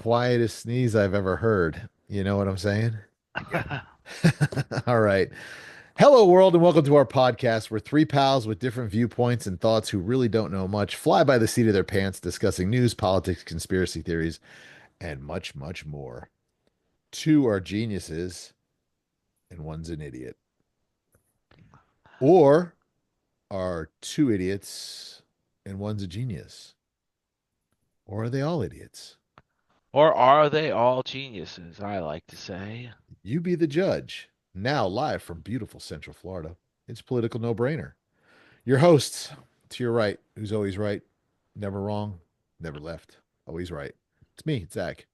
quietest sneeze I've ever heard. You know what I'm saying? All right. Hello, world, and welcome to our podcast where three pals with different viewpoints and thoughts who really don't know much fly by the seat of their pants discussing news, politics, conspiracy theories, and much, much more. Two are geniuses, and one's an idiot. Or are two idiots, and one's a genius? Or are they all idiots? Or are they all geniuses, I like to say. You be the judge. Now, live from beautiful Central Florida, it's Political No Brainer. Your hosts, to your right, who's always right, never wrong, never left, always right. It's me, Zach.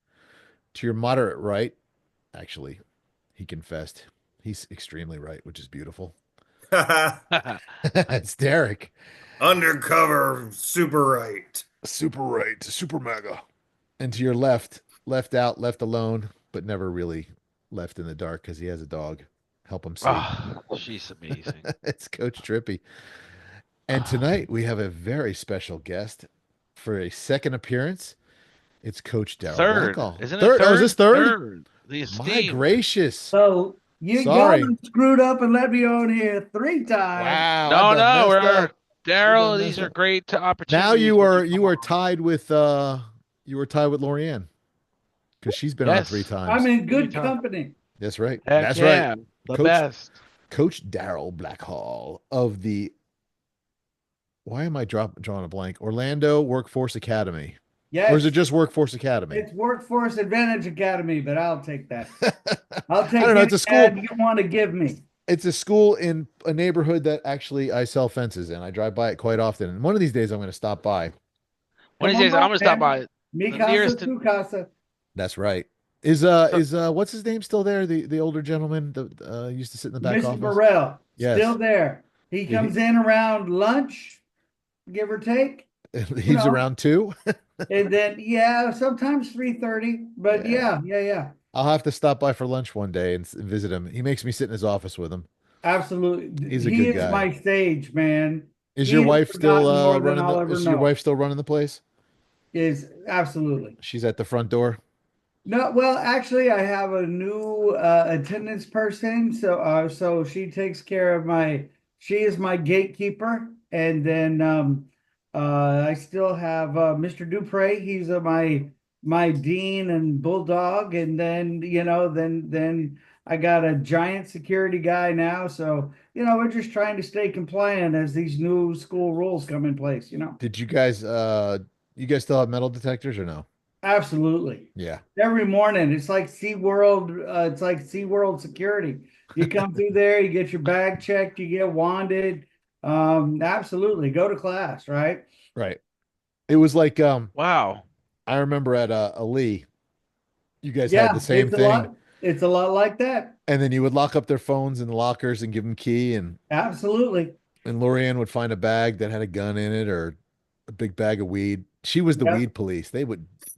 To your moderate right, actually, he confessed. He's extremely right, which is beautiful. It's Derek. Undercover, super right. Super right, super mega. And to your left, left out, left alone, but never really left in the dark because he has a dog. Help him see. Oh, she's amazing. It's Coach Trippi. And tonight we have a very special guest for a second appearance. It's Coach Darryl Third, Blackall. isn't it Third? Oh, is third? this third? Third. The My esteemed. gracious. So y'all Sorry. done screwed up and let me on here 3 times. Wow. No, I done no, messed we're up. I done Darryl. These messed are up. great Now opportunities. you are tied with Lorianne because she's been on three Yes. times. I'm in good Anytime. company. That's right. Heck That's yeah, right. the Coach best. Coach Darryl Blackall of the why am I drawing a blank? Orlando Workforce Academy. Yes, Or is it just Workforce Academy? it's Workforce Advantage Academy, but I'll take that. I I'll take don't know. any It's a school. ad you want to give me. It's a school in a neighborhood that actually I sell fences in. I drive by it quite often. And one of these days I'm going to stop by. One of Come these days, on, I'm gonna stop man. by Mi the casa, nearest. tu casa. That's right. Is what's his name still there? The older gentleman that used to sit in the back Mr. office. Burrell, Yes. still there. He Yeah, comes in around lunch, give or take. He's know. around too. And then, yeah, sometimes 3:30. But yeah. I'll have to stop by for lunch one day and visit him. He makes me sit in his office with him. Absolutely. He's a He good is guy. my stage, man. Is He your has wife still forgotten more than running I'll ever is your know. wife still running the place? Is absolutely. She's at the front door. No, well, actually, I have a new attendance person, so she takes care of she is my gatekeeper, and then I still have Mr. Dupre. He's my dean and bulldog, and then then I got a giant security guy now. So we're just trying to stay compliant as these new school rules come in place. Did you guys still have metal detectors or no? Absolutely. Yeah. Every morning, it's like SeaWorld. It's like SeaWorld security. You come through there, you get your bag checked, you get wanded. Absolutely. Go to class, right? Right. It was like Wow. I remember at a Lee, you guys had the Yeah, same thing. It's a lot like that. And then you would lock up their phones in the lockers and give them key Absolutely. and Lorianne would find a bag that had a gun in it or a big bag of weed. She was the Yeah. weed police.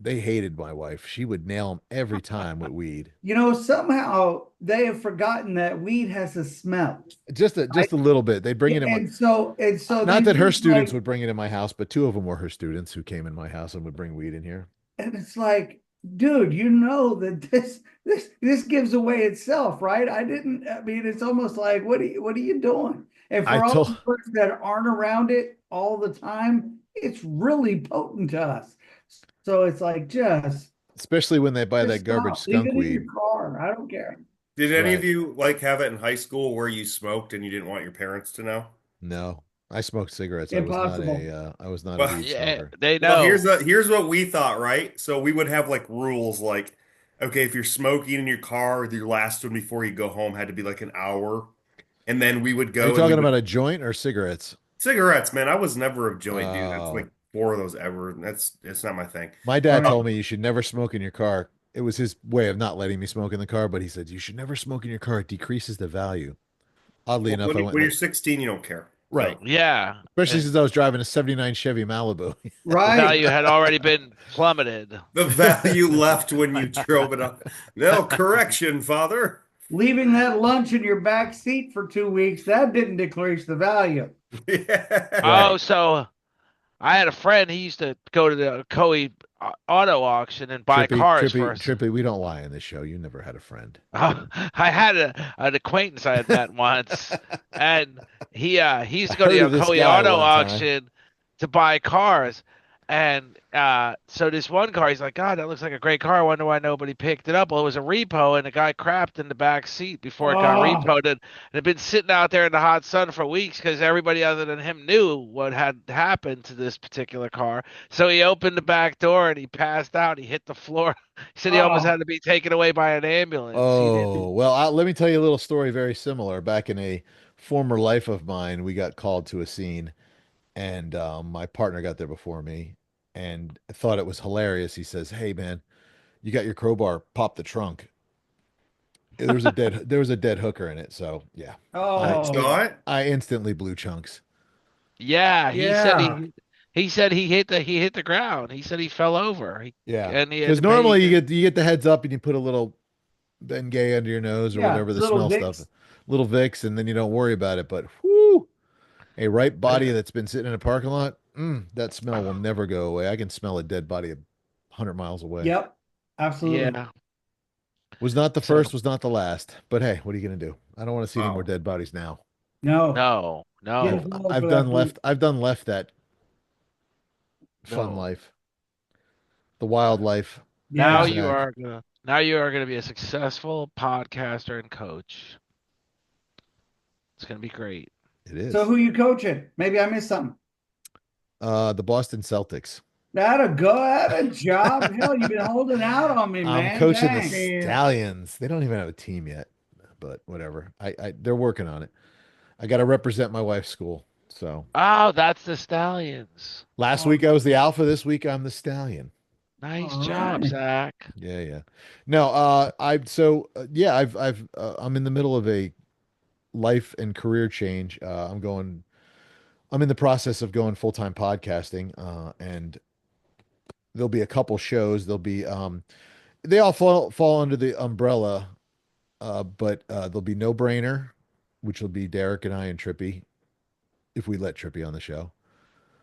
They hated my wife. She would nail them every time with weed. Somehow they have forgotten that weed has a smell. Just a little bit. They'd bring it in my And so not they that her just students like, would bring it in my house, but two of them were her students who came in my house and would bring weed in here. and it's like, dude, you know that this gives away itself, right? I mean, it's almost like, what are you doing? And I for all told the folks that aren't around it all the time, it's really potent to us. So it's like, especially when they buy that just garbage stop. Leave skunk it in your weed. car. I don't care. Did any of Right. you like have it in high school where you smoked and you didn't want your parents to know? No. I smoked cigarettes. Impossible. I was not a Well, weed Yeah, smoker. they well, know. here's what we thought, right? So we would have like rules like, okay, if you're smoking in your car, your last one before you go home had to be like an hour. And then we would Are you go and we talking about would a joint or cigarettes? cigarettes, man. I was never a joint dude. That's Oh, like four of those ever. It's not my thing. my All dad right. told me you should never smoke in your car. It was his way of not letting me smoke in the car, but he said you should never smoke in your car. It decreases the value. Oddly Well, enough, I went when in you're the 16, you don't care. right, So Yeah. especially And since I was driving a '79 Chevy Malibu. the Right. value had already been plummeted. the value left when you drove it up. No correction, father. Leaving that lunch in your back seat for 2 weeks, that didn't decrease the value. Yeah. Right. Oh, so I had a friend. He used to go to the Coe auto auction and buy cars for us. Trippy, we don't lie in this show. You never had a friend. I had an acquaintance I had met once, and he used I to go to heard the of this Alcoa guy auto one time. auction to buy cars, and so this one car, he's like, God, that looks like a great car. I wonder why nobody picked it up. Well, it was a repo, and the guy crapped in the back seat before it got Oh, repoed, and it had been sitting out there in the hot sun for weeks because everybody other than him knew what had happened to this particular car. So he opened the back door and he passed out. He hit the floor. He said he almost oh, had to be taken away by an ambulance. He didn't. Oh, well, let me tell you a little story very similar. Back in a former life of mine, we got called to a scene, and my partner got there before me and thought it was hilarious. He says, "Hey, man, you got your crowbar, pop the trunk." There was a dead hooker in it. So yeah, I You oh, saw it? I instantly blew chunks. Yeah, yeah, he said he hit the ground. He said he fell over. Yeah, And he had because to pay. normally you get the heads up and you put a little Bengay under your nose or yeah. whatever the Little smell stuff, Vicks. little Vicks, and then you don't worry about it. But whoo, a ripe body that's been sitting in a parking lot, that smell will never go away. I can smell a dead body 100 miles away. Yep, absolutely. Yeah. Was not the So first, was not the last. But hey, what are you gonna do? I don't want to see any more Wow. dead bodies now. No, no, get no, too old for that food. I've done left that fun no. life, the wildlife. Now There's Yeah. you Zach. are now you are gonna be a successful podcaster and coach. It's gonna be great. It So is. who you coaching? Maybe I missed something. The Boston Celtics. That a go at a job. Hell, you've been holding out on me, I'm man. coaching the Dang. Man. Stallions. They don't even have a team yet, but whatever. They're working on it. I got to represent my wife's school. So Oh, that's the Stallions. last All week I was the alpha. This week I'm the stallion. Nice job, right. Zach. Yeah, yeah. No, yeah, I'm in the middle of a life and career change. I'm in the process of going full-time podcasting, and there'll be a couple shows. They all fall under the umbrella, but there'll be No Brainer, which will be Derek and I and Trippy, if we let Trippy on the show.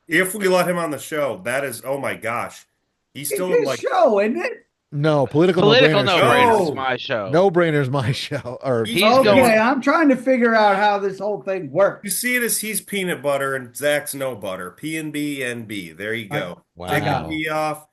If we let him on the show, that is, oh my gosh. He's It's still in his like, show, isn't it? No, Political No Political Brainer no show brainer is is no, my show. No Brainer's my show. Or He's he's, Okay, going. I'm trying to figure out how this whole thing you works. see it as he's peanut butter and Zach's no butter. P and B and B. There you I, go. I Take the got it. wow. P off.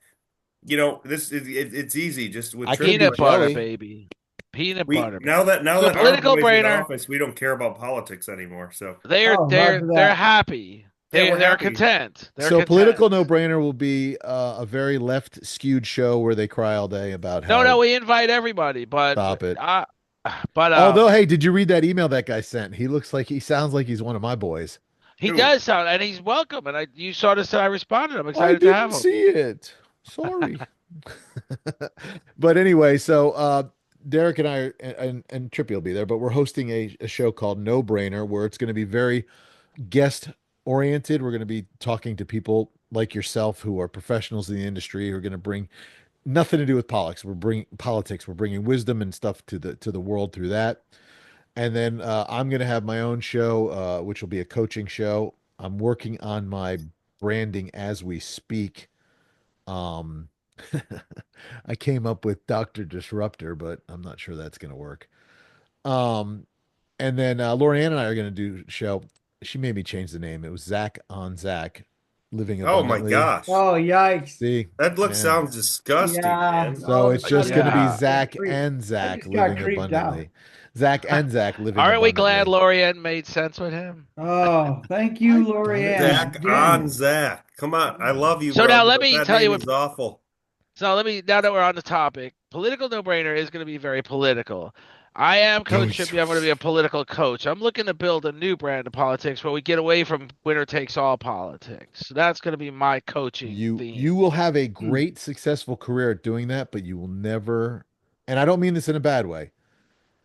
You know, it's easy just with I can't Trippy. do Peanut Like, butter, jelly. baby. Peanut we butter, baby. now So that our political boys in brainer, office, we don't care about politics anymore. So they're Oh, they're Roger they're that. happy. yeah, we're They're happy. content. They're So Political content. No Brainer will be a very left skewed show where they cry all day about No, no, how we invite everybody, stop it. but Although, hey, did you read that email that guy sent? He sounds like he's one of my boys. he Who? does sound, and he's welcome. And you saw this, I responded. I'm I excited to didn't have him. see it. Sorry. But anyway, so Derek and I and Trippy will be there, but we're hosting a show called No Brainer where it's going to be very guest oriented. We're going to be talking to people like yourself who are professionals in the industry who are going to bring nothing to do with politics. We're bringing wisdom and stuff to the world through that. And then I'm going to have my own show, which will be a coaching show. I'm working on my branding as we speak. Um, I came up with Dr. Disruptor, but I'm not sure that's going to work. Um, and then Lorianne and I are going to do a show. She made me change the name. It was Zach on Zach, Living Oh my Abundantly. gosh. Oh, yikes. See, That look man. sounds disgusting, Yeah. man. So All of it's a just sudden, going to be Yeah. Zach creep. and I Zach just got living creeped out. abundantly. Zach and Zach living Aren't we glad abundantly. Lorianne made sense with him? Oh, thank you, I thought it was Lorianne. Zach on Again. Zach. Come on. I love you, So now brother, let but me that tell you name what. is awful. So now that we're on the topic, political no-brainer is going to be very political. I am Coach Trippy. I'm going to be a political coach. I'm looking to build a new brand of politics where we get away from winner takes all politics. So that's going to be my coaching theme. You will have a Hmm. great successful career at doing that, but you will never, and I don't mean this in a bad way,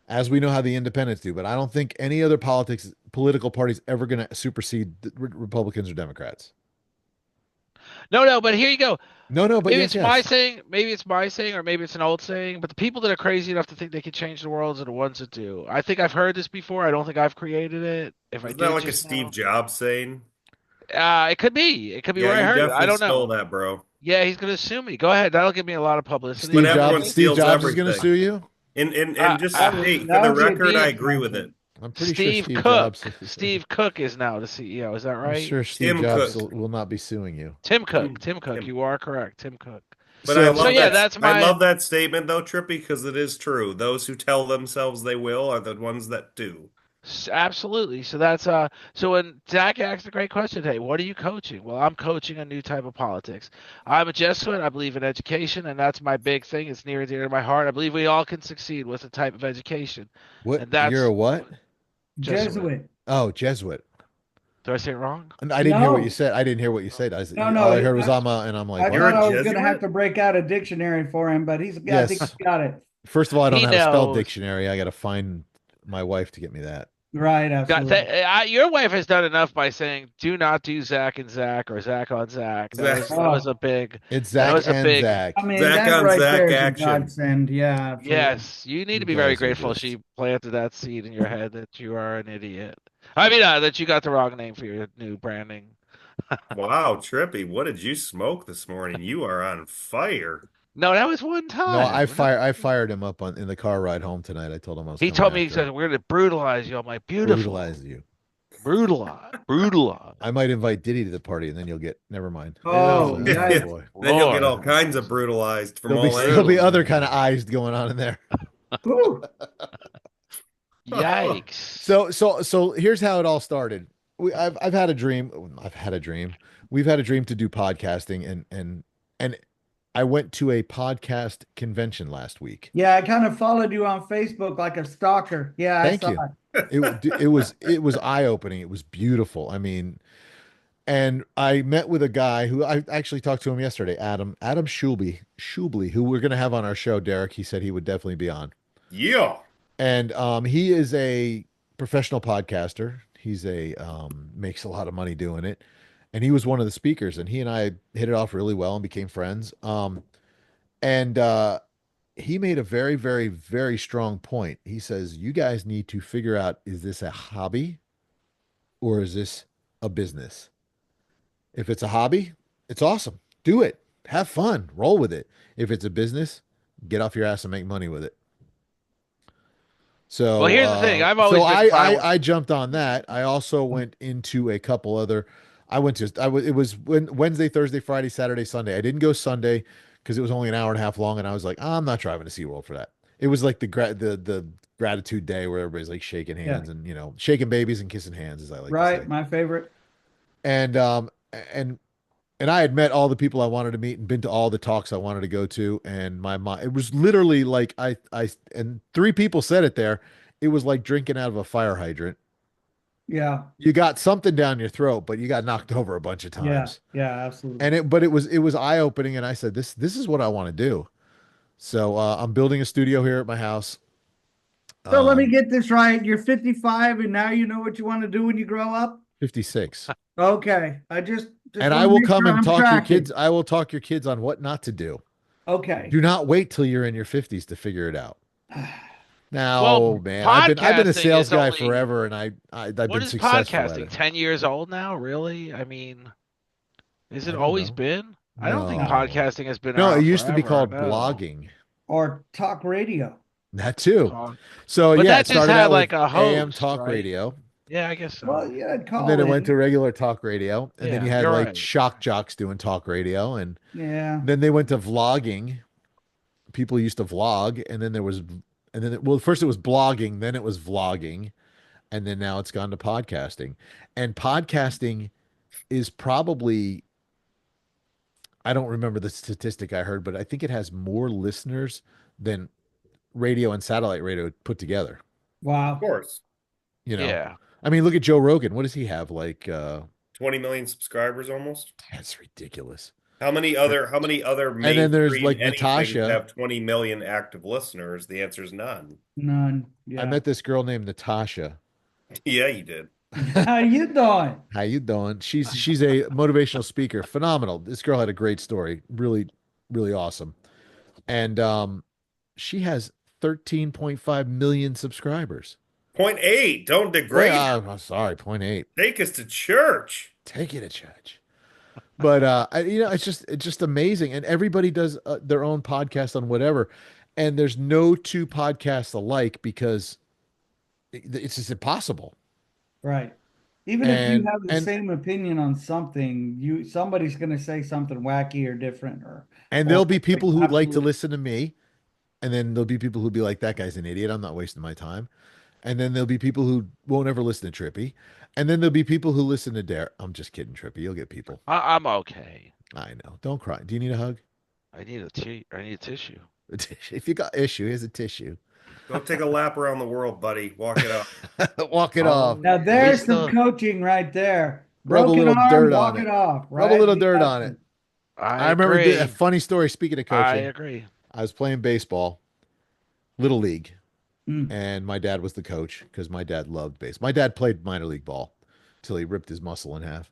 as we know how the independents do, but I don't think any other political party's ever going to supersede the Republicans or Democrats. No, but here you go. No, no, but Maybe yes, it's my yes. saying, maybe it's my saying, or maybe it's an old saying, but the people that are crazy enough to think they can change the world are the ones that do. I think I've heard this before. I don't think I've created it. If I Isn't that did like a just Steve now, Jobs saying? it could be. It could be Yeah, where I you heard it. I definitely don't stole know. that, bro. Yeah, he's gonna sue me. Go ahead. That'll give me a lot of publicity. But Steve everyone Jobs. Steve steals Jobs is going to everything. sue you. And just Uh, state for That the would be a record, I Steve agree with it. distraction. I'm pretty sure Steve Steve Jobs. Cook. Steve Cook is now the CEO. Is that I'm right? sure Steve Tim Jobs Cook. will not be suing you. Tim Cook. Tim, Tim Cook. Tim. You are correct. Tim Cook. But I So love yeah, that. that's I my love that statement though, Trippy, because it is true. Those who tell themselves they will are the ones that do. absolutely. So that's so when Zach asked a great question today, what are you coaching? Well, I'm coaching a new type of politics. I'm a Jesuit. I believe in education, and that's my big thing. It's near and dear to my heart. I believe we all can succeed with a type of education. What? And You're that's a what? Jesuit. Jesuit. Oh, Jesuit. Did I say it wrong? And I didn't hear what you No, said. I didn't hear what you said. no, All no. I heard was and I'm like, I what? You're thought a I was going to have Jesuit? to break out a dictionary for him, but I think Yes. he got it. First of all, I don't He know how to spell knows. dictionary. I got to find my wife to get me that. Right, absolutely. Your wife has done enough by saying, "Do not do Zach and Zach or Zach on Zach." Zach, That was Oh, a big. It's That Zach was a and big. Zach. I mean, Zach that on right Zach there is a action. godsend. Yeah, absolutely. Yes, you need You to be very guys are grateful just. she planted that seed in your head that you are an idiot. I mean, that you got the wrong name for your new branding. Wow, Trippy, what did you smoke this morning? You are on fire. No, that was one No, time. I fired him up in the car ride home tonight. I told him I was He coming told me, he after said, him. "We're going to brutalize you." I'm like, "Beautiful, Brutalize you. brutalize." I might invite Diddy to the party, and then you'll get. Never mind. Oh, Ew, Oh yeah. boy, Then you'll get all Lord, kinds of brutalized from there'll be all there'll be angles. other brutal. kind of eyes going on in there. Whew. Yikes! So here's how it all started. I've had a dream. I've had a dream. We've had a dream to do podcasting, and I went to a podcast convention last week. Yeah, I kind of followed you on Facebook like a stalker. Yeah, I Thank saw you. it. It was eye-opening. It was beautiful. I mean, and I met with a guy who I actually talked to him yesterday, Adam Schubly, who we're going to have on our show, Derek. He said he would definitely be on. Yeah. And he is a professional podcaster. He's a makes a lot of money doing it. And he was one of the speakers, and he and I hit it off really well and became friends. And he made a very, very, very strong point. He says, you guys need to figure out, is this a hobby or is this a business? If it's a hobby, it's awesome. Do it. Have fun. Roll with it. If it's a business, get off your ass and make money with it. Well, So, here's the thing. I've so always been fine with. I jumped on that. I also went into a couple other. It was Wednesday, Thursday, Friday, Saturday, Sunday. I didn't go Sunday because it was only an hour and a half long, and I was like, I'm not driving to SeaWorld for that. It was like the gratitude day where everybody's like shaking Yeah, hands and shaking babies and kissing hands, as I like to say. right. My favorite. And and and I had met all the people I wanted to meet and been to all the talks I wanted to go to. And my mind, it was literally like and three people said it there. It was like drinking out of a fire hydrant. Yeah, You got something down your throat, but you got knocked over a bunch of yeah, times. yeah, absolutely. And it was eye opening. And I said, this is what I want to do. So I'm building a studio here at my house. So let me Um, get this right. You're 55 and now you know what you want to do when you grow up? 56. Okay. I just And I want to will make come sure and I'm talk your tracking. kids. I will talk your kids on what not to do. Okay. Do not wait till you're in your 50s to figure it out. Now, Well, man, I've been a podcasting sales is guy only. forever, and I've What been is successful at podcasting? it. 10 years old now? Really? I mean, is it I don't always know. been? I don't think No. No, podcasting has been no, it around used to be forever. called No. blogging. Or talk radio. That too. Talk. So But yeah, that it just started had out like with a AM host, talk right? radio, Yeah, I guess Well, so. yeah, and then call it went to in. regular talk radio, and then you Yeah, had you're like right. shock jocks doing talk radio, and Yeah. then they went to vlogging. People used to vlog, and then well, first it was blogging, then it was vlogging, and then now it's gone to podcasting. And podcasting is probably, I don't remember the statistic I heard, but I think it has more listeners than radio and satellite radio put together. Of Wow. course. You know, Yeah. I mean, look at Joe Rogan. What does he have? Like, 20 million subscribers almost. that's ridiculous. How many other And then there's mainstream like anythings Natasha. have 20 million active listeners? The answer is none. None. I Yeah. met this girl named Natasha. Yeah, you did. How you doing? How you doing? She's a motivational speaker. Phenomenal. This girl had a great story. Really, really awesome. And she has 13.5 million subscribers. Point eight. Don't degrade her. I'm sorry, point 0.8. Take us to church. Take it to church. But it's just amazing, and everybody does their own podcast on whatever, and there's no two podcasts alike because it's just impossible. Right. Even if you And have the and same opinion on something, somebody's going to say something wacky or different and or there'll be like people who would like to absolutely. listen to me, and then there'll be people who'll be like, "That guy's an idiot. I'm not wasting my time." And then there'll be people who won't ever listen to Trippy, and then there'll be people who listen to Dare. I'm just kidding, Trippy. You'll get people. I'm okay. I know. Don't cry. Do you need a hug? I need a tissue. If you got issue, here's a tissue. Go take a lap around the world, buddy. Walk it up. Walk it off. Oh, Now we there's some still. coaching right there. Rub a Broken little arm, dirt on walk it. it off, Rub a right? little We dirt got on it. some. I I remember a agree. funny story. Speaking of I coaching, agree. I was playing baseball, little league, Mm, and my dad was the coach because my dad loved base. My dad played minor league ball till he ripped his muscle in half.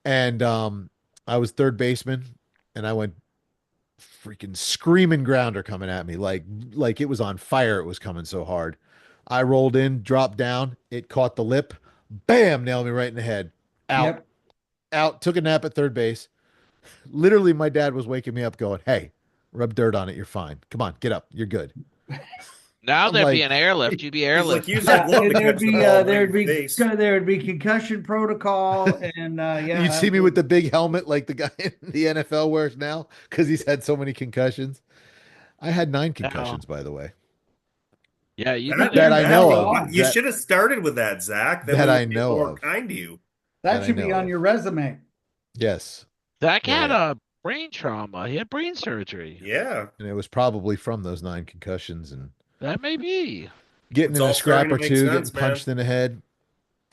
And I was third baseman, and I went freaking screaming grounder coming at me like it was on fire. It was coming so hard. I rolled in, dropped down, it caught the lip, bam, nailed me right in the head. Out, yep. out. Took a nap at third base. Literally, my dad was waking me up, going, "Hey, rub dirt on it. You're fine. Come on, get up. You're good." Now I'm there'd be like, an airlift. You'd be He's like, airlifted. use that Yeah, glove and to catch the ball right in the face. there'd be concussion protocol and yeah, you'd see me with absolutely. the big helmet like the guy in the NFL wears now because he's had so many concussions. I had nine Now, concussions, by the way, yeah, you That did that it. ain't I bad. know Right of. You on. That should have started with that, Zach. Then that we I would be know more of. kind to you. That That I should be know on of. your resume. Yes. Zach Yeah, had yeah. a brain trauma. He had brain surgery. Yeah. And it was probably from those nine concussions and That may be. getting It's in a all starting scrap to or make two, getting sense, man. punched in the head.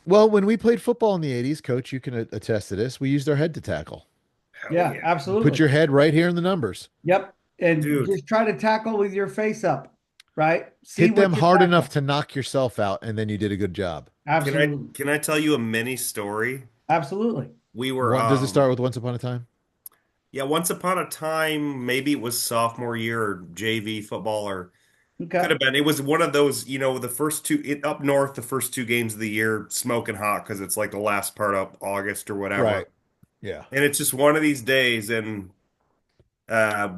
Well, when we played football in the 80s, coach, you can attest to this. We used our head to tackle. Hell Yeah, yeah. Put absolutely. your head right here in the numbers. Yep. And Dude, just try to tackle with your face up, right? See Hit them what you hard enough tackle. to knock yourself out, and then you did a good job. can I Absolutely. can I tell you a mini story? Absolutely. We were What does it start with Once Upon a Time? yeah, once upon a time, maybe it was sophomore year or JV football or could Okay. have been. It was one of those, the first two up north, the first two games of the year, smoking hot because it's like the last part of August or whatever. Right. Yeah. And it's just one of these days, and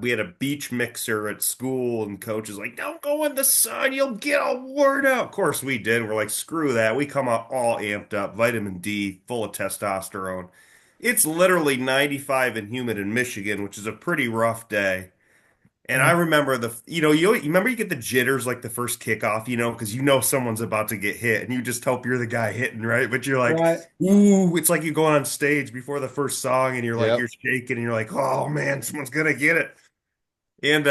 we had a beach mixer at school, and coach is like, "Don't go in the sun, you'll get a word out." Of course, we did. We're like, "Screw that." We come out all amped up, vitamin D, full of testosterone. It's literally 95 and humid in Michigan, which is a pretty rough day. And I Mm, remember you remember you get the jitters like the first kickoff, because someone's about to get hit, and you just hope you're the guy hitting, right? But you're like, right. ooh, it's like you going on stage before the first song, and Yep. you're shaking, and you're like, oh man, someone's gonna get it. And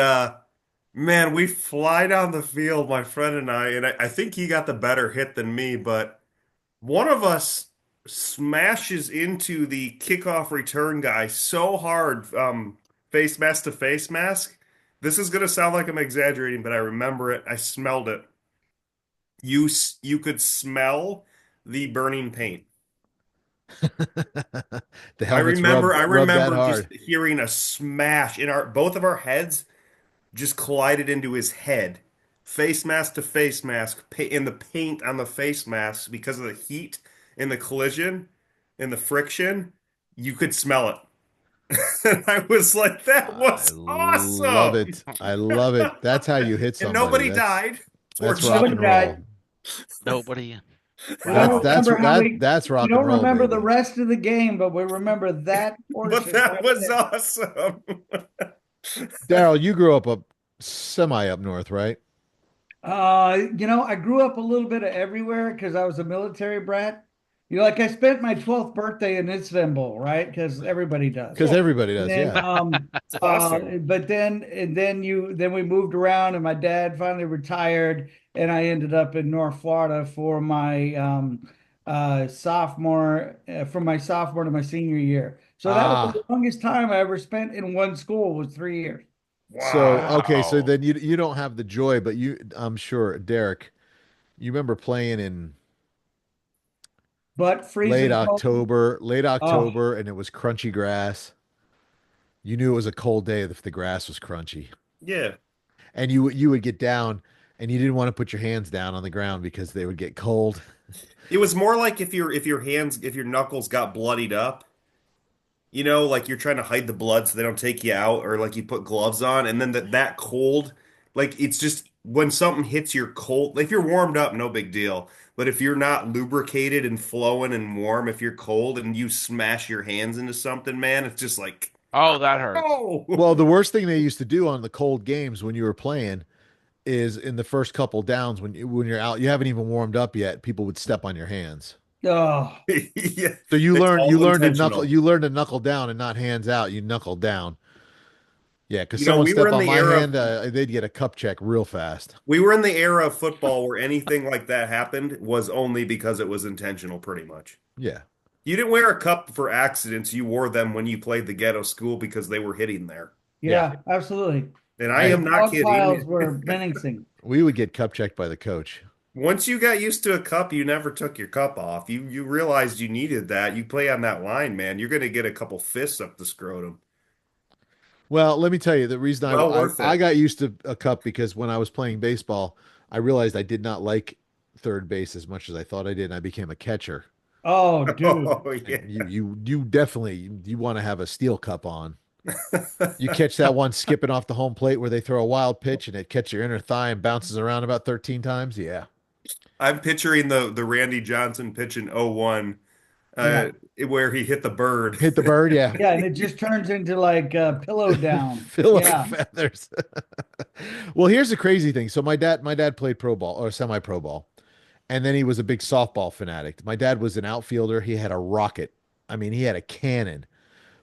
man, we fly down the field, my friend and I think he got the better hit than me, but one of us smashes into the kickoff return guy so hard, face mask to face mask. This is gonna sound like I'm exaggerating, but I remember it. I smelled it. You could smell the burning paint. The I helmets remember rub I rub that remember just hard. hearing a smash in our both of our heads just collided into his head. Face mask to face mask, in the paint on the face mask because of the heat and the collision and the friction, you could smell it. And I was like, that I was love awesome. it. I love it. That's how you hit And somebody. nobody That's died, that's rock Nobody and fortunately. roll. died. Nobody. We don't Wow. That's remember how that's we rock and don't roll, remember the baby. rest of the game, but we remember that But portion that right was there. awesome. Darryl, you grew up semi up north, right? I grew up a little bit of everywhere because I was a military brat. Like I spent my 12th birthday in Istanbul, right? Because everybody does. Because everybody And does, then yeah. It's awesome. but then we moved around and my dad finally retired and I ended up in North Florida for my sophomore to my senior year. So that was the Ah, longest time I ever spent in one school was 3 years. so Wow. okay, so Wow. then you don't have the joy, but I'm sure, Derek, you remember playing in But freezing cold. Late Oh, October, and it was crunchy grass. You knew it was a cold day if the grass was crunchy. Yeah. And you would get down and you didn't want to put your hands down on the ground because they would get cold. It was more like if your knuckles got bloodied up. you know, like you're trying to hide the blood so they don't take you out, or like you put gloves on, and then that cold, like it's just when something hits your cold, if you're warmed up, no big deal. But if you're not lubricated and flowing and warm, if you're cold and you smash your hands into something, man, it's just like, Oh, that hurts. Well, oh. the worst thing they used to do on the cold games when you were playing is in the first couple downs when you're out, you haven't even warmed up yet. People would step on your hands. Oh, Yeah, So you it's learn you all learn to knuckle intentional. you learn to knuckle down and not hands out. You knuckle down. Yeah, because You know, someone step on my hand, they'd get a cup check real fast. we were in the era of football where anything like that happened was only because it was intentional, pretty much. Yeah. You didn't wear a cup for accidents. You wore them when you played the ghetto school because they were hitting there. Yeah. yeah, absolutely. And I Hey, The am not dog piles kidding. were menacing. we would get cup checked by the coach. Once you got used to a cup, you never took your cup off. You realized you needed that. You play on that line, man. You're going to get a couple fists up the scrotum. Well, let me tell you, the reason Well I worth I it. got used to a cup because when I was playing baseball, I realized I did not like third base as much as I thought I did, and I became a catcher. Oh, dude. Oh And yeah. you definitely you want to have a steel cup on. You catch that one skipping off the home plate where they throw a wild pitch and it catches your inner thigh and bounces around about 13 times. Yeah. I'm picturing the Randy Johnson pitch in '01, Yeah. uh, where he hit the bird. Hit the bird, yeah. Yeah, and it just turns into like pillow down. Pillow Yeah. feathers. Well, here's the crazy thing. So my dad played pro ball or semi-pro ball, and then he was a big softball fanatic. My dad was an outfielder. He had a rocket. I mean, he had a cannon,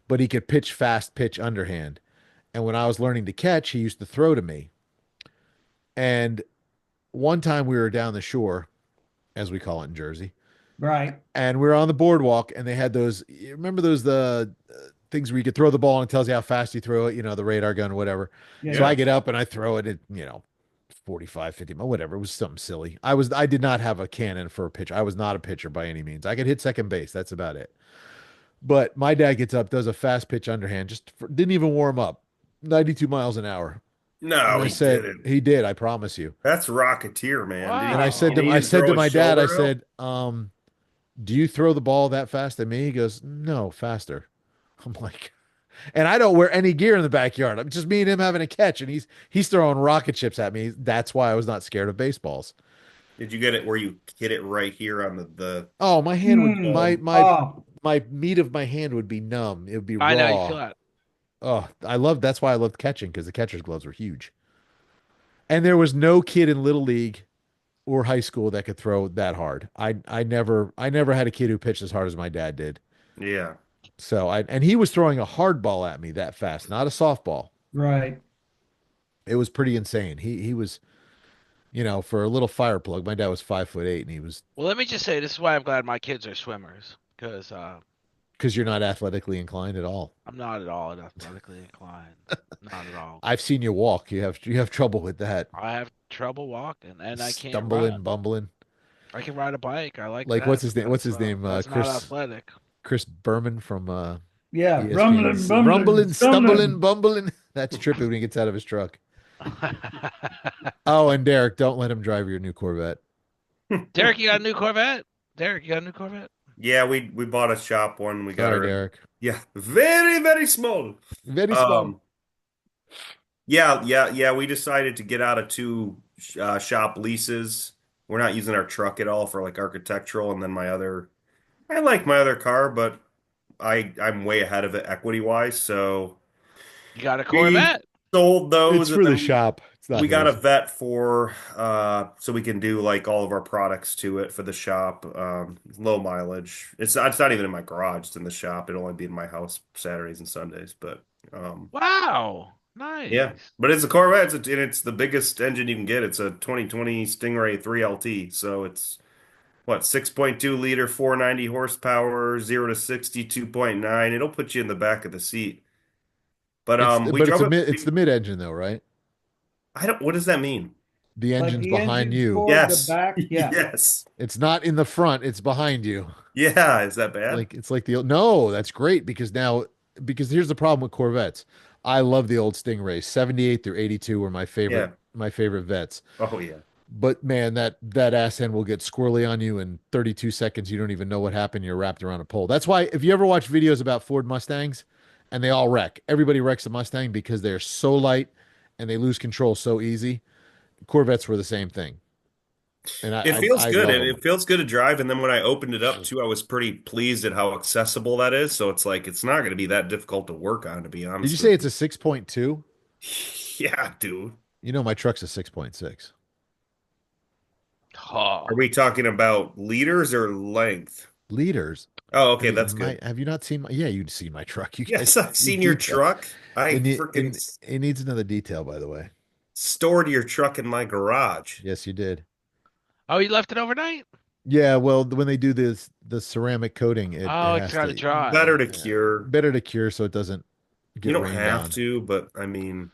but he could pitch fast pitch underhand. And when I was learning to catch, he used to throw to me. And one time we were down the shore, as we call it in Jersey, Right. and we were on the boardwalk, and they had those. You remember those the things where you could throw the ball and it tells you how fast you throw it, the radar gun or whatever. Yeah, So I yeah. Yeah. get up and I throw it at, 45, 50, whatever. It was something silly. I did not have a cannon for a pitcher. I was not a pitcher by any means. I could hit second base. That's about it. But my dad gets up, does a fast pitch underhand, didn't even warm up, 92 miles an hour. And No, I he said, didn't. he did, I promise you. That's Rocketeer, man. And I said Wow. to Did he I even said to throw his my dad, I shoulder out? said, do you throw the ball that fast at me? He goes, no, faster. I'm like, and I don't wear any gear in the backyard. I'm just me and him having a catch, and he's throwing rocket ships at me. That's why I was not scared of baseballs. Did you get it where you hit it right here on the Oh, my hand would Hmm. my ball? my Oh, my meat of my hand would be numb. It would be I know you feel raw. that. Oh, that's why I loved catching because the catcher's gloves were huge. And there was no kid in little league or high school that could throw that hard. I never had a kid who pitched as hard as my dad did. Yeah. And he was throwing a hard ball at me that fast, not a softball. right. It was pretty insane. He was, for a little fire plug, my dad was 5'8" and he was Well, let me just say this is why I'm glad my kids are swimmers because because you're not athletically inclined at all. I'm not at all athletically inclined. Not at all. I've seen you walk. You have trouble with that. I have trouble walking and I can't Stumbling, run. bumbling. I can ride a bike. I like Like that. what's his But name? What's his name? that's not athletic. Chris Berman from Yeah. ESPN. Rumbling, bumbling, Rumbling, stumbling, stumbling. bumbling. That's Trippi when he gets out of his truck. Oh, and Derek, don't let him drive your new Corvette. Derek, you got a new Corvette? Derek, you got a new Corvette? Yeah, we bought a shop one. We got Sorry, her. Derek. Yeah, very, very small. Very small. Um, yeah. We decided to get out of two shop leases. We're not using our truck at all for like architectural, and then I like my other car, but I'm way ahead of it equity wise, so You got a we Corvette? sold It's those, and for the then shop. It's not we got a his. vet for so we can do like all of our products to it for the shop. Low mileage. It's not even in my garage, it's in the shop. It'll only be in my house Saturdays and Sundays, but Wow. yeah. Nice. But it's a Corvette, and it's the biggest engine you can get. It's a 2020 Stingray 3LT. So it's what, 6.2 liter, 490 horsepower, 0 to 60, 2.9. It'll put you in the back of the seat. But It's we but it's drove a it. mid it's the mid engine though, right? I don't, what does that mean? The Like engine's the behind engine's you. forward, the Yes. back. Yeah. Yes. It's not in the front, it's behind you. Yeah, is that bad? It's like no, that's great because here's the problem with Corvettes. I love the old Stingrays. 78 through 82 were my Yeah. favorite vets. Oh yeah. But man, that ass end will get squirrely on you in 32 seconds. You don't even know what happened. You're wrapped around a pole. That's why if you ever watch videos about Ford Mustangs and they all wreck, everybody wrecks a Mustang because they're so light and they lose control so easy. Corvettes were the same thing. And It feels I good. love It them. feels good to drive. And then when I opened it up too, I was pretty pleased at how accessible that is. So it's like it's not going to be that difficult to work on, to be Did you honest say with it's a 6.2? you. Yeah, dude. You know, my truck's a 6.6 Are Oh. we talking about liters or length? liters. Oh, Have okay, you, that's good. have you not seen yeah, you'd see my truck. You guys Yes, I've see seen your detail. truck. I freaking It needs another detail, by the way. stored your truck in my garage. Yes, you did. Oh, you left it overnight? Yeah, well, when they do the ceramic coating, it Oh, it's has got to to dry. Better to yeah, cure. better to cure so it doesn't You get don't rained have on. to, but I mean,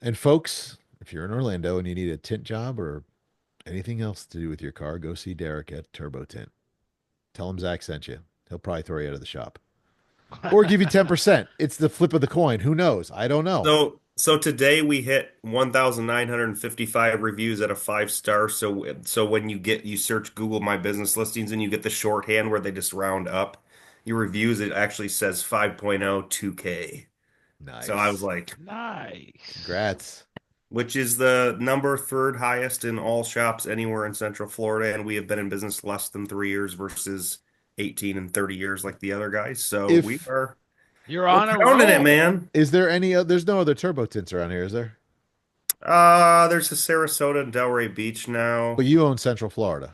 And folks, if you're in Orlando and you need a tint job or anything else to do with your car, go see Derek at Turbo Tint. Tell him Zach sent you. He'll probably throw you out of the shop or give you 10%. It's the flip of the coin. Who knows? I don't know. so today we hit 1,955 reviews at a 5 star. So when you search Google My Business Listings and you get the shorthand where they just round up your reviews, it actually says 5.0 2K. So I was Nice. like, Nice. Congrats. which is the number third highest in all shops anywhere in Central Florida, and we have been in business less than 3 years versus 18 and 30 years like the other guys. So If You're we're on a pounding it, roll. man. is there any there's no other turbo tints around here, is there? There's a Sarasota and Delray Beach But now. you own Central Florida.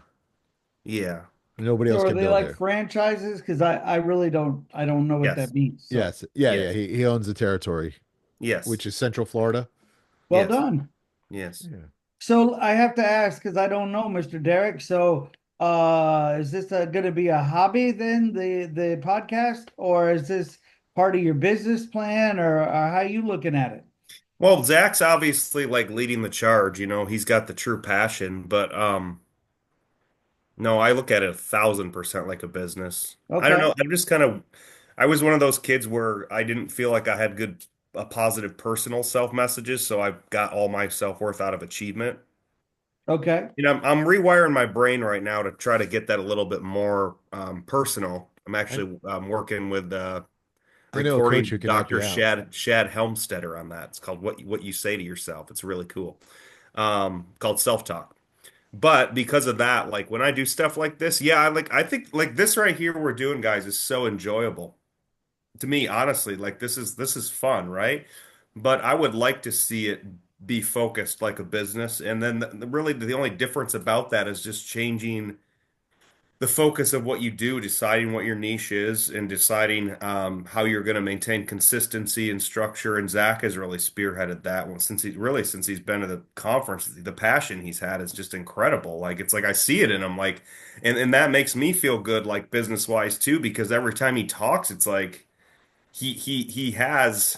Yeah. Nobody So else are can they build like here. franchises? Because I really I don't know what Yes. that means. So Yes. Yeah, yeah. Yes. He owns the territory, Yes. which is Central Florida. well Yes. done. Yes. Yeah. So I have to ask because I don't know, Mr. Derek. So is this going to be a hobby then, the podcast, or is this part of your business plan, or how are you looking at it? Well, Zach's obviously like leading the charge, he's got the true passion, but no, I look at it 1,000% like a business. I don't Okay. know. I was one of those kids where I didn't feel like I had positive personal self messages, so I got all my self-worth out of achievement. Okay. I'm rewiring my brain right now to try to get that a little bit more personal. I'm I actually working with I know a coach recording who can help Dr. you out. Shad Helmstetter on that. It's called What You Say to Yourself. It's really cool. Called Self-Talk. But because of that, like when I do stuff like this, yeah, I think like this right here we're doing, guys, is so enjoyable to me, honestly. Like this is fun, right? But I would like to see it be focused like a business. And then really the only difference about that is just changing the focus of what you do, deciding what your niche is, and deciding how you're going to maintain consistency and structure. And Zach has really spearheaded that one since he's been to the conference. The passion he's had is just incredible. Like it's like I see it in him, like, and that makes me feel good, like business wise too, because every time he talks, it's like he has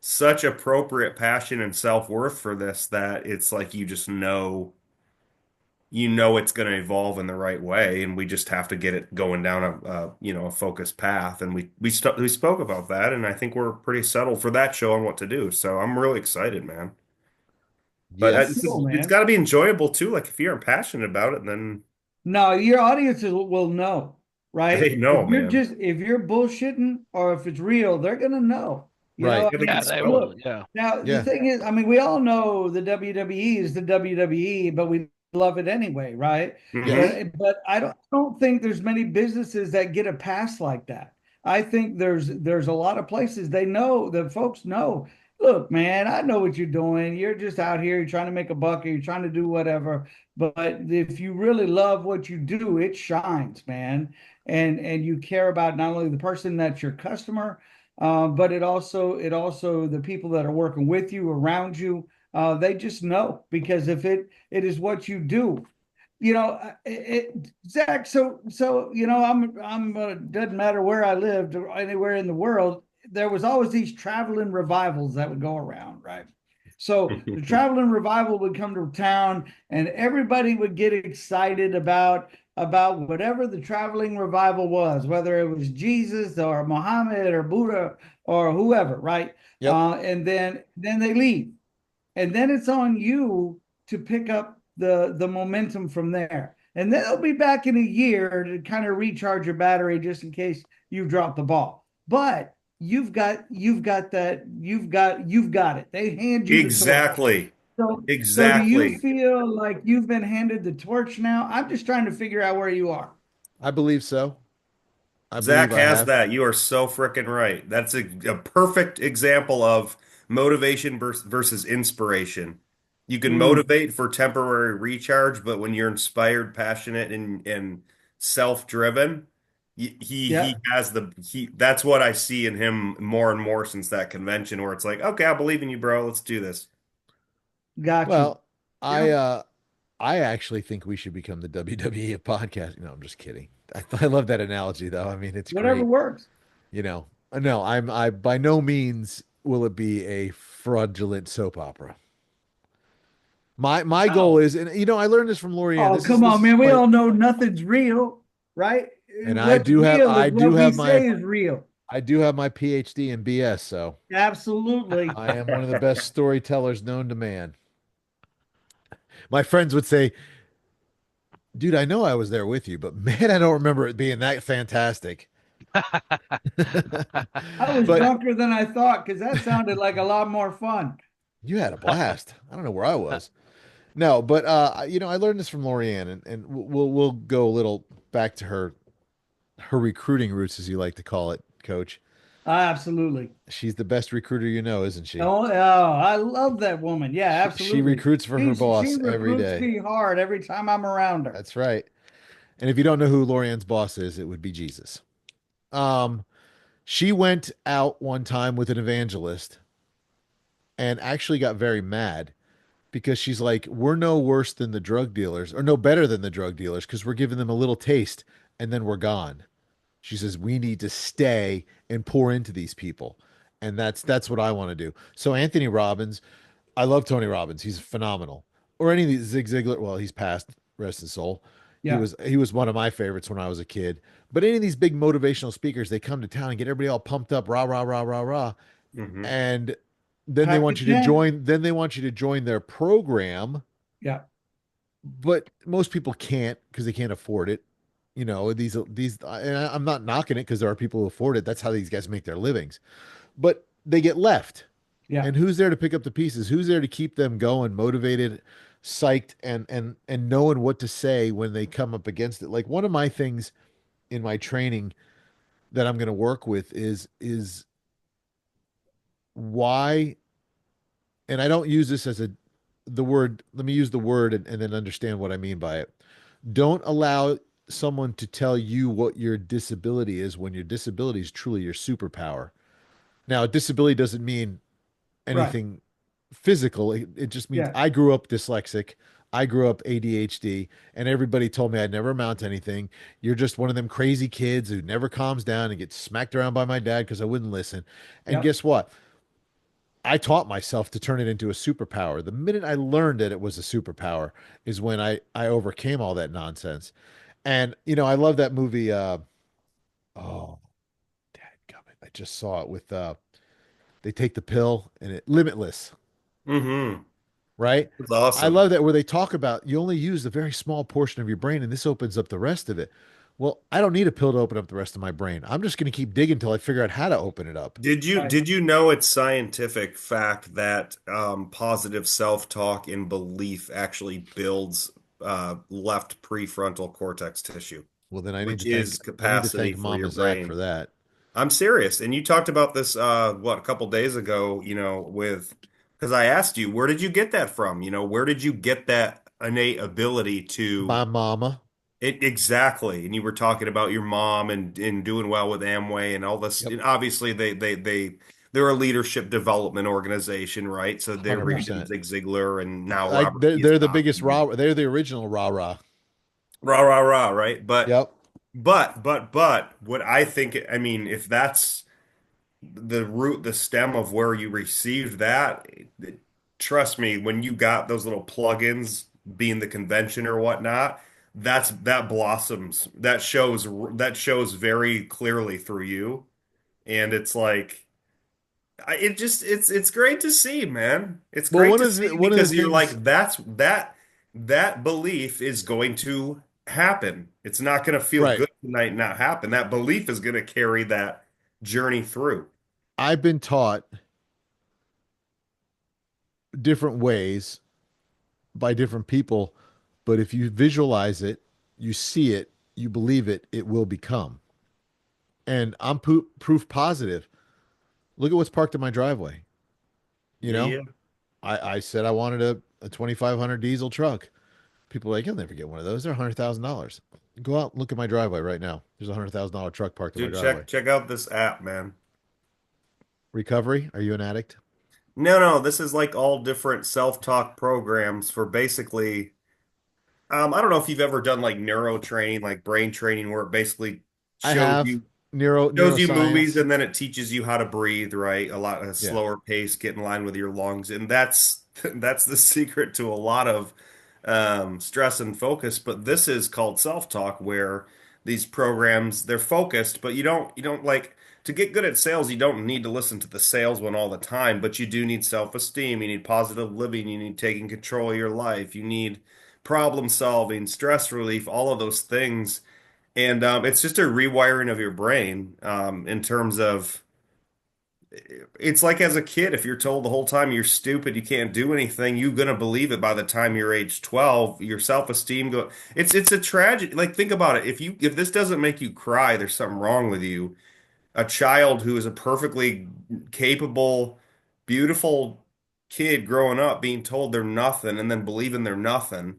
such appropriate passion and self worth for this that it's like you know it's going to evolve in the right way, and we just have to get it going down a focused path. And we spoke about that, and I think we're pretty settled for that show on what to do. So I'm really excited, man. But That's Yes. cool, it's man. got to be enjoyable too. Like if you're passionate about it, then No, your audience will know, right? they know, man. If you're bullshitting or if it's real, they're gonna know. Right. Yeah, they can Yeah, they smell it. will. Yeah. Now the Yeah. thing is, I mean, we all know the WWE is the WWE, but we love it anyway, right? Yes. Hmm. But I don't think there's many businesses that get a pass like that. I think there's a lot of places they know the folks know. Look, man, I know what you're doing. You're just out here, you're trying to make a buck, or you're trying to do whatever. But if you really love what you do, it shines, man. And you care about not only the person that's your customer, but it also the people that are working with you around you, they just know because if it is what you do, Zach. So I'm doesn't matter where I lived or anywhere in the world, there was always these traveling revivals that would go around, right? So the traveling revival would come to town, and everybody would get excited about whatever the traveling revival was, whether it was Jesus or Muhammad or Buddha or whoever, right? Yep. And then they leave, and then it's on you to pick up the momentum from there. And then they'll be back in a year to kind of recharge your battery just in case you drop the ball. But you've got it. They hand you the torch. Exactly. So do you Exactly. feel like you've been handed the torch now? I'm just trying to figure out where you are. I believe so. I believe Zach I has have. that. You are so freaking right. That's a perfect example of motivation versus inspiration. You can Mm, motivate for temporary recharge, but when you're inspired, passionate, and self-driven, he yeah, has he that's what I see in him more and more since that convention where it's like, okay, I believe in you, bro. Let's do this. got you. Well, I Yeah, uh I actually think we should become the WWE of podcasting. No, I'm just kidding. I love that analogy though. I mean, it's whatever great. works. You know. No, I by no means will it be a fraudulent soap opera. My goal Oh, is, and I learned this from Lorianne. oh, This is come this on, is man. We quite, all know nothing's real, right? and What's real is what we say is real. I do have my PhD in BS, so Absolutely. I am one of the best storytellers known to man. My friends would say, "Dude, I know I was there with you, but man, I don't remember it being that fantastic." I was But drunker than I thought because that sounded like a lot more fun. you had a blast. I don't know where I was. No, but I learned this from Lorianne, and we'll go a little back to her recruiting roots, as you like to call it, Coach. Absolutely. She's the best recruiter you know, isn't she? Oh, I love that woman. Yeah, She absolutely. recruits for her She boss every recruits day. me hard every time I'm around her. That's right. And if you don't know who Lorianne's boss is, it would be Jesus. Um, she went out one time with an evangelist and actually got very mad because she's like, "We're no worse than the drug dealers, or no better than the drug dealers, because we're giving them a little taste and then we're gone." She says, "We need to stay and pour into these people." And that's what I want to do. So Anthony Robbins, I love Tony Robbins. He's phenomenal. Or any of these Zig Ziglar, well, he's passed, rest his soul. Yeah. He was one of my favorites when I was a kid. But any of these big motivational speakers, they come to town and get everybody all pumped up, rah, rah, rah, rah, rah. Hmm. And Pack the tent. then they want you to join their program, Yeah. but most people can't because they can't afford it. These and I'm not knocking it because there are people who afford it. That's how these guys make their livings. But they get left. Yeah. And who's there to pick up the pieces? Who's there to keep them going, motivated, psyched, and knowing what to say when they come up against it? Like one of my things in my training that I'm going to work with is why, and I don't use this as the word. Let me use the word and then understand what I mean by it. Don't allow someone to tell you what your disability is when your disability is truly your superpower. Now, disability doesn't mean Right. anything physical. It just means Yeah. I grew up dyslexic. I grew up ADHD, and everybody told me I'd never amount to anything. You're just one of them crazy kids who never calms down and gets smacked around by my dad because I wouldn't listen. And Yep. guess what? I taught myself to turn it into a superpower. The minute I learned that it was a superpower is when I overcame all that nonsense. And I love that movie. Oh, dadgummit, I just saw it with they take the pill and it Limitless, Hmm. right? It's I awesome. love that where they talk about you only use a very small portion of your brain and this opens up the rest of it. Well, I don't need a pill to open up the rest of my brain. I'm just going to keep digging until I figure out how to open it up. Right. Did you know it's scientific fact that positive self-talk and belief actually builds left prefrontal cortex tissue, Well, then which is I need to capacity thank for your Mama Zach brain? for that. I'm serious. And you talked about this what a couple days ago, with because I asked you, where did you get that from? Where did you get that innate ability to My mama. it exactly? And you were talking about your mom and doing well with Amway and all this. Yep. And obviously they're a leadership development organization, right? So they're Yeah. reaching 100%. Zig Ziglar and now Robert They're the Kiyosaki. biggest rah. They're the original rah rah. Rah rah rah, right? Yep. But what I think, I mean, if that's the root, the stem of where you received that, trust me, when you got those little plugins, being the convention or whatnot, that blossoms, that shows very clearly through you, and it's like it's great to see, man. It's Well, great to see one of the because you're things like that's that. that belief is going to happen. It's not going to feel Right. good tonight and not happen. That belief is going to carry that journey through. I've been taught different ways by different people, but if you visualize it, you see it, you believe it, it will become. And I'm proof positive. Look at what's parked in my driveway. You know, Yeah. I said I wanted a 2500 diesel truck. People are like, you'll never get one of those. They're $100,000. Go out and look at my driveway right now. There's a $100,000 truck parked in my Dude, driveway. check out this app, man. Recovery? Are you an addict? No, no, this is like all different self-talk programs for basically I don't know if you've ever done like neuro training, like brain training, where it basically I shows have you shows you movies neuroscience. and then it teaches you how to breathe, right? A lot a Yeah. slower pace, get in line with your lungs. And that's that's the secret to a lot of stress and focus. But this is called self-talk, where these programs they're focused, but you don't like to get good at sales, you don't need to listen to the sales one all the time, but you do need self-esteem, you need positive living, you need taking control of your life, you need problem solving, stress relief, all of those things. And it's just a rewiring of your brain in terms of it's like as a kid, if you're told the whole time you're stupid, you can't do anything, you're gonna believe it by the time you're age 12. Your self-esteem go it's a tragedy. Like think about it. If this doesn't make you cry, there's something wrong with you. A child who is a perfectly capable, beautiful kid growing up being told they're nothing and then believing they're nothing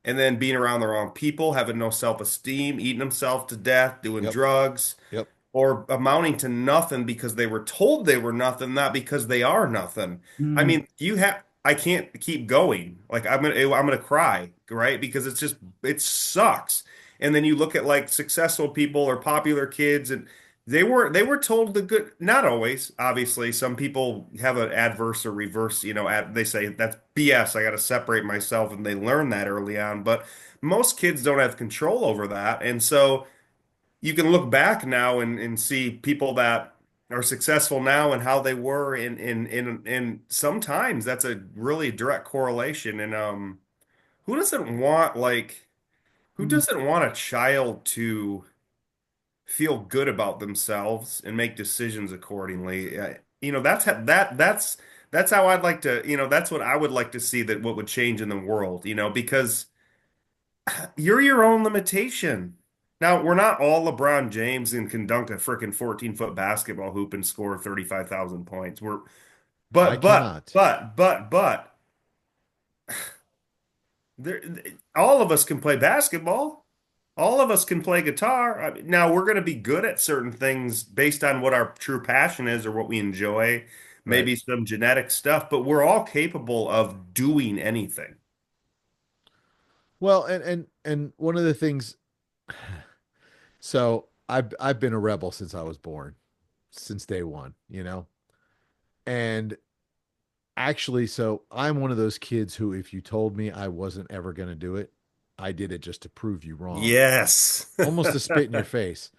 and then being around the wrong people, having no self-esteem, eating themselves to death, doing Yep. drugs, Yep. or amounting to nothing because they were told they were nothing, not because they are nothing. I Mm, mean, I can't keep going. Like I'm gonna cry, right? Because it's just it sucks. And then you look at like successful people or popular kids and they were told the good, not always, obviously. Some people have an adverse or reverse, they say that's BS. I got to separate myself and they learn that early on, but most kids don't have control over that. And so you can look back now and see people that are successful now and how they were and sometimes that's a really direct correlation. And who doesn't want like who mm, doesn't want a child to feel good about themselves and make decisions accordingly? That's how I'd like to, that's what I would like to see that what would change in the world, because you're your own limitation. Now, we're not all LeBron James and can dunk a freaking 14-foot basketball hoop and score 35,000 points. I But, but, cannot. but, but, but, there, all of us can play basketball. All of us can play guitar. I mean, now, we're going to be good at certain things based on what our true passion is or what we enjoy, Right. maybe some genetic stuff, but we're all capable of doing anything. Well, and one of the things, so I've been a rebel since I was born, since day one, you know? And actually, so I'm one of those kids who, if you told me I wasn't ever going to do it, I did it just to prove you wrong, Yes. almost to spit in your face.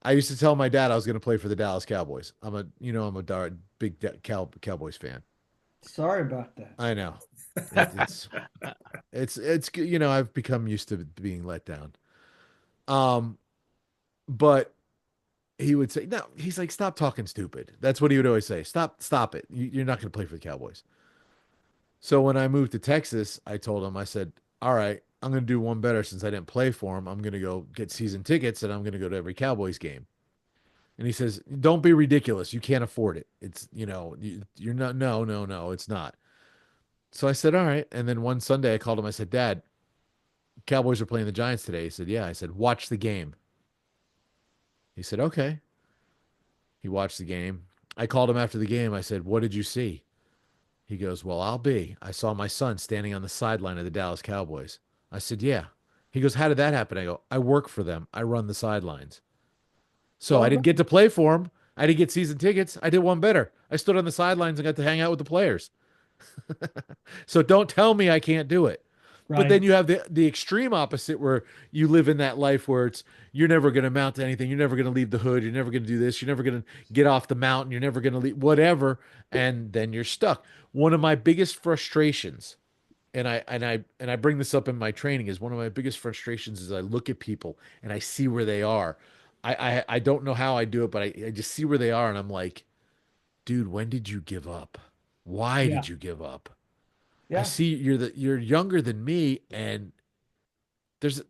I used to tell my dad I was going to play for the Dallas Cowboys. I'm a big Cowboys fan. sorry about that. I know. It, I've become used to being let down. Um, but he would say, no, he's like, stop talking stupid. That's what he would always say. Stop it. You're not going to play for the Cowboys. So when I moved to Texas, I told him, I said, all right, I'm going to do one better since I didn't play for him. I'm going to go get season tickets and I'm going to go to every Cowboys game. And he says, don't be ridiculous. You can't afford it. It's, you're not, no, no, no, it's not. So I said, all right. And then one Sunday I called him. I said, Dad, Cowboys are playing the Giants today. He said, yeah. I said, watch the game. He said, okay. He watched the game. I called him after the game. I said, what did you see? He goes, well, I'll be. I saw my son standing on the sideline of the Dallas Cowboys. I said, yeah. He goes, how did that happen? I go, I work for them. I run the sidelines. So I Well, didn't get to play for him. I didn't get season tickets. I did one better. I stood on the sidelines and got to hang out with the players. So don't tell me I can't do it. But then right. you have the extreme opposite where you live in that life where it's you're never going to mount to anything. You're never going to leave the hood. You're never going to do this. You're never going to get off the mountain. You're never going to leave whatever. And then you're stuck. One of my biggest frustrations And I bring this up in my training is one of my biggest frustrations is I look at people and I see where they are. I don't know how I do it, but I just see where they are and I'm like, dude, when did you give up? Why Yeah. did you give up? I Yeah. see you're younger than me, and there's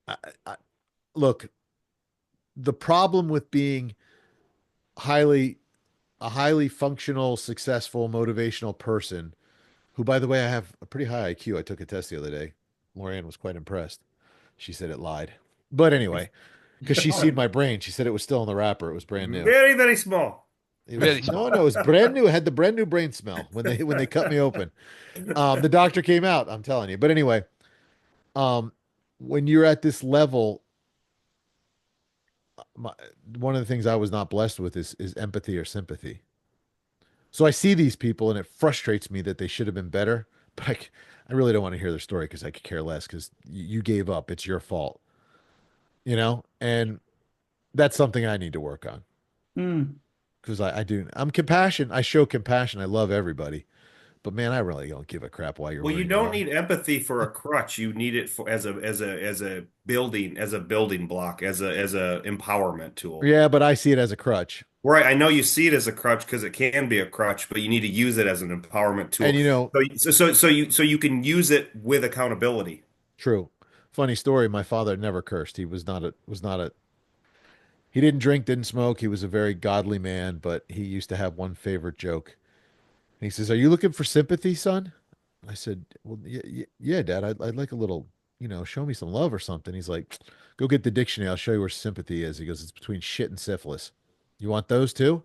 I, I, look, the problem with being highly a highly functional, successful, motivational person, who by the way I have a pretty high IQ. I took a test the other day. Lorianne was quite impressed. She said it lied. But anyway, because she seen my brain, she said it was still in the wrapper. It was brand new. Very, very small. It Really was no, small. no, it was brand new. It had the brand new brain smell when they cut me open. The doctor came out. I'm telling you. But anyway, um, when you're at this level, my, one of the things I was not blessed with is empathy or sympathy. So I see these people, and it frustrates me that they should have been better. But I really don't want to hear their story because I could care less. Because you gave up. It's your fault. And that's something I need to work on. Mm. Because I do. I'm compassion. I show compassion. I love everybody. But man, I really don't give a crap why you're Well, where you you don't are. need empathy for a crutch. You need it for as a building block, as a empowerment tool. Yeah, but I see it as a crutch. Right. I know you see it as a crutch because it can be a crutch, but you need to use it as an empowerment And tool. So you can use it with accountability. true. Funny story, my father never cursed. He was not a he didn't drink, didn't smoke. He was a very godly man, but he used to have one favorite joke. And he says, "Are you looking for sympathy, son?" I said, "Well, yeah, Dad. I'd like a little, show me some love or something." He's like, "Go get the dictionary. I'll show you where sympathy is." He goes, "It's between shit and syphilis. You want those too?"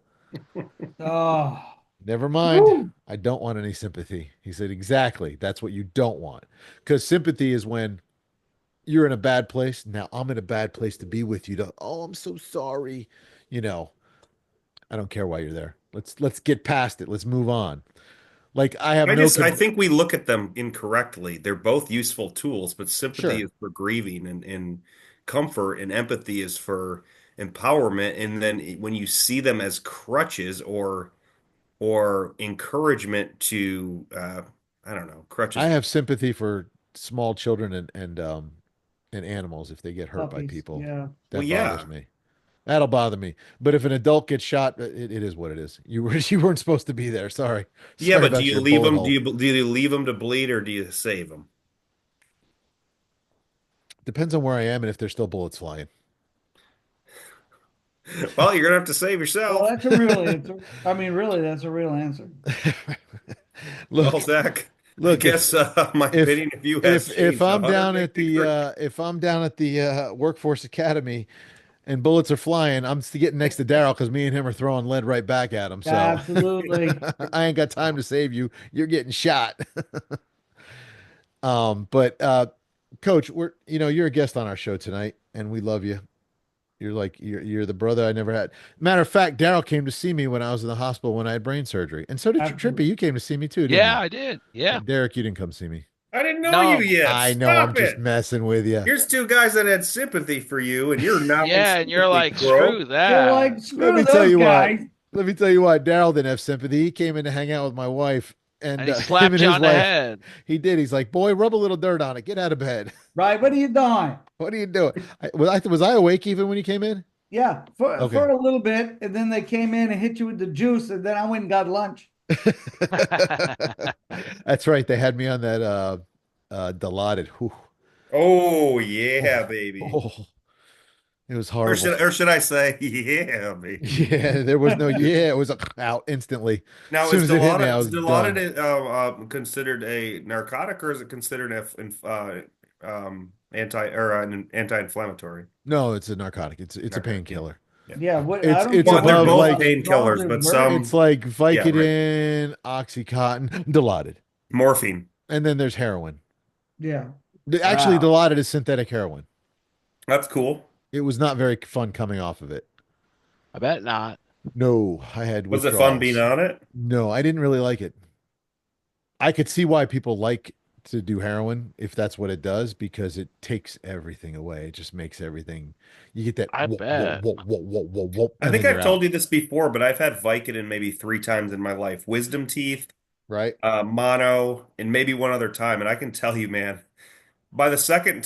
Oh. Never mind. Woo. I don't want any sympathy. He said, "Exactly. That's what you don't want." Because sympathy is when you're in a bad place. Now I'm in a bad place to be with you. Oh, I'm so sorry. You know, I don't care why you're there. Let's get past it. Let's move on. Like I have no I con think we look at them incorrectly. They're both useful tools, but sympathy Sure. is for grieving and comfort, and empathy is for empowerment. And then when you see them as crutches or encouragement to I don't know, I crutches. have sympathy for small children and animals if they get hurt by Puppies. people. Yeah. Well, That bothers yeah. me. That'll bother me. But if an adult gets shot, it is what it is. You weren't supposed to be there. Sorry. Yeah, Sorry but do about you your leave bullet them? hole. Do you leave them to bleed or do you save them? Depends on where I am and if there's still bullets flying. Well, you're gonna have to save Well, yourself. that's a real answer. I mean, really, that's a real answer. Well, Look, Zach, I look, guess my if opinion of you has if changed I'm down at 180 the degrees. Workforce Academy and bullets are flying, I'm getting next to Darryl because me and him are throwing lead right back at him. So Absolutely. I ain't got time to save you. You're getting shot. But Coach, you're a guest on our show tonight, and we love you. You're the brother I never had. Matter of fact, Darryl came to see me when I was in the hospital when I had brain surgery, and so did Trippi. Absolutely. You came to see me too, didn't Yeah, you? I did. Yeah. And Derek, you didn't come see me. I didn't know you No. yet. I know. I'm Stop just it. messing with you. Here's two guys that had sympathy for you, and you're not in Yeah, and you're sympathy, like, bro. screw You're like, that. Let screw me tell those you what. guys, Let me tell you what. Daryl didn't have sympathy. He came in to hang out with my wife, And and he him slapped and you his on the wife. head. He did. He's like, "Boy, rub a little dirt on it. Get out of bed. right? What are you doing? What are you doing?" Was I awake even when you came in? Yeah, for Okay. a little bit, and then they came in and hit you with the juice, and then I went and got lunch. That's right. They had me on that Dilaudid. Whew. Oh yeah, Oh, baby. oh, it was Or horrible. should I say, yeah, baby. Yeah, there was no, yeah, it was out instantly. As Now, soon is as it hit me, Dilaudid I is was done. Dilaudid considered a narcotic, or is it considered an anti-inflammatory No, it's a narcotic. It's a narcotic? Yeah, painkiller. yeah. Yeah, what I It's don't it's get Well, what they're above both like painkillers, Dilaudid but works. it's some, like yeah, right. Vicodin, Oxycontin, Dilaudid, Morphine. and then there's heroin. Yeah. Actually, Wow. Dilaudid is synthetic heroin. That's cool. It was not very fun coming off of it. I bet not. No, I had Was it fun being withdrawals. on it? No, I didn't really like it. I could see why people like to do heroin if that's what it does because it takes everything away. It just makes everything. You get that I whoop, whoop, bet. whoop, whoop, whoop, whoop, whoop, I and think then you're I've told out. you this before, but I've had Vicodin maybe 3 times in my life. Wisdom teeth, Right. mono, and maybe one other time. And I can tell you, man, by the second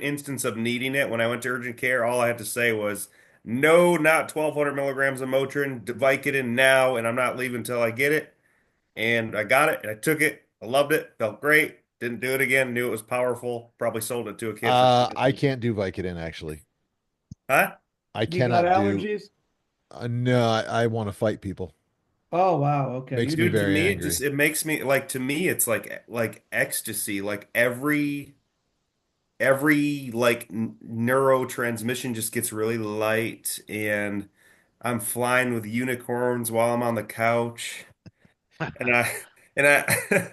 instance of needing it, when I went to urgent care, all I had to say was, no, not 1,200 milligrams of Motrin, Vicodin now, and I'm not leaving until I get it. And I got it, and I took it. I loved it, felt great. Didn't do it again, knew it was powerful. Probably sold it to a kid for I 250. can't do Vicodin actually. Huh? I You got cannot do. allergies? No, I want to fight people. Oh, wow. Okay. Makes me Dude, to very me, angry. it makes me like, to me, it's like ecstasy. Like every like neurotransmission just gets really light, and I'm flying with unicorns while I'm on the couch. And I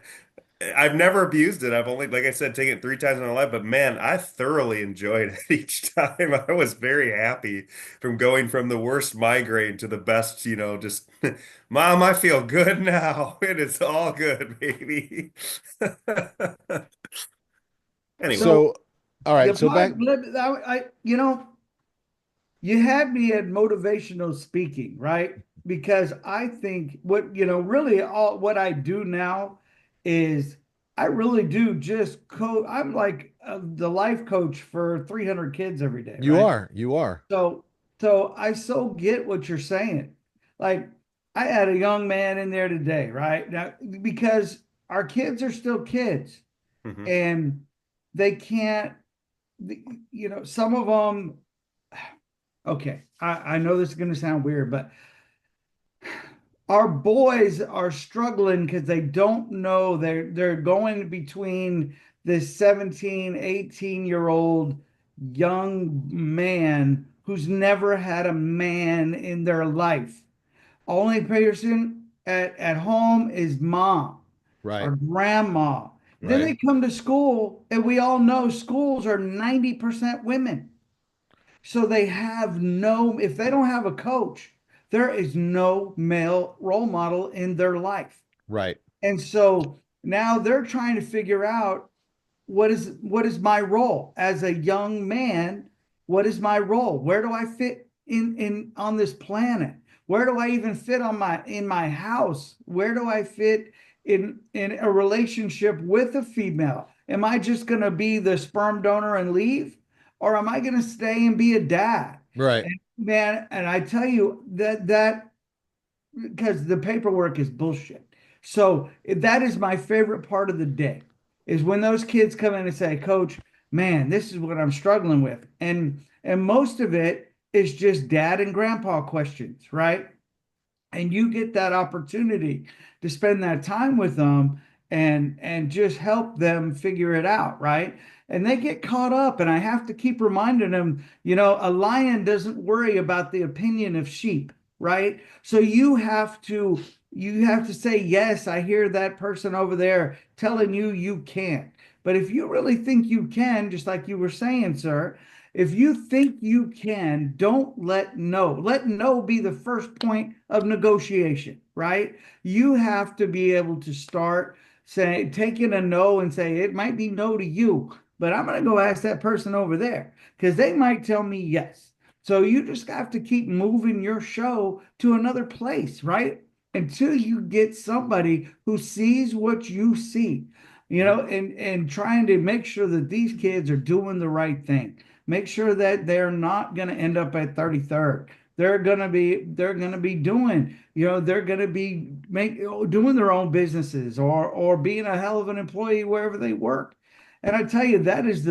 I've never abused it. I've only, like I said, taken it 3 times in my life, but man, I thoroughly enjoyed it each time. I was very happy from going from the worst migraine to the best, just Mom, I feel good now. It is all good, baby. Anyway, So So, all right. So back. you had me at motivational speaking, right? Because I think really all what I do now is I really do just coach. I'm like the life coach for 300 kids every day, You right? are. You are. So, so I so get what you're saying. Like I had a young man in there today, right? Now, because our kids are still kids mhm. and they can't, some of them, okay, I know this is going to sound weird, but our boys are struggling because they don't know they're going between this 17, 18-year-old young man who's never had a man in their life. Only person at home is mom Right. or grandma. Then Right. they come to school, and we all know schools are 90% women. So they have no, if they don't have a coach, there is no male role model in their life. Right. And so now they're trying to figure out what is my role as a young man? What is my role? Where do I fit in on this planet? Where do I even fit on my in my house? Where do I fit in a relationship with a female? Am I just going to be the sperm donor and leave, or am I going to stay and be a dad? Right. And man, and I tell you that because the paperwork is bullshit. So that is my favorite part of the day is when those kids come in and say, Coach, man, this is what I'm struggling with. And most of it is just dad and grandpa questions, right? And you get that opportunity to spend that time with them and just help them figure it out, right? And they get caught up, and I have to keep reminding them, a lion doesn't worry about the opinion of sheep, right? So you have to say, yes, I hear that person over there telling you can't. But if you really think you can, just like you were saying, sir, if you think you can, don't let no. Let no be the first point of negotiation, right? You have to be able to start taking a no and say, it might be no to you, but I'm going to go ask that person over there because they might tell me yes. So you just have to keep moving your show to another place, right? Until you get somebody who sees what you see, and trying to make sure that these kids are doing the right thing. Make sure that they're not going to end up at 33rd. They're going to be doing, they're going to be doing their own businesses or being a hell of an employee wherever they work. And I tell you, that is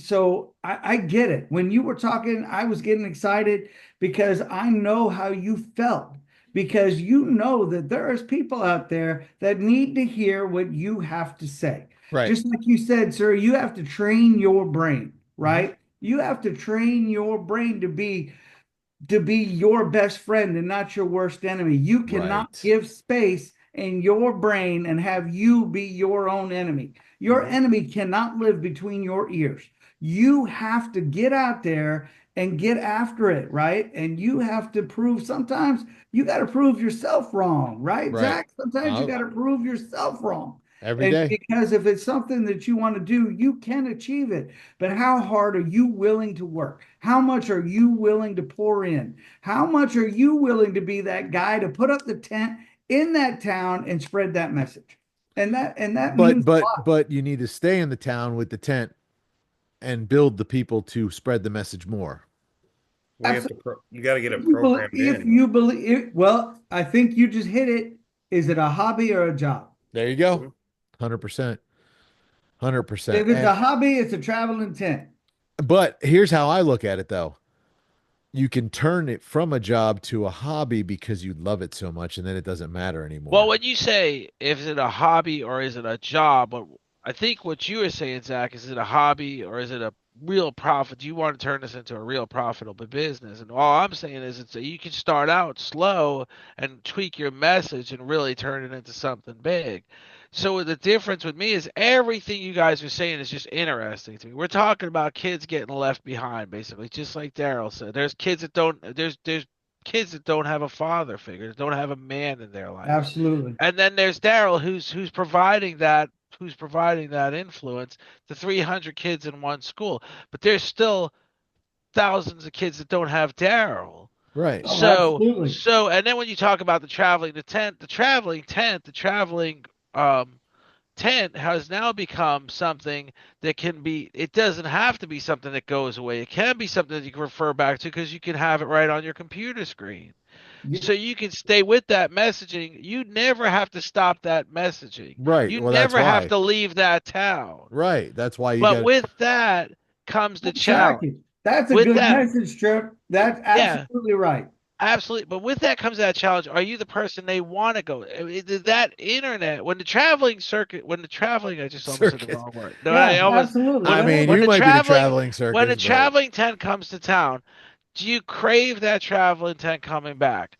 so I get it. When you were talking, I was getting excited because I know how you felt, because you know that there is people out there that need to hear what you have to say. Right. Just like you said, sir, you have to train your brain, Hmm. right? You have to train your brain to be your best friend and not your worst enemy. You cannot Right. give space in your brain and have you be your own enemy. Your Mhm. enemy cannot live between your ears. You have to get out there and get after it, right? And you have to prove, sometimes you got to prove yourself wrong, right, Right. Zach? Sometimes you Uh, got to prove yourself wrong. every And day. because if it's something that you want to do, you can achieve it. But how hard are you willing to work? How much are you willing to pour in? How much are you willing to be that guy to put up the tent in that town and spread that message. And that But means a but lot. but you need to stay in the town with the tent and build the people to spread the message more. We have to Absolutely. you got to get it programmed If in. you believe it, well, I think you just hit it. Is it a hobby or a job? There you go. Mhm. 100%. 100%. If it's And a hobby, it's a traveling tent. but here's how I look at it though. You can turn it from a job to a hobby because you love it so much and then it doesn't matter Well, anymore. when you say is it a hobby or is it a job, but I think what you were saying, Zach, is it a hobby or is it a real profit? Do you want to turn this into a real profitable business? And all I'm saying is you can start out slow and tweak your message and really turn it into something big. So the difference with me is everything you guys are saying is just interesting to me. We're talking about kids getting left behind, basically, just like Darryl said. There's kids that don't have a father figure, that don't have a man in their life. Absolutely. And then there's Darryl who's providing that influence to 300 kids in one school. But there's still thousands of kids that don't have Darryl. Right. Oh, So absolutely. so and then when you talk about the traveling tent has now become something that can be, it doesn't have to be something that goes away. It can be something that you can refer back to because you can have it right on your computer screen. Yeah, So you can stay with that messaging. You never have to stop that messaging. Right. You Well, that's never have why. to leave that town. Right. That's why you But got with that comes the challenge. exactly. That's a With good that, message, Trip. That's yeah, absolutely right. absolutely. But with that comes that challenge. Are you the person they want to go? That internet, when the traveling circuit, when the traveling, I just almost said the circus. wrong word. No, I Yeah, almost, absolutely. I when, mean, Yeah. when you the might be the traveling, traveling when the circus, but traveling tent comes to town, do you crave that traveling tent coming back?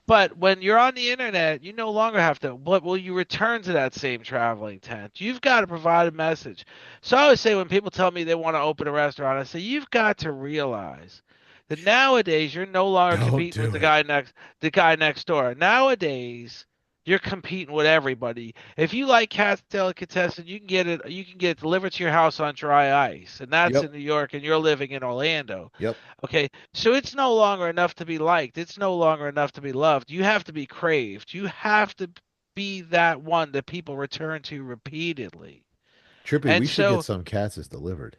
But when you're on the internet, you no longer have to. But will you return to that same traveling tent? You've got to provide a message. So I always say when people tell me they want to open a restaurant, I say you've got to realize that nowadays you're no longer don't competing with do it. the guy next door. Nowadays you're competing with everybody. If you like Cat's Delicatessen, you can get it delivered to your house on dry ice, and that's Yep. in New York, and you're living in Orlando. Yep. Okay, so it's no longer enough to be liked. It's no longer enough to be loved. You have to be craved. You have to be that one that people return to repeatedly. Trippy, And we should get so, some cats as delivered.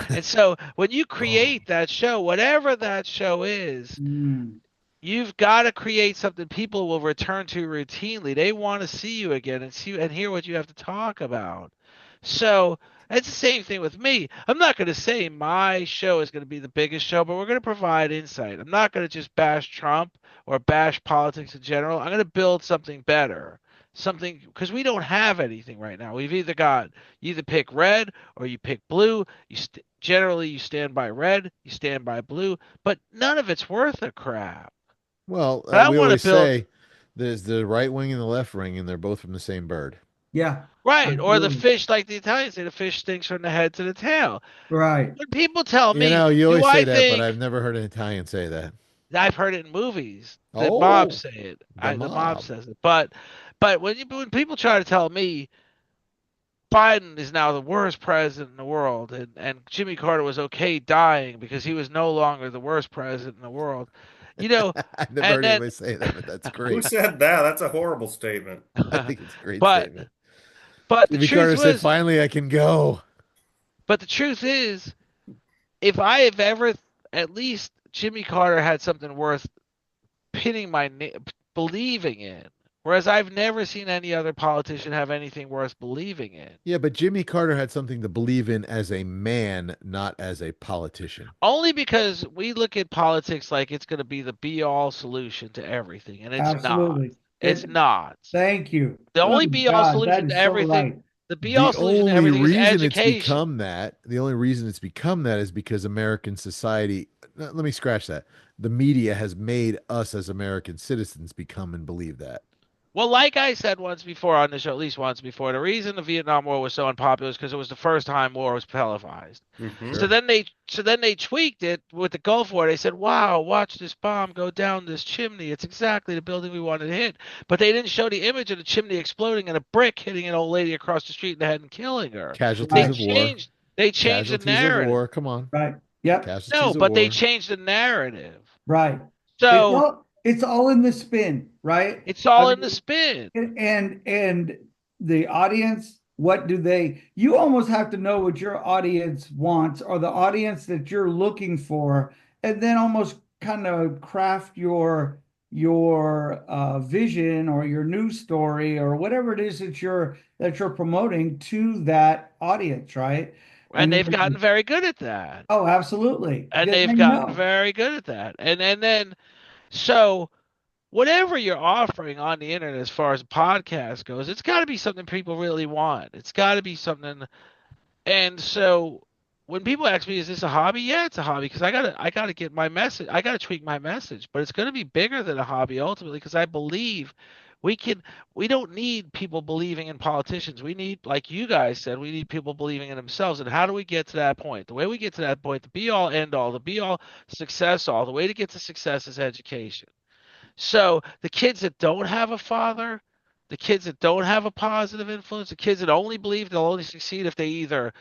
and so when you Oh, create that show, whatever that show is, Mm. you've got to create something people will return to routinely. They want to see you again and see and hear what you have to talk about. So it's the same thing with me. I'm not going to say my show is going to be the biggest show, but we're going to provide insight. I'm not going to just bash Trump or bash politics in general. I'm going to build something better. Something because we don't have anything right now. You either pick red or you pick blue. Generally you stand by red, you stand by blue, but none of it's worth a crap. well, But I we want to always build say there's the right wing and the left wing, and they're both from the same bird. Yeah, right, or the absolutely. fish, like the Italians say, the fish stinks from the head to the tail. Right. When people tell You me, know, you do always say I that, but think I've never heard an Italian say that. I've heard it in movies. The mob Oh, say it. the The mob mob. says it. But when people try to tell me Biden is now the worst president in the world, and Jimmy Carter was okay dying because he was no longer the worst president in the world, you know, I've never and heard then anybody say that, but that's Who great. said that? That's a horrible statement. I think it's a great but statement. but the Jimmy truth Carter said, was, finally, I can go. but the truth is, if I have ever, at least Jimmy Carter had something worth pinning believing in. Whereas I've never seen any other politician have anything worth believing in. Yeah, but Jimmy Carter had something to believe in as a man, not as a politician. Only because we look at politics like it's going to be the be all solution to everything, and it's not. Absolutely. It's not. Thank you. The Oh only be all God, that solution to is so everything, right. the be all The solution to only everything is reason it's education. become that, the only reason it's become that is because American society, let me scratch that. The media has made us as American citizens become and believe that. Well, like I said once before on the show, at least once before, the reason the Vietnam War was so unpopular is because it was the first time war was televised. Hmm. Sure. So then they tweaked it with the Gulf War. They said, "Wow, watch this bomb go down this chimney. It's exactly the building we wanted to hit." But they didn't show the image of the chimney exploding and a brick hitting an old lady across the street in the head and killing her. Casualties They Right. of war. changed they changed the Casualties of narrative. war. Come on. Right. Yep. No, Casualties of but they war. changed the narrative. Right. It So all It's all in the spin, right? It's I all in the mean, spin. and the audience, what do they, you almost have to know what your audience wants or the audience that you're looking for, and then almost kind of craft your vision or your news story or whatever it is that you're promoting to that audience, right? And And they've gotten then, very good at that. oh, absolutely, And then they've they gotten know. very good at that. And then so whatever you're offering on the internet as far as a podcast goes, it's got to be something people really want. It's got to be something. And so when people ask me, "Is this a hobby?" Yeah, it's a hobby because I gotta get my message. I gotta tweak my message, but it's gonna be bigger than a hobby ultimately because I believe we can. We don't need people believing in politicians. We need, like you guys said, we need people believing in themselves. And how do we get to that point? The way we get to that point, the be all end all, the be all success all, the way to get to success is education. So the kids that don't have a father, the kids that don't have a positive influence, the kids that only believe they'll only succeed if they either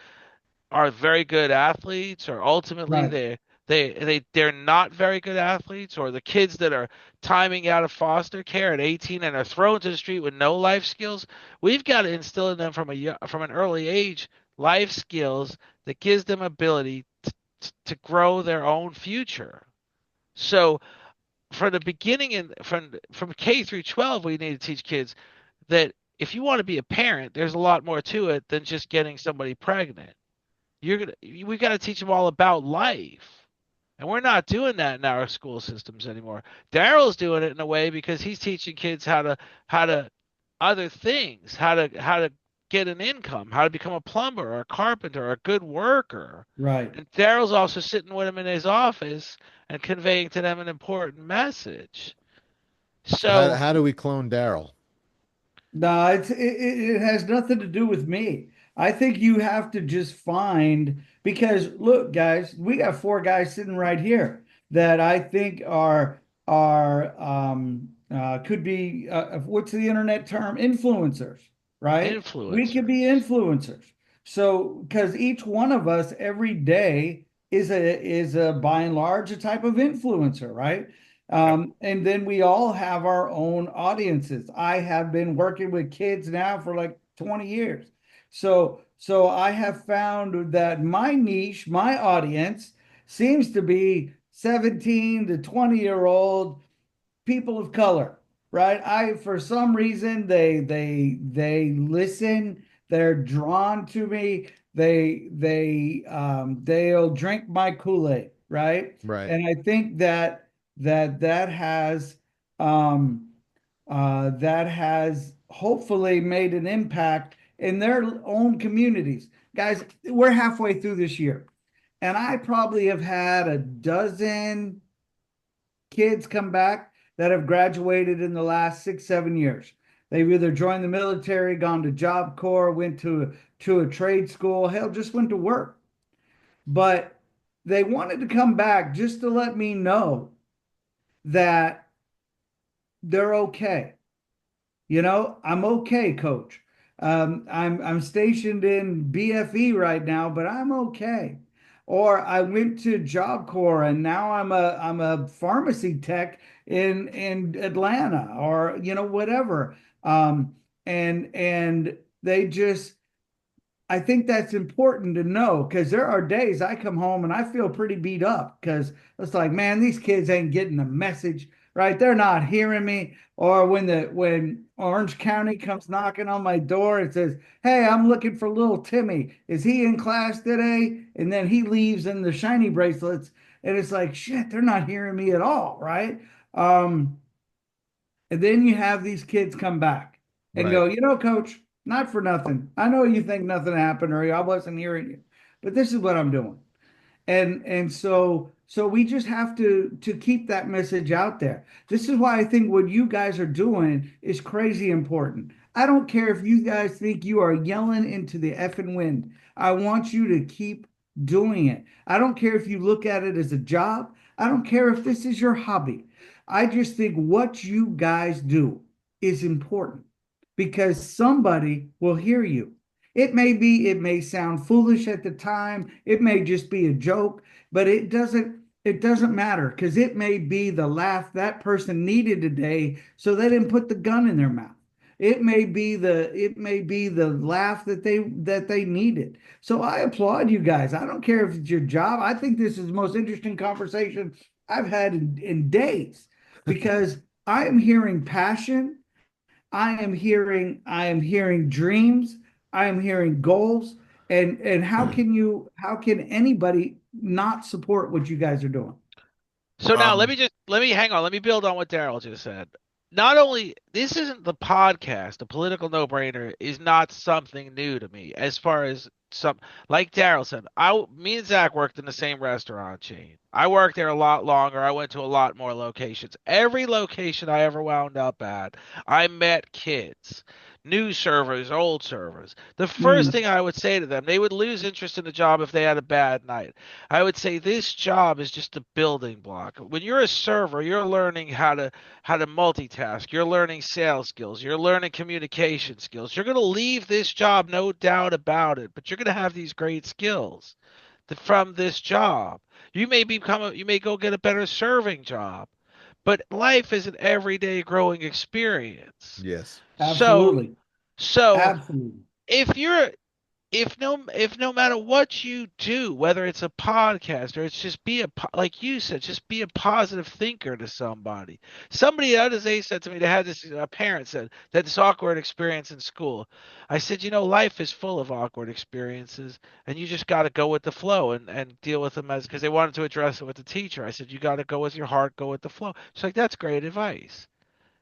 are very good athletes or ultimately Right, they're not very good athletes, or the kids that are timing out of foster care at 18 and are thrown to the street with no life skills. We've got to instill in them from an early age life skills that gives them ability to grow their own future. So from the beginning and from K through 12, we need to teach kids that if you want to be a parent, there's a lot more to it than just getting somebody pregnant. We got to teach them all about life. And we're not doing that in our school systems anymore. Darryl's doing it in a way because he's teaching kids how to other things, how to get an income, how to become a plumber or a carpenter or a good worker. right. And Darryl's also sitting with them in his office and conveying to them an important message. So how So how do we clone Darryl? No, it has nothing to do with me. I think you have to just find, because look, guys, we got four guys sitting right here that I think are could be what's the internet term? Influencers, right? We could be influencers. influencers. So because each one of us every day is a by and large a type of influencer, right? Yep. And then we all have our own audiences. I have been working with kids now for like 20 years. So I have found that my niche, my audience seems to be 17 to 20-year-old people of color, right? I for some reason they listen, they're drawn to me, they'll drink my Kool-Aid, right? Right. And I think that um has hopefully made an impact in their own communities. Guys, we're halfway through this year, and I probably have had a dozen kids come back that have graduated in the last 6, 7 years. They've either joined the military, gone to Job Corps, went to a trade school, hell, just went to work. But they wanted to come back just to let me know that they're okay. I'm okay, coach. I'm stationed in BFE right now, but I'm okay. Or I went to Job Corps and now I'm a pharmacy tech in Atlanta, or whatever. And they just, I think that's important to know, because there are days I come home and I feel pretty beat up because it's like, man, these kids ain't getting the message, right? They're not hearing me. Or when Orange County comes knocking on my door and says, "Hey, I'm looking for little Timmy. Is he in class today?" And then he leaves in the shiny bracelets, and it's like, shit, they're not hearing me at all, right? And then you have these kids come back and Right. go, coach, not for nothing. I know you think nothing happened or I wasn't hearing you, but this is what I'm doing. And so we just have to keep that message out there. This is why I think what you guys are doing is crazy important. I don't care if you guys think you are yelling into the effing wind. I want you to keep doing it. I don't care if you look at it as a job. I don't care if this is your hobby. I just think what you guys do is important because somebody will hear you. It may sound foolish at the time, it may just be a joke, but It doesn't matter because it may be the laugh that person needed today, so they didn't put the gun in their mouth. It may be the laugh that they needed. So I applaud you guys. I don't care if it's your job. I think this is the most interesting conversation I've had in days because I am hearing passion. I am hearing dreams. I am hearing goals. And how can anybody not support what you guys are doing? So now Um, let me hang on. Let me build on what Darryl just said. Not only this isn't the podcast, a political no-brainer is not something new to me. As far as some like Darryl said, me and Zach worked in the same restaurant chain. I worked there a lot longer. I went to a lot more locations. Every location I ever wound up at, I met kids. New servers, old servers. The first Mm, thing I would say to them, they would lose interest in the job if they had a bad night. I would say this job is just a building block. When you're a server, you're learning how to multitask. You're learning sales skills. You're learning communication skills. You're going to leave this job, no doubt about it, but you're going to have these great skills from this job. You may go get a better serving job, but life is an everyday growing experience. Yes. So, absolutely. so Absolutely. if you're if no matter what you do, whether it's a podcast or it's just like you said, just be a positive thinker to somebody. Somebody the other day said to me, they had this a parent said that this awkward experience in school. I said, life is full of awkward experiences, and you just got to go with the flow and deal with them as because they wanted to address it with the teacher. I said, you got to go with your heart, go with the flow. She's like, that's great advice.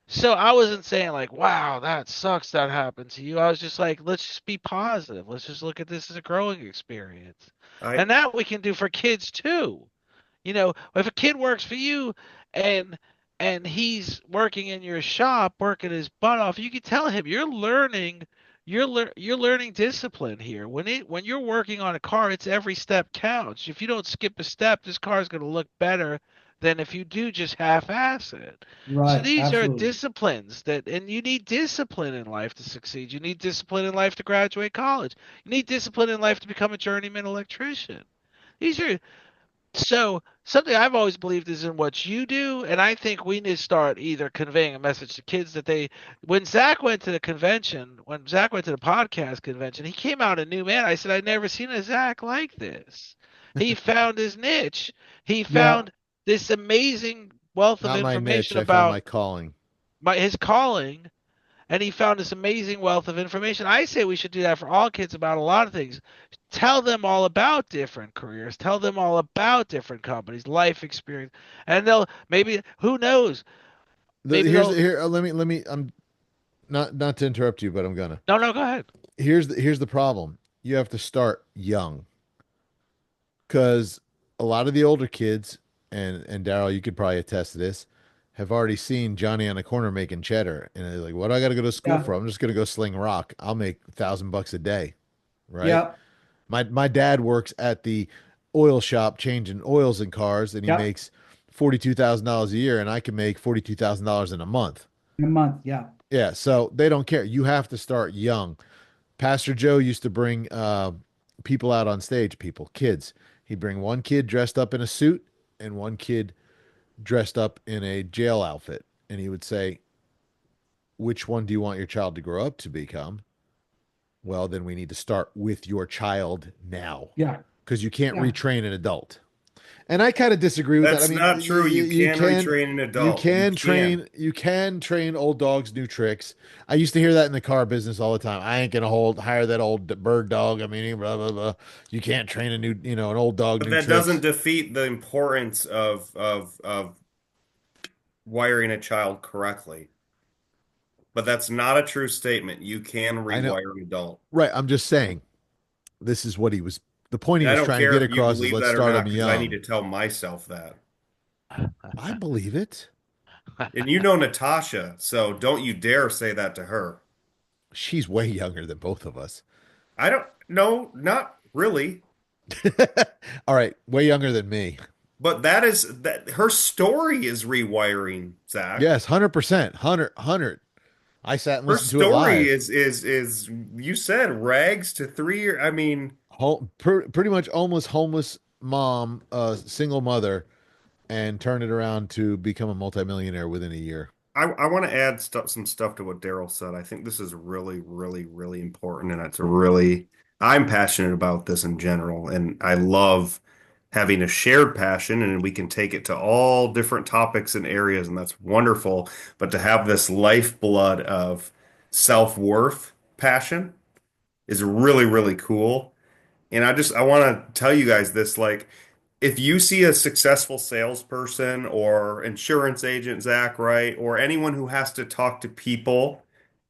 So I wasn't saying like, wow, that sucks that happened to you. I was just like, let's just be positive. Let's just look at this as a growing experience. I And that we can do for kids too. If a kid works for you and he's working in your shop, working his butt off, you can tell him you're learning discipline here. When you're working on a car, it's every step counts. If you don't skip a step, this car is going to look better than if you do just half-ass it. So Right. these are Absolutely. disciplines and you need discipline in life to succeed. You need discipline in life to graduate college. You need discipline in life to become a journeyman electrician. These are so something I've always believed is in what you do, and I think we need to start either conveying a message to kids that when Zach went to the podcast convention, he came out a new man. I said, I'd never seen a Zach like this. He found his niche. He Yeah. found this amazing wealth of Not my niche. information I found about my calling. his calling, and he found this amazing wealth of information. I say we should do that for all kids about a lot of things. Tell them all about different careers. Tell them all about different companies, life experience, and they'll maybe who knows? Maybe Here's they'll. here. Let me. I'm not to interrupt you, but I'm gonna. No, no, go ahead. Here's the problem. You have to start young because a lot of the older kids and Darryl, you could probably attest to this, have already seen Johnny on the corner making cheddar, and they're like, "What do I got to go to school Yeah. for? I'm just gonna go sling rock. I'll make $1,000 a day." Right? Yeah. My dad works at the oil shop changing oils in cars, and he Yeah. makes $42,000 a year, and I can make $42,000 in a month. In a month. Yeah. Yeah, so they don't care. You have to start young. Pastor Joe used to bring people out on stage, kids. He'd bring one kid dressed up in a suit and one kid dressed up in a jail outfit. And he would say, which one do you want your child to grow up to become? Well, then we need to start with your child now Yeah. because you can't Yeah. retrain an adult. And I kind of disagree with that. I That's mean, not true. You you can can retrain an adult. You can. you can train old dogs new tricks. I used to hear that in the car business all the time. I ain't gonna hire that old bird dog. I mean, blah blah blah. You can't train an old dog But new that doesn't tricks. defeat the importance of wiring a child correctly. But that's not a true statement. You can I know, rewire an adult. right? I'm just saying this is what he was. The point he And I was don't trying to care get if you across is believe let's that or start him not, because I need young. to tell myself that. I believe it. And you know Natasha, so don't you dare say that to her. She's way younger than both of us. I don't know, not really. All right, way younger than me. But that her story is rewiring, Zach. Yes, 100%, 100. I sat and Her listened to it story live. is you said rags to 3 year. I mean, Pretty much almost homeless mom, single mother, and turn it around to become a multimillionaire within a year. I want to add some stuff to what Darryl said. I think this is really, really, really important, and it's a really I'm passionate about this in general, and I love having a shared passion, and we can take it to all different topics and areas, and that's wonderful. But to have this lifeblood of self-worth passion is really, really cool. And I want to tell you guys this, like, if you see a successful salesperson or insurance agent, Zach, right, or anyone who has to talk to people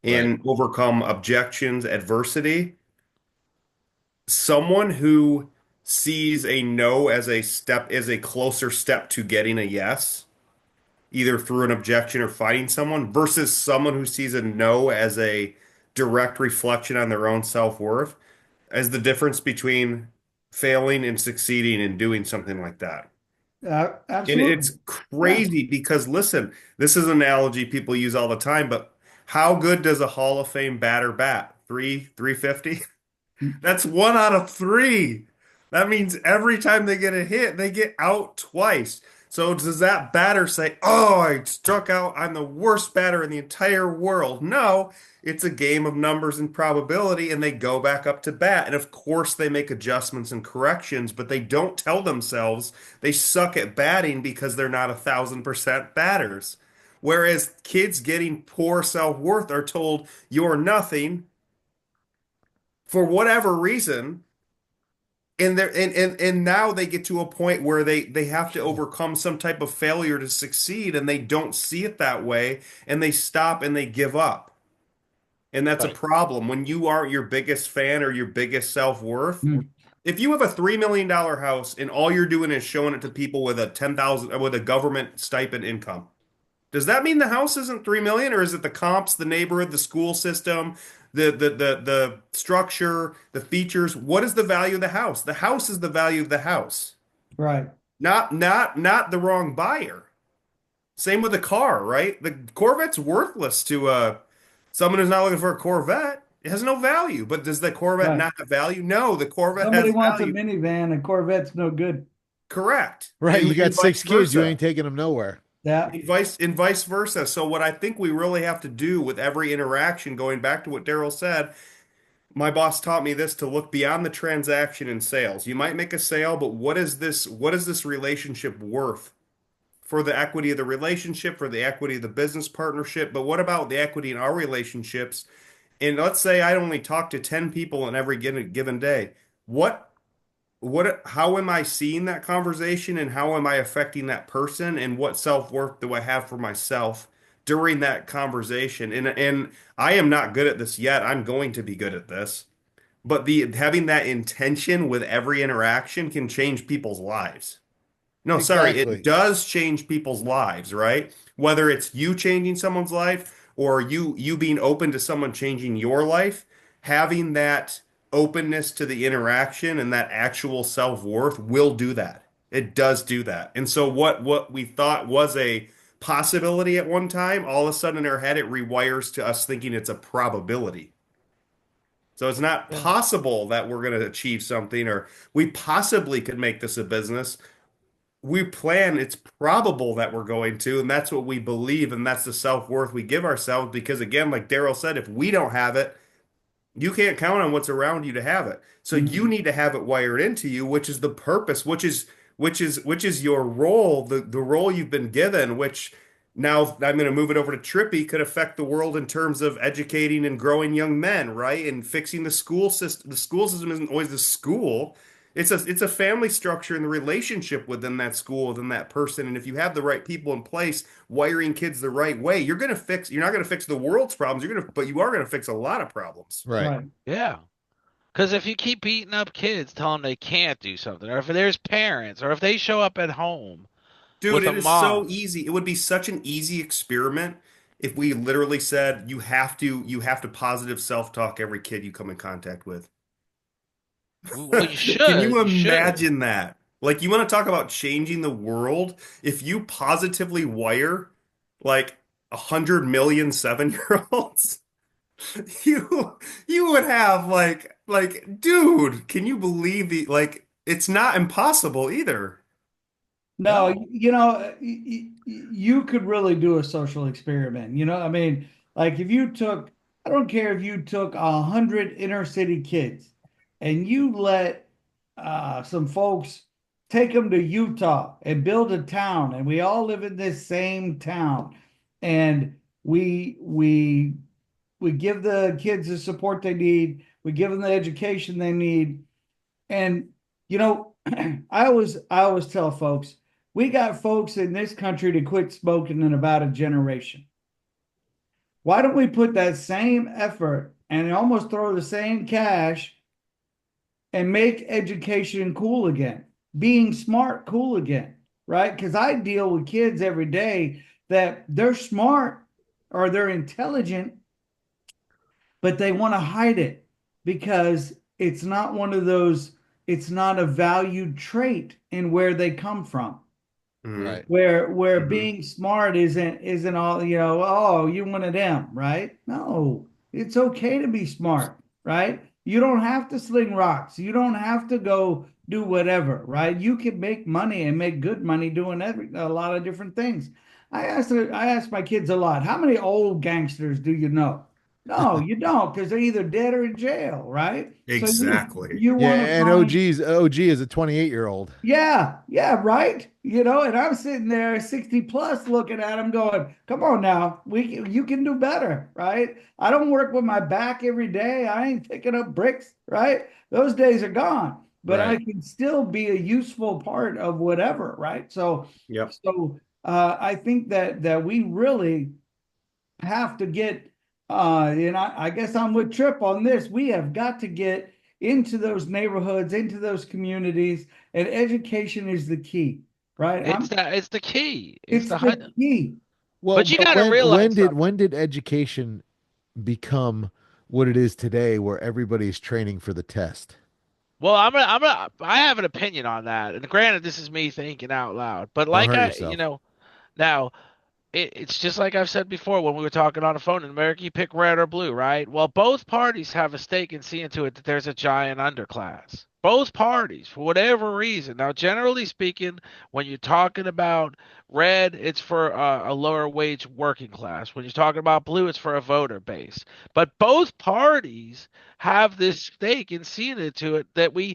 Right. and overcome objections, adversity, someone who sees a no as a step, as a closer step to getting a yes, either through an objection or fighting someone, versus someone who sees a no as a direct reflection on their own self-worth, as the difference between failing and succeeding and doing something like that. And Absolutely. it's Yeah. crazy because listen, this is an analogy people use all the time, but how good does a Hall of Fame batter bat? 350? That's 1 out of 3. That means every time they get a hit, they get out twice. So does that batter say, "Oh, I struck out. I'm the worst batter in the entire world"? No, it's a game of numbers and probability, and they go back up to bat. And of course, they make adjustments and corrections, but they don't tell themselves they suck at batting because they're not 1,000% batters. Whereas kids getting poor self-worth are told you're nothing for whatever reason, and now they get to a point where they have to overcome some type of failure to succeed, and they don't see it that way, and they stop and they give up. And that's a Right. problem when you aren't your biggest fan or your biggest self-worth. Mm. If you have a $3 million house and all you're doing is showing it to people with a 10,000 with a government stipend income, does that mean the house isn't 3 million, or is it the comps, the neighborhood, the school system, the structure, the features? What is the value of the house? The house is the value of the house, Right. not the wrong buyer. Same with the car, right? The Corvette's worthless to someone who's not looking for a Corvette. It has no value. But does the Corvette Right. not have value? No, the Corvette Somebody has wants a value. minivan, a Corvette's no good. Correct. Right. You got And vice six kids, you versa. ain't taking them nowhere. Yeah. And vice versa. So what I think we really have to do with every interaction, going back to what Darryl said, my boss taught me this, to look beyond the transaction in sales. You might make a sale, but what is this relationship worth for the equity of the relationship, for the equity of the business partnership? But what about the equity in our relationships? And let's say I only talk to 10 people in every given day. What how am I seeing that conversation, and how am I affecting that person, and what self-worth do I have for myself during that conversation? And I am not good at this yet. I'm going to be good at this. But the having that intention with every interaction can change people's lives. No, sorry, it Exactly. does change people's lives, right? Whether it's you changing someone's life or you being open to someone changing your life, having that openness to the interaction and that actual self-worth will do that. It does do that. And so what we thought was a possibility at one time, all of a sudden in our head it rewires to us thinking it's a probability. So it's not Yeah. possible that we're going to achieve something, or we possibly could make this a business. We plan, it's probable that we're going to, and that's what we believe, and that's the self-worth we give ourselves. Because again, like Darryl said, if we don't have it, you can't count on what's around you to have it. So you Mhm. need to have it wired into you, which is the purpose, which is your role, the role you've been given, which now I'm going to move it over to Trippi, could affect the world in terms of educating and growing young men, right? And fixing the school system. The school system isn't always the school. It's a family structure and the relationship within that school, within that person. And if you have the right people in place, wiring kids the right way, you're not gonna fix the world's problems. But you are gonna fix a lot of problems. Right. Right. Yeah. Because if you keep beating up kids, telling them they can't do something, or if there's parents, or if they show up at home Dude, with a it is so mom, easy. It would be such an easy experiment if we literally said you have to positive self-talk every kid you come in contact with. well, you Can should. you You should. imagine that? Like, you want to talk about changing the world? If you positively wire like 100 million 7-year-olds, you would have dude, can you believe it's not impossible either. No, No. you could really do a social experiment. I mean, like if you took, I don't care if you took 100 inner city kids and you let some folks take them to Utah and build a town, and we all live in this same town, and we give the kids the support they need, we give them the education they need, and you know, I always tell folks, we got folks in this country to quit smoking in about a generation. Why don't we put that same effort and almost throw the same cash and make education cool again, being smart cool again, right? Because I deal with kids every day that they're smart or they're intelligent, but they want to hide it because it's not one of those, it's not a valued trait in where they come from. Mm-hmm. Right. Where Mm-hmm. being smart isn't all, oh, you one of them, right? No, it's okay to be smart, right? You don't have to sling rocks. You don't have to go do whatever, right? You can make money and make good money doing a lot of different things. I ask my kids a lot, how many old gangsters do you know? No, you don't, because they're either dead or in jail, right? So you Exactly. you Yeah, want to and find. OG is a 28-year-old. Yeah, yeah, right. And I'm sitting there 60 plus looking at him going, come on now, you can do better, right? I don't work with my back every day. I ain't picking up bricks, right? Those days are gone, but I Right. can still be a useful part of whatever, right? So, Yep. so I think that we really have to get and I guess I'm with Trip on this. We have got to get into those neighborhoods, into those communities, and education is the key, right? It's the key. It's It's the the key. Well, but you but got to realize something. when did education become what it is today, where everybody's training for the test? Well, I have an opinion on that. And granted, this is me thinking out loud. But Don't like hurt yourself. now it's just like I've said before when we were talking on the phone. In America, you pick red or blue, right? Well, both parties have a stake in seeing to it that there's a giant underclass. Both parties, for whatever reason. Now, generally speaking, when you're talking about red, it's for a lower wage working class. When you're talking about blue, it's for a voter base. But both parties have this stake in seeing it to it that we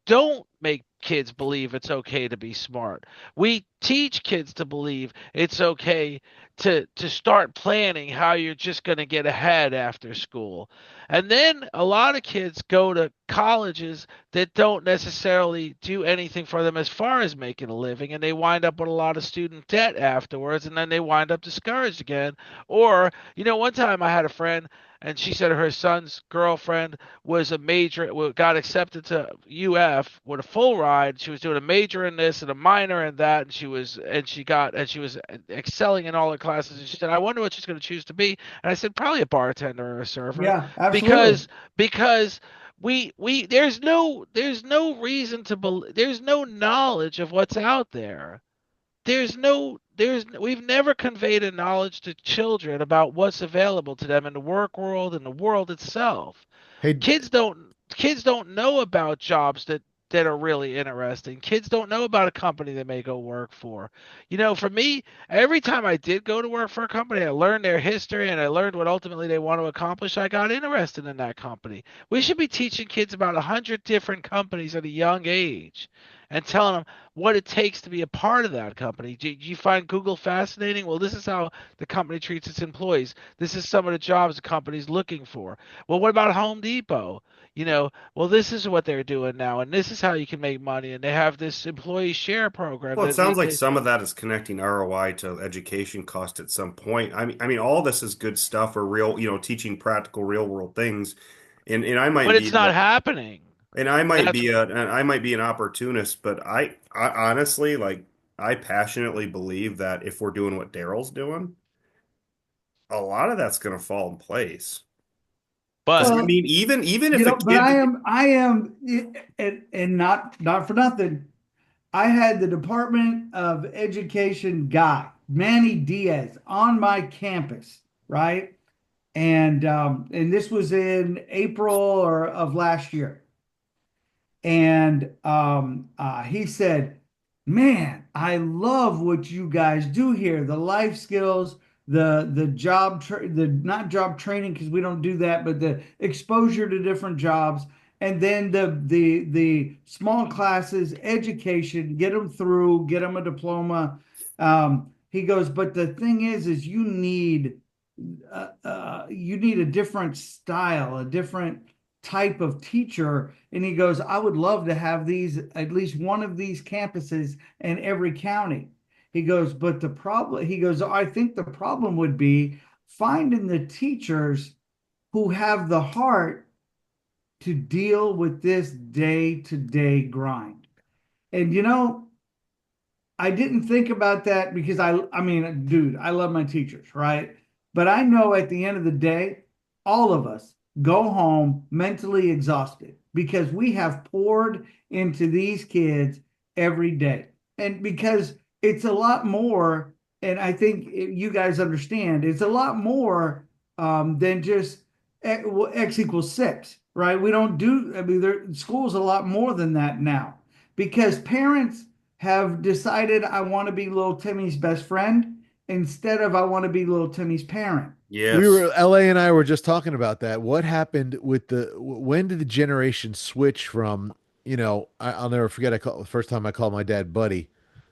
don't make kids believe it's okay to be smart. We teach kids to believe it's okay to start planning how you're just going to get ahead after school. And then a lot of kids go to colleges that don't necessarily do anything for them as far as making a living, and they wind up with a lot of student debt afterwards, and then they wind up discouraged again. Or, one time I had a friend and she said her son's girlfriend was a major, got accepted to UF with a full ride. She was doing a major in this and a minor in that, and she was excelling in all her classes. And she said, "I wonder what she's going to choose to be." And I said, "Probably a bartender or a server," Yeah, absolutely. because we there's no reason to believe, there's no knowledge of what's out there. We've never conveyed a knowledge to children about what's available to them in the work world and the world itself. Hey, Kids don't know about jobs that are really interesting. Kids don't know about a company they may go work for. For me, every time I did go to work for a company, I learned their history and I learned what ultimately they want to accomplish. I got interested in that company. We should be teaching kids about 100 different companies at a young age and telling them what it takes to be a part of that company. Do you find Google fascinating? Well, this is how the company treats its employees. This is some of the jobs the company's looking for. Well, what about Home Depot? Well, this is what they're doing now, and this is how you can make money. And they have this employee share program Well, it that sounds like some of that is connecting ROI to education cost at some point. I mean, all this is good stuff or real, teaching practical real world things. And I but might be it's not the happening. and I might That's be an opportunist, but I honestly I passionately believe that if we're doing what Daryl's doing, a lot of that's going to fall in place. Because I but Well, mean, even if a but kid, I am, and not for nothing. I had the Department of Education guy, Manny Diaz, on my campus, right? And this was in April of last year. And he said, man, I love what you guys do here. The life skills, the the not job training because we don't do that, but the exposure to different jobs, and then the small classes, education, get them through, get them a diploma. He goes, but the thing is you need a different style, a different type of teacher. And he goes, I would love to have these, at least one of these campuses in every county. He goes, but the problem, he goes, I think the problem would be finding the teachers who have the heart to deal with this day to day grind. And I didn't think about that because I mean, dude, I love my teachers, right? But I know at the end of the day, all of us go home mentally exhausted because we have poured into these kids every day. And because it's a lot more, and I think you guys understand, it's a lot more than just X equals six, right? We don't do, I mean, school's a lot more than that now because parents have decided I want to be little Timmy's best friend instead of I want to be little Timmy's parent. Yes. LA and I were just talking about that. What happened with when did the generation switch from, I'll never forget, the first time I called my dad buddy.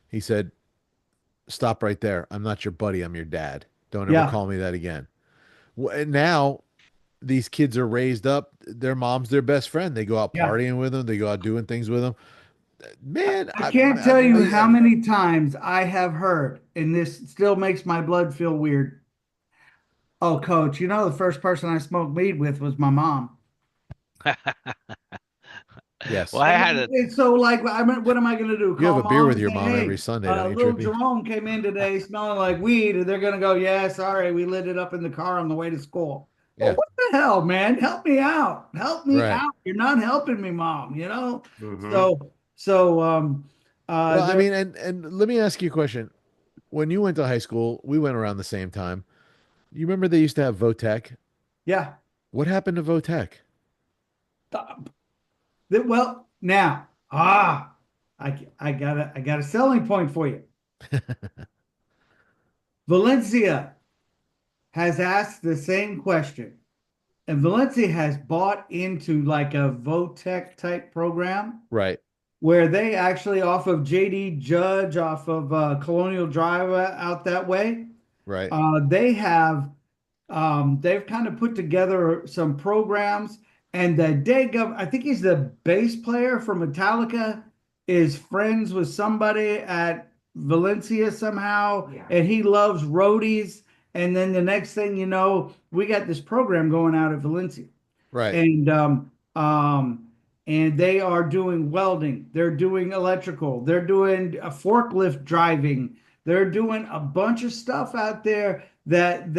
He said, "Stop right there. I'm not your buddy. I'm your dad. Don't ever Yeah, call me that again." And now these kids are raised up. Their mom's their best friend. They go out yeah. partying with them. They go out doing things with them. Man, I can't tell you how many times I have heard, and this still makes my blood feel weird. Oh, coach, the first person I smoked weed with was my mom. Well, yes. I had a And so, like, I mean, what am I going to do? You have Call a beer mom with and your say, mom every hey, Sunday, don't you, little Trippy? Jerome came in today smelling like weed. And they're going to go, yeah, sorry, we lit it up in the car on the way to school. Well, Yeah, what the hell, man? Help me out. Help me right. out. You're not helping me, mom, Hmm. So, Well, I there, mean, and let me ask you a question. When you went to high school, we went around the same time. You remember they used to have Votech? yeah. What happened to Votech? Well, now, I got a selling point for you. Valencia has asked the same question, and Valencia has bought into like a Votech type program Right, where they actually off of JD Judge, off of Colonial Drive out that way. right, They've kind of put together some programs, and the I think he's the bass player for Metallica, is friends with somebody at Valencia somehow, yeah, and he loves roadies. And then the next thing you know, we got this program going out at Valencia, right, and they are doing welding, they're doing electrical, they're doing a forklift driving, they're doing a bunch of stuff out there that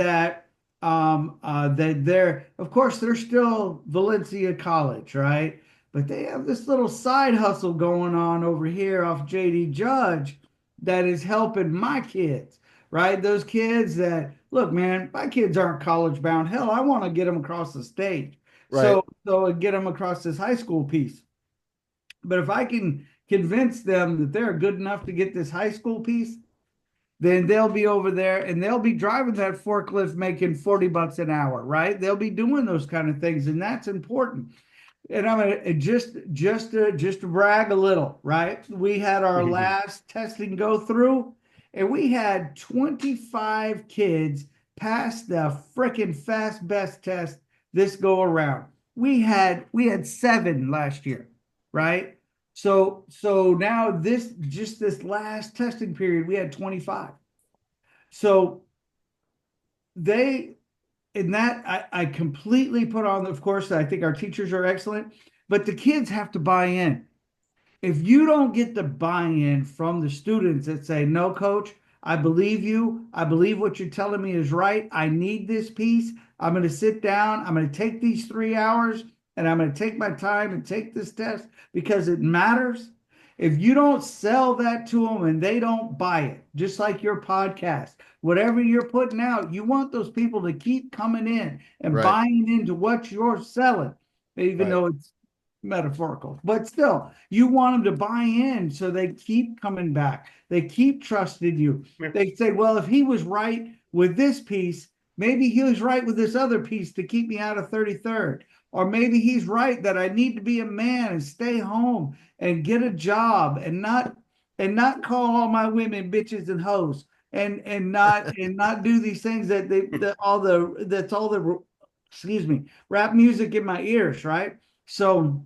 they're, of course, they're still Valencia College, right? But they have this little side hustle going on over here off JD Judge that is helping my kids, right? Those kids that look, man, my kids aren't college bound. Hell, I want to get them across the state. right, So get them across this high school piece. But if I can convince them that they're good enough to get this high school piece, then they'll be over there and they'll be driving that forklift making $40 an hour, right? They'll be doing those kind of things, and that's important. And I'm gonna just to brag a little, right? We had our last testing go through, and we had 25 kids pass the freaking fast best test this go around. We had 7 last year, right? So now this last testing period, we had 25. So they in that I completely put on, of course, I think our teachers are excellent, but the kids have to buy in. If you don't get the buy-in from the students that say, no, coach, I believe you. I believe what you're telling me is right. I need this piece. I'm going to sit down. I'm going to take these 3 hours and I'm going to take my time and take this test because it matters. If you don't sell that to them and they don't buy it, just like your podcast, whatever you're putting out, you want those people to keep coming in and right, buying into what you're selling, even right. though it's metaphorical, but still, you want them to buy in so they keep coming back. They keep trusting you. They say, well, if he was right with this piece, maybe he was right with this other piece to keep me out of 33rd. Or maybe he's right that I need to be a man and stay home and get a job and not call all my women bitches and hoes and not do these things that's all the excuse me rap music in my ears, right? So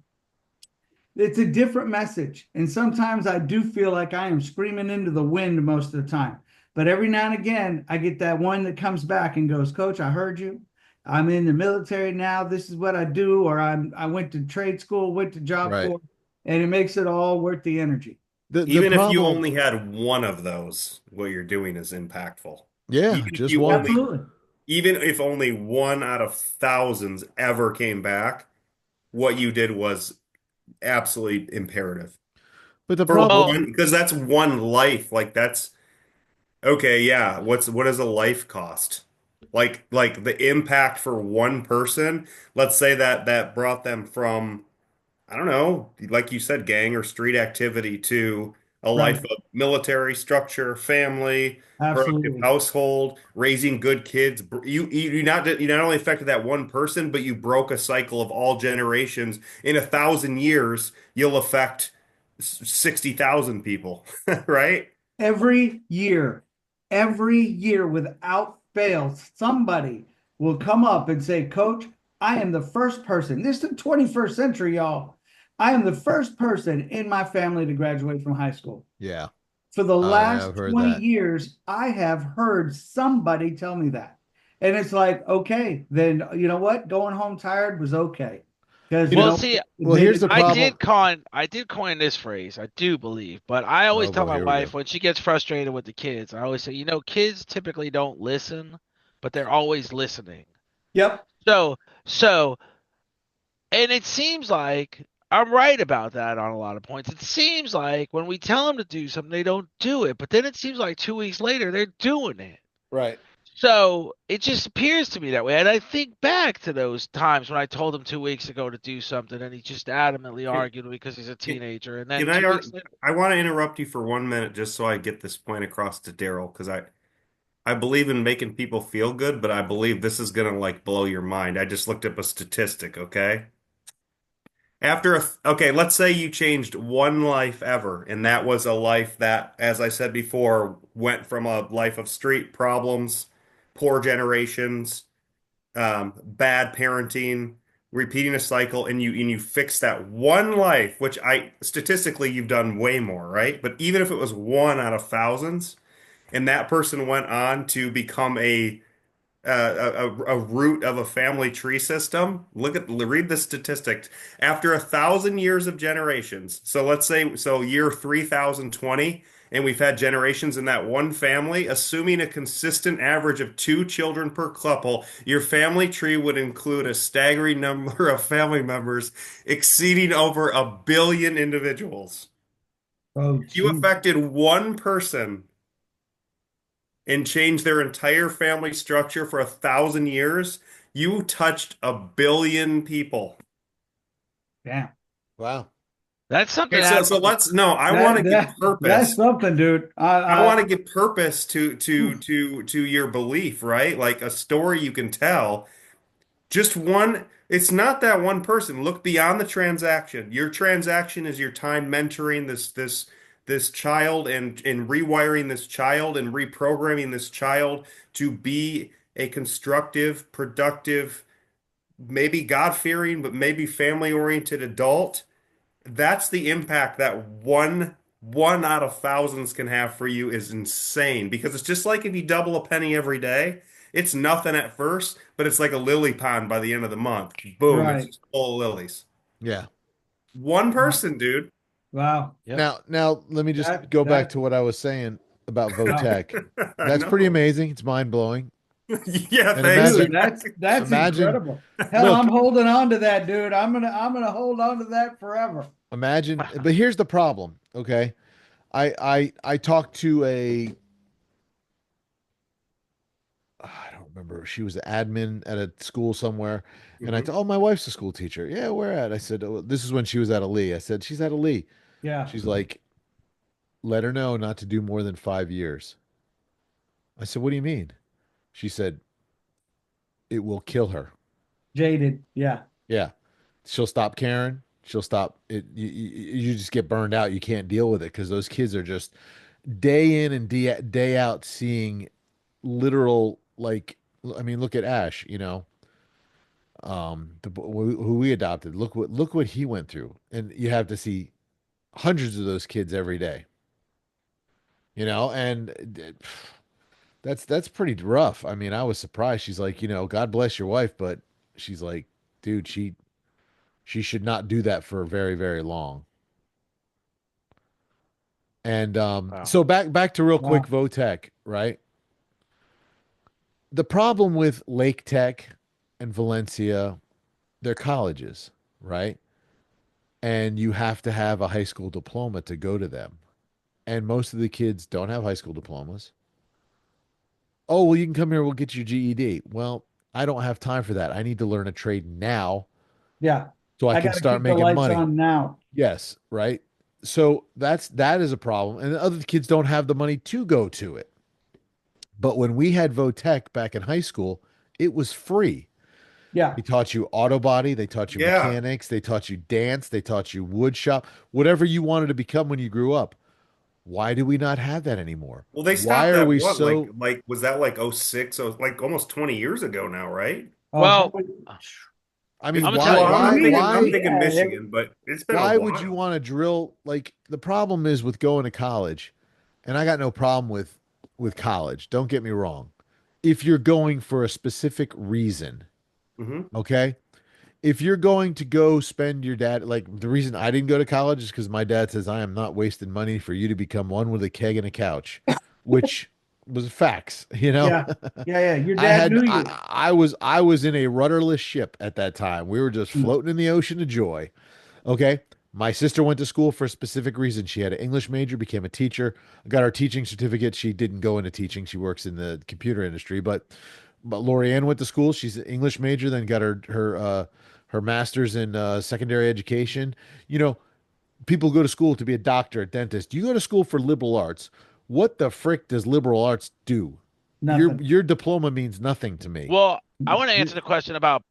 it's a different message. And sometimes I do feel like I am screaming into the wind most of the time. But every now and again, I get that one that comes back and goes, Coach, I heard you. I'm in the military now. This is what I do. Or I went to trade school, went to Job Right. Corps, and it makes it all worth the energy. The Even if you problem, only had one of those, what you're doing is impactful. yeah, Even if just you one. only, Absolutely. even if only one out of thousands ever came back, what you did was absolutely imperative But the for problem, Well, one, because that's one life. Like that's okay, yeah. What does a life cost? Like the impact for one person, let's say that brought them from I don't know, like you said, gang or street activity to a life Right. of military structure, family, productive Absolutely. household, raising good kids. You not only affected that one person, but you broke a cycle of all generations. In 1,000 years, you'll affect 60,000 people, right? every year, every year without fail, somebody will come up and say, Coach, I am the first person. This is the 21st century, y'all. I am the first person in my family to graduate from high school. yeah, For the I have last heard 20 that. years, I have heard somebody tell me that. And it's like, okay, then you know what? Going home tired was okay. Because, You you know, well, know, see, well, here's the problem. I did coin this phrase, I do believe, but I always Oh tell boy, my here we go. wife when she gets frustrated with the kids, I always say, kids typically don't listen, but they're always listening. yep, So, so, and it seems like I'm right about that on a lot of points. It seems like when we tell them to do something, they don't do it, but then it seems like 2 weeks later, they're doing it. Right. So it just appears to me that way. And I think back to those times when I told him 2 weeks ago to do something and he just adamantly Can, argued with me because he's a can, teenager. And then can I, 2 weeks later, I want to interrupt you for 1 minute just so I get this point across to Darryl, because I believe in making people feel good, but I believe this is gonna like blow your mind. I just looked up a statistic, okay? Okay, let's say you changed one life ever, and that was a life that, as I said before, went from a life of street problems, poor generations, bad parenting, repeating a cycle, and you fix that one life, which I statistically you've done way more, right? But even if it was one out of thousands, and that person went on to become a root of a family tree system. Read the statistics. After 1,000 years of generations, so let's say year 3020, and we've had generations in that one family, assuming a consistent average of 2 children per couple, your family tree would include a staggering number of family members exceeding over 1 billion individuals. oh, You geez. affected one person and changed their entire family structure for 1,000 years, you touched 1 billion people. Damn. Wow. that's something Okay, that so let's no, I want That to give that that's purpose. something, dude. I I want to give purpose to your belief, right? Like a story you can tell. Just one, it's not that one person. Look beyond the transaction. Your transaction is your time mentoring this child and rewiring this child and reprogramming this child to be a constructive, productive, maybe God-fearing, but maybe family-oriented adult. That's the impact that one out of thousands can have for you is insane because it's just like if you double a penny every day, it's nothing at first, but it's like a lily pond by the end of the month. Boom, it's right. just full of lilies. Yeah. One person, dude. Wow. yep. Now let me just That go back that to what I was saying about wow. Votech. I That's pretty know. amazing. It's mind blowing. Yeah, And thanks. Dude, imagine, that's imagine, incredible. Hell, I'm look, holding on to that, dude. I'm gonna hold on to that forever. imagine, but here's the problem. Okay. I talked to I don't remember, she was the admin at a school somewhere. And I Hmm. thought, oh, my wife's a school teacher. Yeah, where at? I said, oh, this is when she was at a Lee. I said, she's at a Lee. Yeah. She's like, let her know not to do more than 5 years. I said, what do you mean? She said, it will kill her. Jaded. Yeah. Yeah. She'll stop caring. She'll stop it. You just get burned out. You can't deal with it because those kids are just day in and day out seeing literal, like, I mean, look at Ash, who we adopted. Look what he went through. And you have to see hundreds of those kids every day, and that's pretty rough. I mean, I was surprised. She's like, God bless your wife, but she's like, dude, she should not do that for very, very long. And Wow. so back to real quick, Wow. Votech, right? The problem with Lake Tech and Valencia, they're colleges, right? And you have to have a high school diploma to go to them. And most of the kids don't have high school diplomas. Oh, well, you can come here, we'll get you GED. Well, I don't have time for that. I need to learn a trade now Yeah. so I I can got to start keep the making lights money. on now. Yes, right. So that is a problem. And the other kids don't have the money to go to it. But when we had Votech back in high school, it was free. Yeah. They taught you auto body, they taught you Yeah. mechanics, they taught you dance, they taught you wood shop, whatever you wanted to become when you grew up. Why do we not have that anymore? Well, they Why stopped are that we what, so like was that like '06? So like almost 20 years ago now, right? Well, Probably. I It's mean, I'm gonna why tell well, you. I'm, For I'm why thinking I'm me, why thinking yeah. Michigan, but it's been a why would you while. want to drill like the problem is with going to college, and I got no problem with college. Don't get me wrong. If you're going for a specific reason, Hmm. okay? If you're going to go spend your dad, like the reason I didn't go to college is because my dad says I am not wasting money for you to become one with a keg and a couch, which was facts, Yeah. Yeah. Yeah. Your I dad had knew I, you. I was in a rudderless ship at that time. We were just Mm. floating in the ocean of joy. Okay. My sister went to school for a specific reason. She had an English major, became a teacher, got her teaching certificate. She didn't go into teaching. She works in the computer industry, but Lorianne went to school. She's an English major, then got her master's in secondary education. You know, people go to school to be a doctor, a dentist. You go to school for liberal arts. What the frick does liberal arts do? Your Nothing. your diploma means nothing to me. Well, I want to You- answer the question about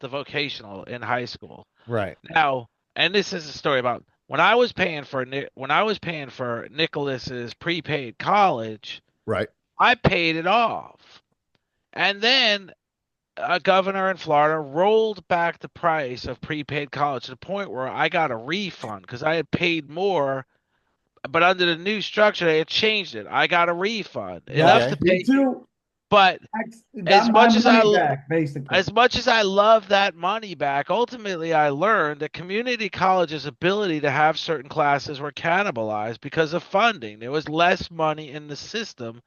the vocational in high school. right, Now, and this is a story about when I was paying for Nicholas's prepaid college, right. I paid it off. And then a governor in Florida rolled back the price of prepaid college to the point where I got a refund because I had paid more, but under the new structure they had changed it. I got a refund enough Yep. to Okay. Me pay, too. but Got as my much as money back, basically. as much as I love that money back, ultimately I learned that community college's ability to have certain classes were cannibalized because of funding. There was less money in the system,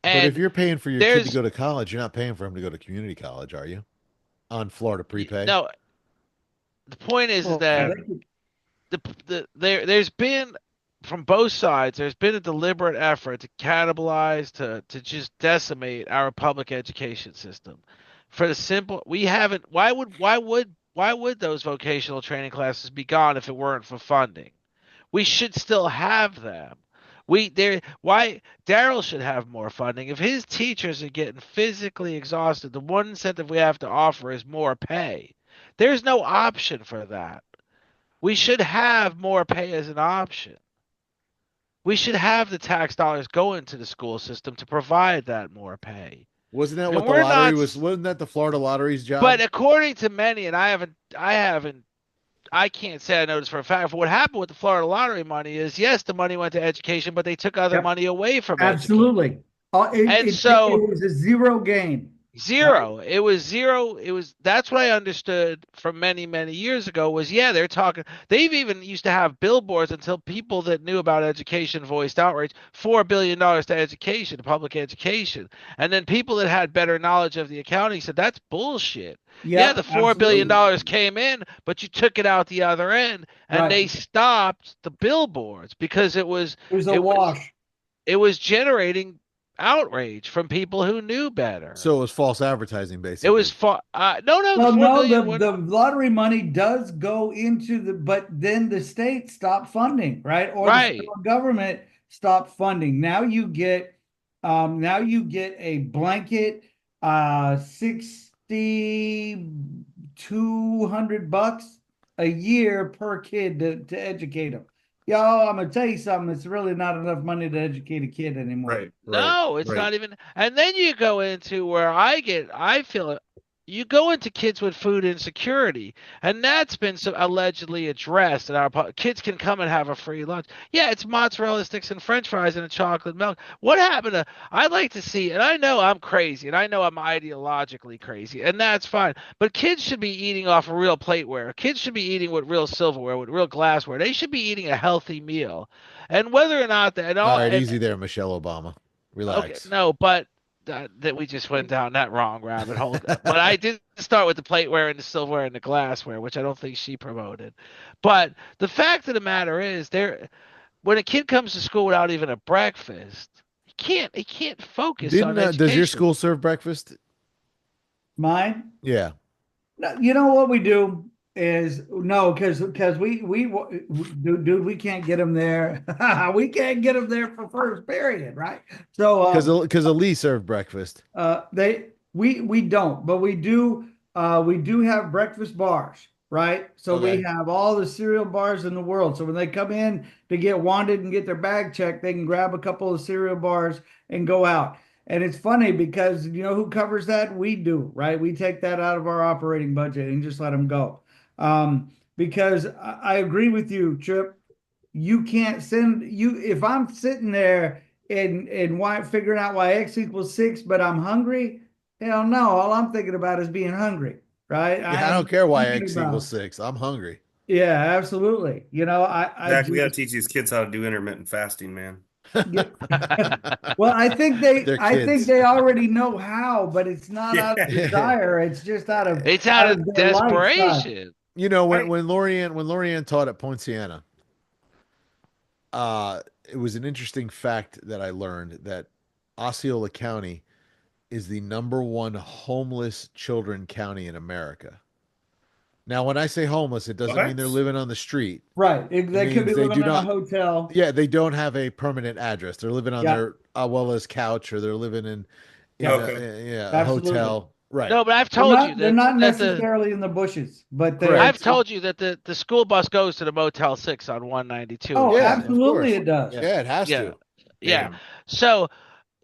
But if and you're paying for your kid to there's go to college, you're not paying for him to go to community college, are you? On Florida prepay? no. The point is Well, that they could- there's been from both sides there's been a deliberate effort to cannibalize to just decimate our public education system for the simple we haven't why would those vocational training classes be gone if it weren't for funding? We should still have them. We there why Darryl should have more funding. If his teachers are getting physically exhausted, the one incentive we have to offer is more pay. There's no option for that. We should have more pay as an option. We should have the tax dollars go into the school system to provide that more pay. Wasn't that And what the we're lottery not, was? Wasn't that the Florida Lottery's but job? according to many, and I can't say I know this for a fact. But what happened with the Florida lottery money is, yes, the money went to education, but they took other Yep. money away from education. Absolutely. And It so was a zero game, right? zero. It was zero. It was that's what I understood from many, many years ago was yeah, they're talking they've even used to have billboards until people that knew about education voiced outrage. $4 billion to education, to public education. And then people that had better knowledge of the accounting said that's bullshit. Yeah, the Yep, absolutely. $4 billion came in, but you took it out the other end and Right. they stopped the billboards because it was It was a it was wash. it was generating outrage from people who knew better. So it was false advertising, It was basically. no, the Well, four no, million would the lottery money does go into but then the state stopped funding, right? Or the right. federal government stopped funding. Now you get a blanket, 6,200 bucks a year per kid to educate them. Y'all, I'm gonna tell you something. It's really not enough money to educate a kid anymore. Right, right, No, it's right. not even. And then you go into where I feel it. You go into kids with food insecurity, and that's been allegedly addressed. And kids can come and have a free lunch. Yeah, it's mozzarella sticks and French fries and a chocolate milk. What happened to? I'd like to see, and I know I'm crazy, and I know I'm ideologically crazy, and that's fine. But kids should be eating off of real plateware. Kids should be eating with real silverware, with real glassware. They should be eating a healthy meal. And whether or not that, and All all, right, and easy there, Michelle Obama. okay, Relax. no, but that we just went down that wrong rabbit hole. But I did start with the plateware and the silverware and the glassware, which I don't think she promoted. But the fact of the matter is, when a kid comes to school without even a breakfast, he can't focus on Didn't does your education. school serve breakfast? Mine? Yeah, No, you know what we do is no, because dude, we can't get them there. We can't get them there for first period, right? So because Elise served breakfast. we don't, but we do have breakfast bars, right? So we Okay. have all the cereal bars in the world. So when they come in to get wanted and get their bag checked, they can grab a couple of cereal bars and go out. And it's funny because you know who covers that? We do, right? We take that out of our operating budget and just let them go. Because I agree with you, Trip. You can't send you if I'm sitting there and why figuring out why X equals 6, but I'm hungry. Hell no, all I'm thinking about is being hungry, right? Yeah, I I am don't care why thinking X equals about, 6. I'm hungry. yeah, absolutely. You know, I Zach, we got to just teach these kids how to do intermittent fasting, man. yeah. Well, They're I think kids. they already know how, but it's not out of Yeah. desire. It's just It's out out of of their lifestyle. desperation. You know, I when Lorianne taught at Poinciana, it was an interesting fact that I learned that Osceola County is the number one homeless children county in America. Now, when I say homeless, it doesn't mean they're what? living on the street. Right. It They could be means they living do in a not, hotel. yeah, they don't have a permanent address. They're living on Yeah, their abuela's couch or they're living in yeah, Okay. yeah, a absolutely. hotel. Right. No, but I've told you They're that not that the necessarily in the bushes, but they're I've Correct. told you that the school bus goes to the Motel 6 on 192 in oh, Yeah, of Fairfield. absolutely course. it does. Yeah. Yeah, it has Yeah. to. Yeah. Damn. So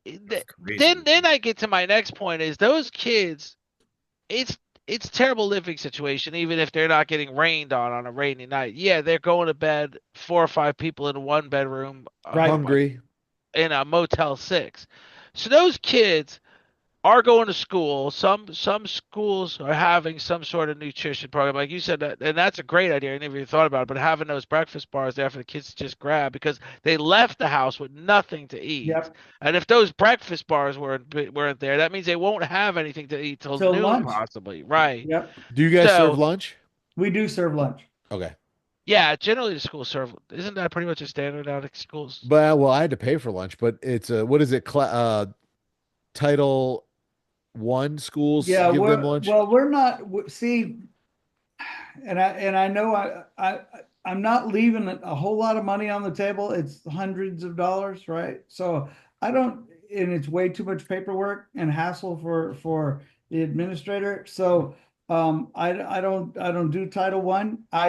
That's crazy. then I get to my next point is those kids it's it's terrible living situation even if they're not getting rained on a rainy night. Yeah, they're going to bed 4 or 5 people in a one bedroom Right. home Hungry. in a Motel 6. So those kids are going to school. Some schools are having some sort of nutrition program, like you said, and that's a great idea. I never even thought about it, but having those breakfast bars there for the kids to just grab because they left the house with nothing to eat. Yep. And if those breakfast bars weren't there, that means they won't have anything to eat till Till noon, lunch. possibly. Right. Yep. Do you guys serve So lunch? We do serve lunch. Okay. yeah, generally the schools serve. Isn't that pretty much a standard out of schools? But well, I had to pay for lunch, but it's what is it? Title One schools Yeah, give them lunch. we're not see, and I know I'm not leaving a whole lot of money on the table. It's hundreds of dollars, right? So I don't, and it's way too much paperwork and hassle for the administrator. So I don't do Title One. I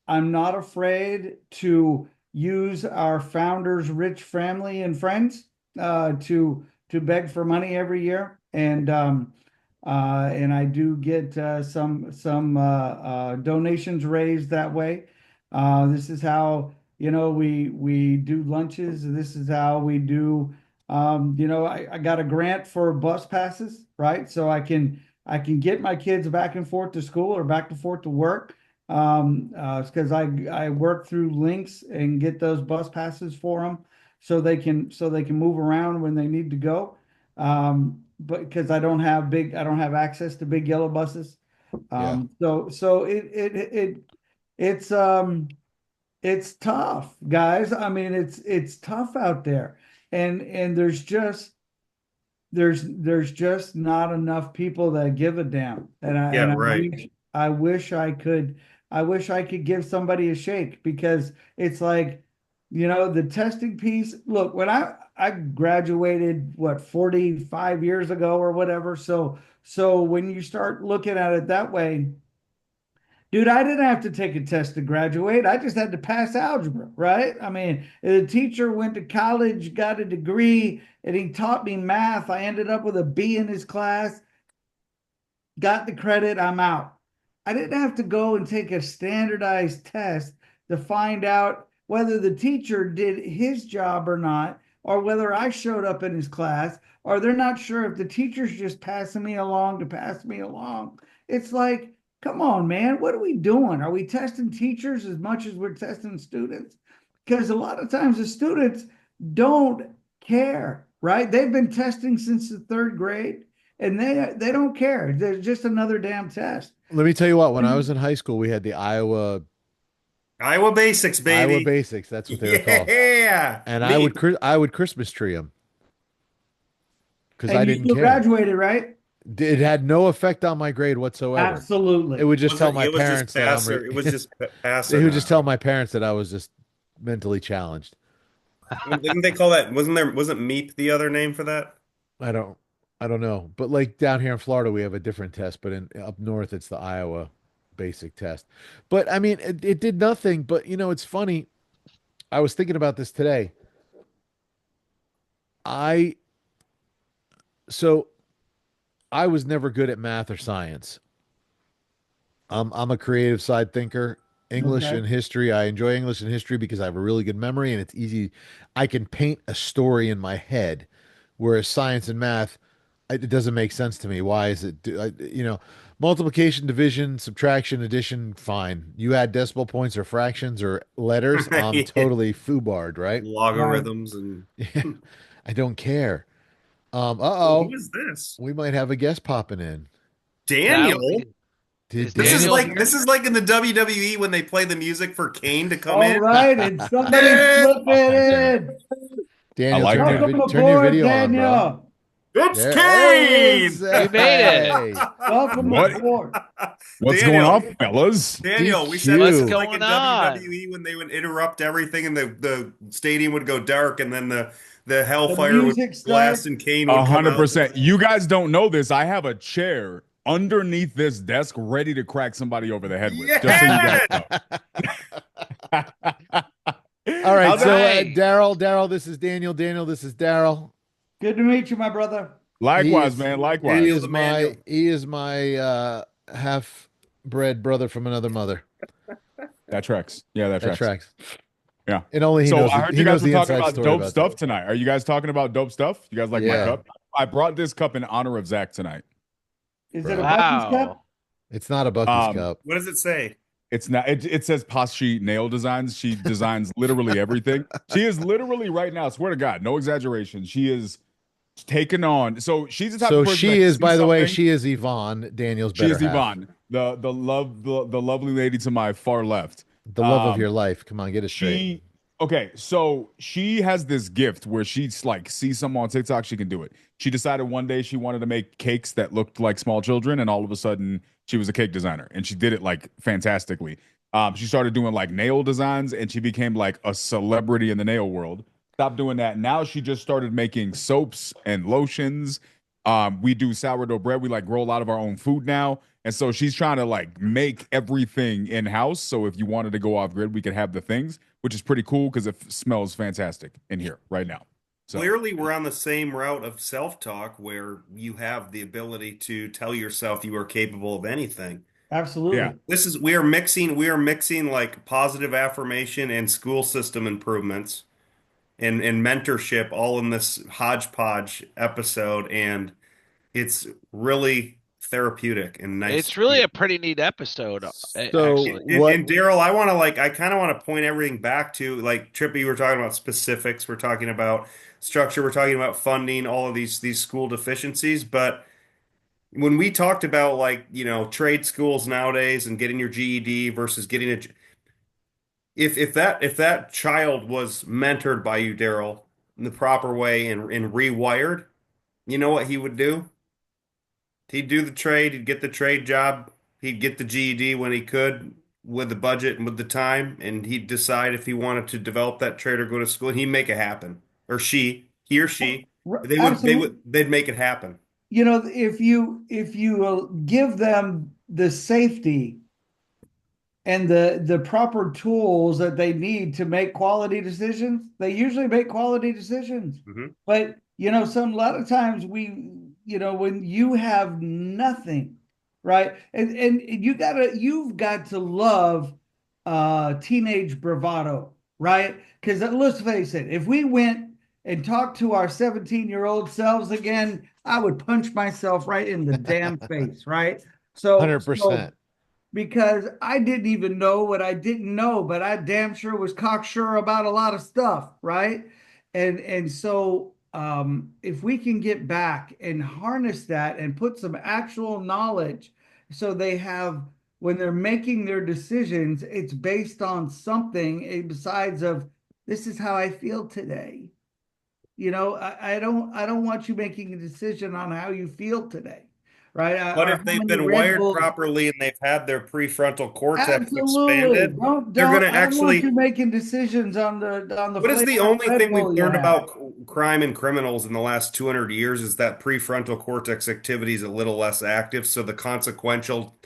I'm not afraid to use our founders' rich family and friends to beg for money every year, and I do get some donations raised that way. This is how we do lunches. This is how we do. I got a grant for bus passes, right? So I can get my kids back and forth to school or back and forth to work. It's because I work through links and get those bus passes for them so they can move around when they need to go. But because I don't have access to big yellow buses. Yeah. So it's it's tough, guys. I mean, it's tough out there. And there's just not enough people that give a damn. And I Yeah, and I right. wish I wish I wish I could give somebody a shake because it's like, the testing piece. Look, when I graduated what 45 years ago or whatever. So when you start looking at it that way, dude, I didn't have to take a test to graduate. I just had to pass algebra, right? I mean, the teacher went to college, got a degree, and he taught me math. I ended up with a B in his class, got the credit, I'm out. I didn't have to go and take a standardized test to find out whether the teacher did his job or not, or whether I showed up in his class, or they're not sure if the teacher's just passing me along to pass me along. It's like, come on, man, what are we doing? Are we testing teachers as much as we're testing students? Because a lot of times the students don't care, right? They've been testing since the third grade and they don't care. There's just another damn test. Let me tell you what, when I was in high school, we had the Iowa basics, Iowa baby. Basics. That's what they were called. Yeah. And Me. I would Christmas tree them because I And you didn't still care. graduated, right? It had no effect on my grade whatsoever. It Absolutely. would just tell my It was just parents that passer. It was just it passing. would just tell my parents that I was just mentally challenged. Didn't they call that? Wasn't MEP the other name for that? I don't I don't know. But like down here in Florida, we have a different test, but in up north it's the Iowa basic test. But I mean, it did nothing, but it's funny. I was thinking about this today. I so I was never good at math or science. I'm a creative side thinker. English Okay. and history. I enjoy English and history because I have a really good memory and it's easy. I can paint a story in my head, whereas science and math, it doesn't make sense to me. Why is it? Multiplication, division, subtraction, addition, fine. You add decimal points or fractions or letters, I'm Yeah. totally foobarred, right? Right. Logarithms and I don't care. oh, who Uh-oh, is this? we might have a guest popping in. That Daniel. Did is Daniel? Daniel here? This is like in the WWE when they play the music for Kane to come All in. right. And somebody Yeah, slip Off mic there. it in. I Daniel, like that. Welcome turn your aboard, video on, bro. Daniel. it's There he is. Kane. We made it. Hey, Welcome What? aboard. What's going Daniel, on, fellas? Daniel, we said this What's is DQ. like going in on? WWE when they would interrupt everything and the stadium would go dark and then the The hellfire would music blast starts. and Kane would come out. 100%. You guys don't know this. I have a chair underneath this desk ready to crack somebody over the head with, just so you guys Yeah. know. All right, How's so that? Right. Daryl, this is Daniel. Daniel, this is Daryl. Good to meet you, my brother. He Likewise, is man. he Daniel Likewise. is the my Manual. he is my half-bred brother from another mother. That tracks. Yeah, that That tracks. tracks. Yeah. And only So I heard he you guys knows were the talking inside about story dope about stuff that. tonight. Are you guys talking about dope stuff? You guys like my Yeah, cup? I brought this cup in honor of Zach tonight. Is it a bro. Bucky's cup? Wow. It's not a Bucky's Um, cup. What does it say? It's not. It says Pashi Nail Designs. She designs literally everything. She is literally right now. Swear to God, no exaggeration. She is taken on. So she's the type So of person that she is, sees by the way, something. she is Yvonne, Daniel's She better is half. Yvonne, the lovely lady to my far left. The love of your life. Come on, get it straight. She okay, so she has this gift where she's like sees someone on TikTok, she can do it. She decided one day she wanted to make cakes that looked like small children, and all of a sudden she was a cake designer, and she did it like fantastically. She started doing like nail designs, and she became like a celebrity in the nail world. Stopped doing that. Now she just started making soaps and lotions. We do sourdough bread. We like grow a lot of our own food now. And so she's trying to like make everything in house. So if you wanted to go off grid, we could have the things, which is pretty cool because it smells fantastic in here right now. So Clearly, we're on the same route of self-talk where you have the ability to tell yourself you are capable of anything. yeah, Absolutely. We are mixing like positive affirmation and school system improvements and mentorship all in this hodgepodge episode, and it's really therapeutic and nice It's to really hear. a pretty neat episode, So actually. And, what and Daryl, I kind of want to point everything back to like Trippi. We're talking about specifics. We're talking about structure. We're talking about funding. All of these school deficiencies. But when we talked about like trade schools nowadays and getting your GED versus getting a if that child was mentored by you, Darryl, in the proper way and rewired, you know what he would do? He'd do the trade, he'd get the trade job, he'd get the GED when he could with the budget and with the time, and he'd decide if he wanted to develop that trade or go to school, and he'd make it happen. Or he or she, Absolutely. they'd make it happen. If you give them the safety and the proper tools that they need to make quality decisions, they usually make quality decisions. Hmm. But some a lot of times when you have nothing, right? And you've got to love teenage bravado, right? Because let's face it, if we went and talked to our 17-year-old selves again, I would punch myself right in the damn face, right? So 100%. because I didn't even know what I didn't know, but I damn sure was cocksure about a lot of stuff, right? And so if we can get back and harness that and put some actual knowledge so they have when they're making their decisions, it's based on something besides of this is how I feel today. I don't want you making a decision on how you feel today, right? But Or if how they've many been Red wired Bulls. properly and they've had their prefrontal cortex Absolutely. expanded, Don't they're going don't to I don't want actually. you making decisions on the What is flavor the of only Red thing we've Bull you learned have. about crime and criminals in the last 200 years is that prefrontal cortex activity is a little less active. So the consequential,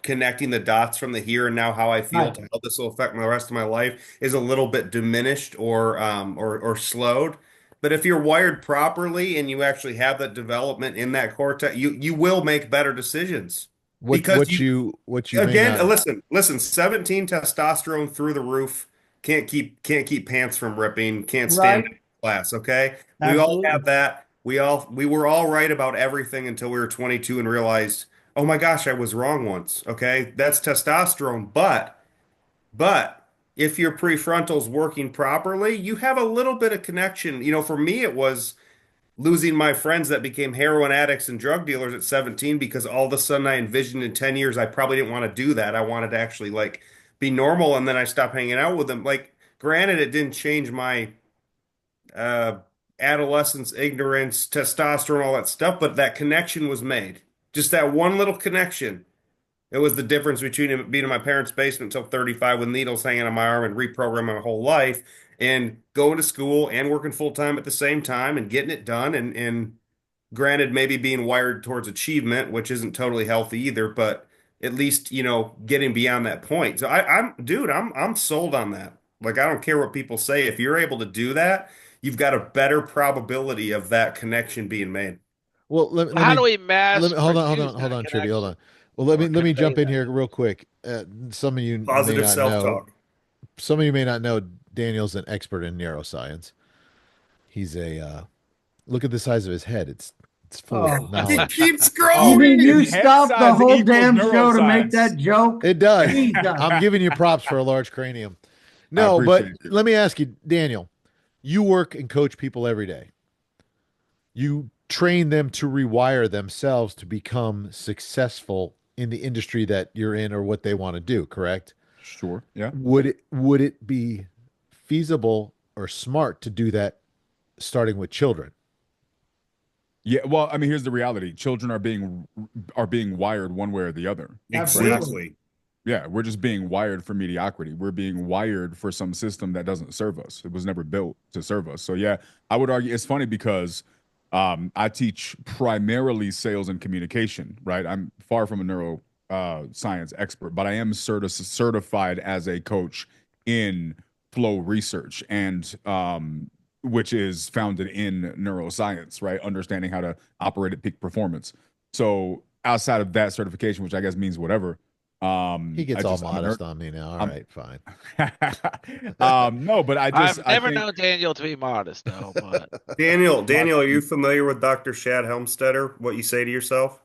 connecting the dots from the here and now, how I feel Right. to how this will affect the rest of my life is a little bit diminished or slowed. But if you're wired properly and you actually have that development in that cortex, you will make better decisions What because what you may again, not listen, 17 testosterone through the roof. Can't keep pants from ripping, can't stand Right. in class, okay? We all Absolutely. have that. We were all right about everything until we were 22 and realized, "Oh my gosh, I was wrong once." Okay? That's testosterone, but if your prefrontal's working properly, you have a little bit of connection. For me it was losing my friends that became heroin addicts and drug dealers at 17 because all of a sudden I envisioned in 10 years I probably didn't want to do that. I wanted to actually like be normal and then I stopped hanging out with them. Like, granted, it didn't change my uh adolescence, ignorance, testosterone, all that stuff, but that connection was made. Just that one little connection. It was the difference between being in my parents' basement until 35 with needles hanging on my arm and reprogramming my whole life and going to school and working full time at the same time and getting it done and granted, maybe being wired towards achievement, which isn't totally healthy either, but at least, getting beyond that point. So I'm sold on that. Like, I don't care what people say. If you're able to do that, you've got a better probability of that connection being made. well let, So let how me do we mass hold on hold produce on hold that on Trivia, hold connection on. Well, let me or let me convey jump in that? here real quick. Some of you may Positive not know. self-talk. Some of you may not know Daniel's an expert in neuroscience. He's a look at the size of his head. It's full of Oh, He knowledge. keeps you Oh, mean growing. if you head stopped the size whole equals damn show to make neuroscience, that joke? It does. Jesus. I'm giving you props for a large cranium. I No, but appreciate you. let me ask you, Daniel, you work and coach people every day. You train them to rewire themselves to become successful in the industry that you're in or what they want to do, correct? Sure. Yeah. Would it be feasible or smart to do that starting with children? Yeah. Well, I mean, here's the reality. Children are being wired one way or the other, right? Absolutely. Exactly. Yeah, we're just being wired for mediocrity. We're being wired for some system that doesn't serve us. It was never built to serve us. So yeah, I would argue it's funny because I teach primarily sales and communication, right? I'm far from a neuro science expert, but I am certified as a coach in flow research and which is founded in neuroscience, right? Understanding how to operate at peak performance. So outside of that certification, which I guess means whatever, He I gets all just I'm a nerd. modest on me now. All I'm right, fine. no, but I've I never think known Daniel to be modest though, but well, Daniel, are you familiar with Dr. Shad Helmstetter? What you say to yourself?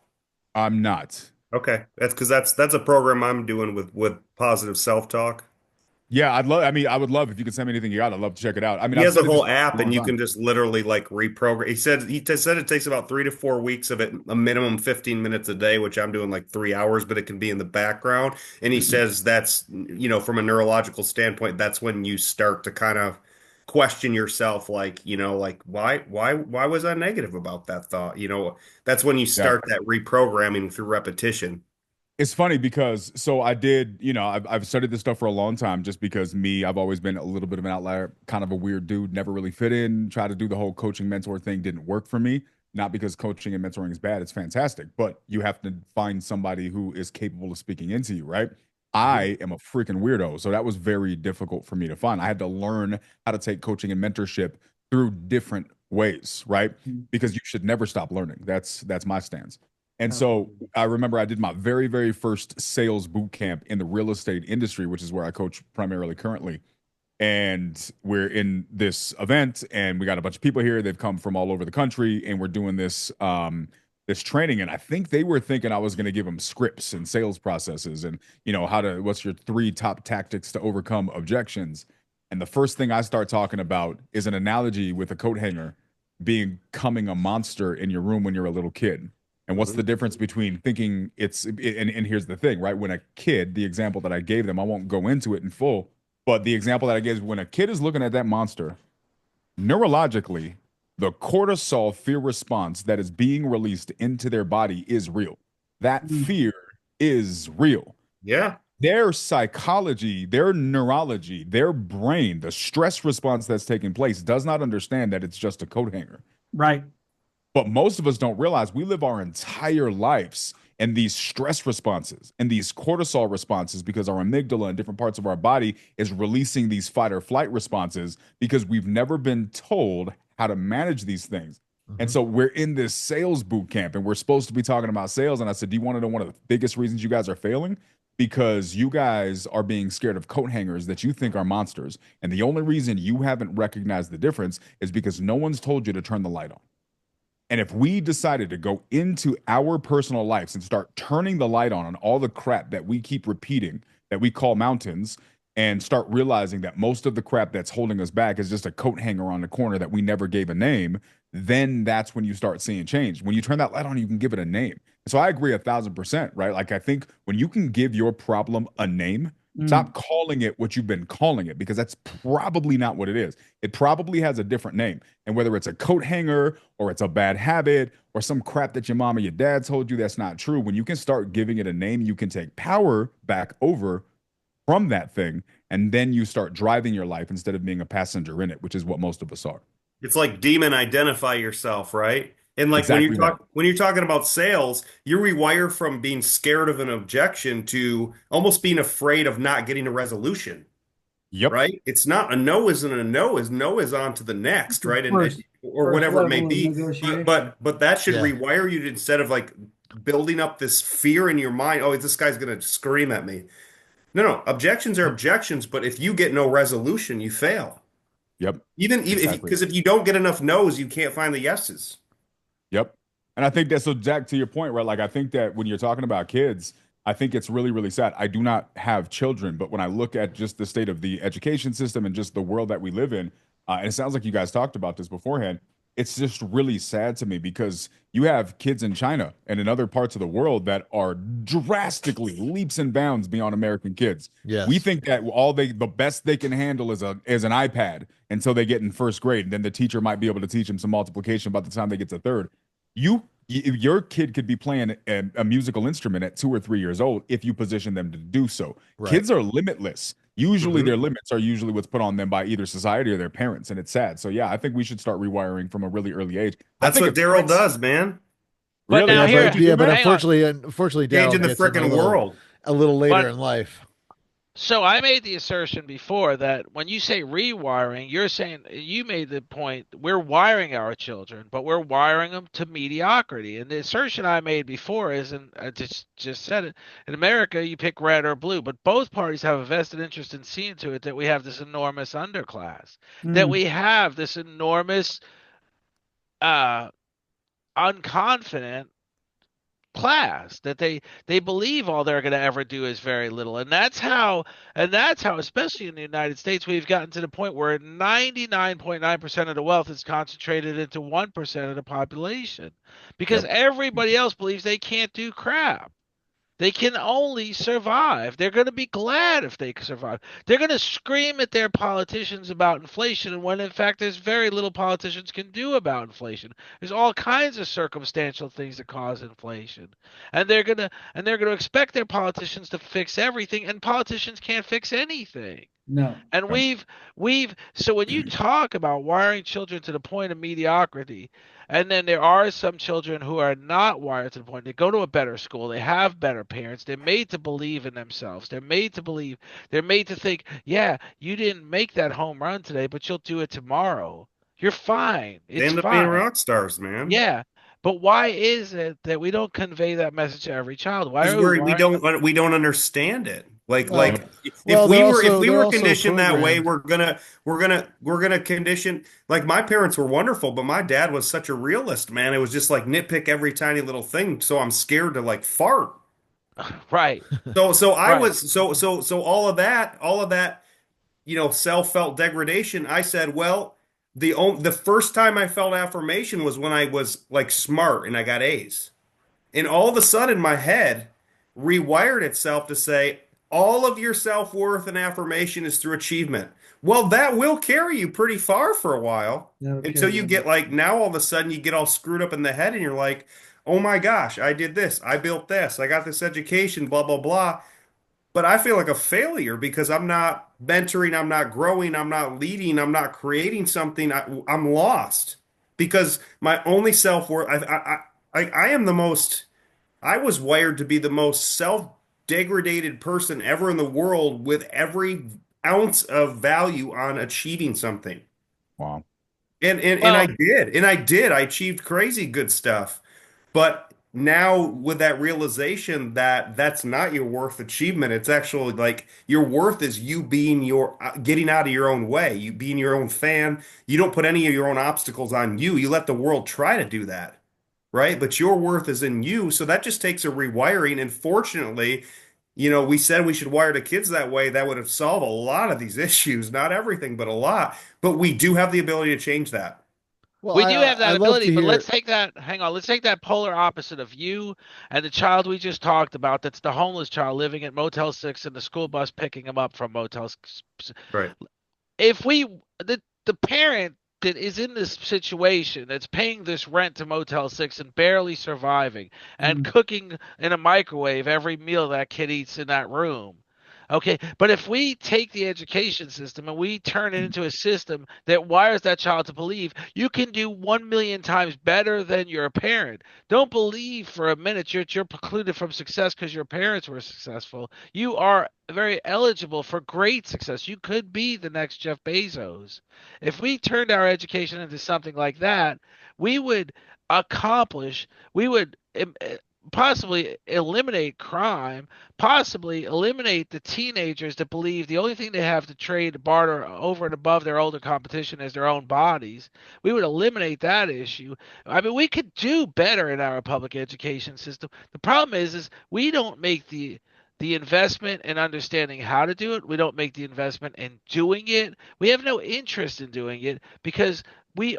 I'm not. Okay, that's because that's a program I'm doing with positive self-talk. Yeah, I'd love. I mean, I would love if you could send me anything you got. I'd love to check it out. I mean, He I've has a studied this whole for app, a long and you time. can just literally like reprogram. He said it takes about 3 to 4 weeks of it, a minimum 15 minutes a day, which I'm doing like 3 hours, but it can be in the background. And he says that's, from a neurological standpoint, that's when you start to kind of question yourself, like, like why was I negative about that thought? That's when you Yeah. start that reprogramming through repetition. It's funny because so I did, I've studied this stuff for a long time just because I've always been a little bit of an outlier, kind of a weird dude, never really fit in, tried to do the whole coaching mentor thing, didn't work for me. Not because coaching and mentoring is bad, it's fantastic, but you have to find somebody who is capable of speaking into you, right? Mhm. I am a freaking weirdo, so that was very difficult for me to find. I had to learn how to take coaching and mentorship through different ways, right? Because you should never stop learning. That's my stance. And so Absolutely. I remember I did my very, very first sales boot camp in the real estate industry, which is where I coach primarily currently. And we're in this event, and we got a bunch of people here. They've come from all over the country, and we're doing this training. And I think they were thinking I was going to give them scripts and sales processes, and what's your three top tactics to overcome objections. And the first thing I start talking about is an analogy with a coat hanger becoming a monster in your room when you're a little kid. And what's the Mhm. difference between thinking and here's the thing, right? When a kid, the example that I gave them, I won't go into it in full, but the example that I gave is when a kid is looking at that monster, neurologically, the cortisol fear response that is being released into their body is real. That Mm. fear is real. Yeah. Their psychology, their neurology, their brain, the stress response that's taking place does not understand that it's just a coat hanger. Right. But most of us don't realize we live our entire lives in these stress responses and these cortisol responses because our amygdala and different parts of our body is releasing these fight or flight responses because we've never been told how to manage these things. And Mhm. so we're in this sales boot camp and we're supposed to be talking about sales. And I said, do you want to know one of the biggest reasons you guys are failing? Because you guys are being scared of coat hangers that you think are monsters. And the only reason you haven't recognized the difference is because no one's told you to turn the light on. And if we decided to go into our personal lives and start turning the light on all the crap that we keep repeating, that we call mountains, and start realizing that most of the crap that's holding us back is just a coat hanger on the corner that we never gave a name, then that's when you start seeing change. When you turn that light on, you can give it a name. So I agree 1,000%, right? Like I think when you can give your problem a name, Mm. stop calling it what you've been calling it because that's probably not what it is. It probably has a different name. And whether it's a coat hanger or it's a bad habit or some crap that your mom or your dad told you that's not true, when you can start giving it a name, you can take power back over from that thing. And then you start driving your life instead of being a passenger in it, which is what most of us are. It's like demon identify yourself, right? And like Exactly that. when you're talking about sales, you rewire from being scared of an objection to almost being afraid of not getting a resolution, Yep. right? It's not a no isn't a no is no is on to the next, right? And First, or first whatever it may level of be. But negotiation. but but that should Yeah. rewire you to, instead of like building up this fear in your mind, oh, this guy's gonna scream at me. No, objections are objections, but if you get no resolution, you fail. Yep. Even if Exactly because that. if you don't get enough no's, you can't find the yeses. Yep. And I think that's so, Jack, to your point, right? Like, I think that when you're talking about kids, I think it's really, really sad. I do not have children, but when I look at just the state of the education system and just the world that we live in, and it sounds like you guys talked about this beforehand, it's just really sad to me because you have kids in China and in other parts of the world that are drastically leaps and bounds beyond American kids. We Yes. think that the best they can handle is an iPad until they get in first grade. And then the teacher might be able to teach them some multiplication by the time they get to third. Your kid could be playing a musical instrument at 2 or 3 years old if you position them to do so. Right. Kids are limitless. Usually Hmm. their limits are usually what's put on them by either society or their parents, and it's sad. So yeah, I think we should start rewiring from a really early age. I That's think what if Darryl parents does, man. But really now Yeah, that's what but here, you do, yeah, but man. hang on. unfortunately, Daryl Changing the gets him freaking world. a little later But in life. so I made the assertion before that when you say rewiring, you're saying you made the point we're wiring our children, but we're wiring them to mediocrity. And the assertion I made before is, and I just said it, in America you pick red or blue, but both parties have a vested interest in seeing to it that we have this enormous underclass, that Mm. we have this enormous uh unconfident class, that they believe all they're going to ever do is very little. And that's how especially in the United States we've gotten to the point where 99.9% of the wealth is concentrated into 1% of the population because Yep. everybody else believes they can't do crap. They can only survive. They're going to be glad if they survive. They're going to scream at their politicians about inflation, and when in fact there's very little politicians can do about inflation. There's all kinds of circumstantial things that cause inflation, and they're going to expect their politicians to fix everything, and politicians can't fix anything. No. And we've so when you talk about wiring children to the point of mediocrity, and then there are some children who are not wired to the point. They go to a better school, they have better parents, they're made to believe in themselves. They're made to think, yeah, you didn't make that home run today, but you'll do it tomorrow. You're fine. They It's end up being fine. rock stars, man. Yeah. But why is it that we don't convey that message to every child? Why Because are we we wiring them? don't understand it. Well, Yep. If well, they're if also we they're were also conditioned that way, programmed. we're gonna condition, like, my parents were wonderful, but my dad was such a realist, man. It was just like nitpick every tiny little thing, so I'm scared to like fart. Right. So I Right. was so all of that, self-felt degradation. I said, well, the first time I felt affirmation was when I was like smart and I got A's. And all of a sudden, my head rewired itself to say, all of your self worth and affirmation is through achievement. Well, that will carry you pretty far for a while until Okay. you get like, now all of a sudden you get all screwed up in the head and you're like, oh my gosh, I did this, I built this, I got this education, blah, blah, blah. But I feel like a failure because I'm not mentoring, I'm not growing, I'm not leading, I'm not creating something. I'm lost because my only self worth, I am the most. I was wired to be the most self-degraded person ever in the world with every ounce of value on achieving something. Wow. And I Well, did. And I did. I achieved crazy good stuff. But now with that realization that that's not your worth achievement, it's actually like your worth is you being getting out of your own way, you being your own fan. You don't put any of your own obstacles on you. You let the world try to do that, right? But your worth is in you. So that just takes a rewiring. And fortunately, we said we should wire the kids that way. That would have solved a lot of these issues, not everything, but a lot. But we do have the ability to change that. Well, we do have I that love ability, to but let's hear. take that, hang on, let's take that polar opposite of you and the child we just talked about that's the homeless child living at Motel 6 and the school bus picking him up from Motel 6. Right. If we, the parent that is in this situation that's paying this rent to Motel 6 and barely surviving and Mm. cooking in a microwave every meal that kid eats in that room. Okay, but if we take the education system and we turn it into a system that wires that child to believe you can do 1 million times better than your parent, don't believe for a minute you're precluded from success because your parents were successful. You are very eligible for great success. You could be the next Jeff Bezos. If we turned our education into something like that, we would we would possibly eliminate crime, possibly eliminate the teenagers that believe the only thing they have to trade, barter over and above their older competition is their own bodies. We would eliminate that issue. I mean, we could do better in our public education system. The problem is we don't make the investment in understanding how to do it. We don't make the investment in doing it. We have no interest in doing it because we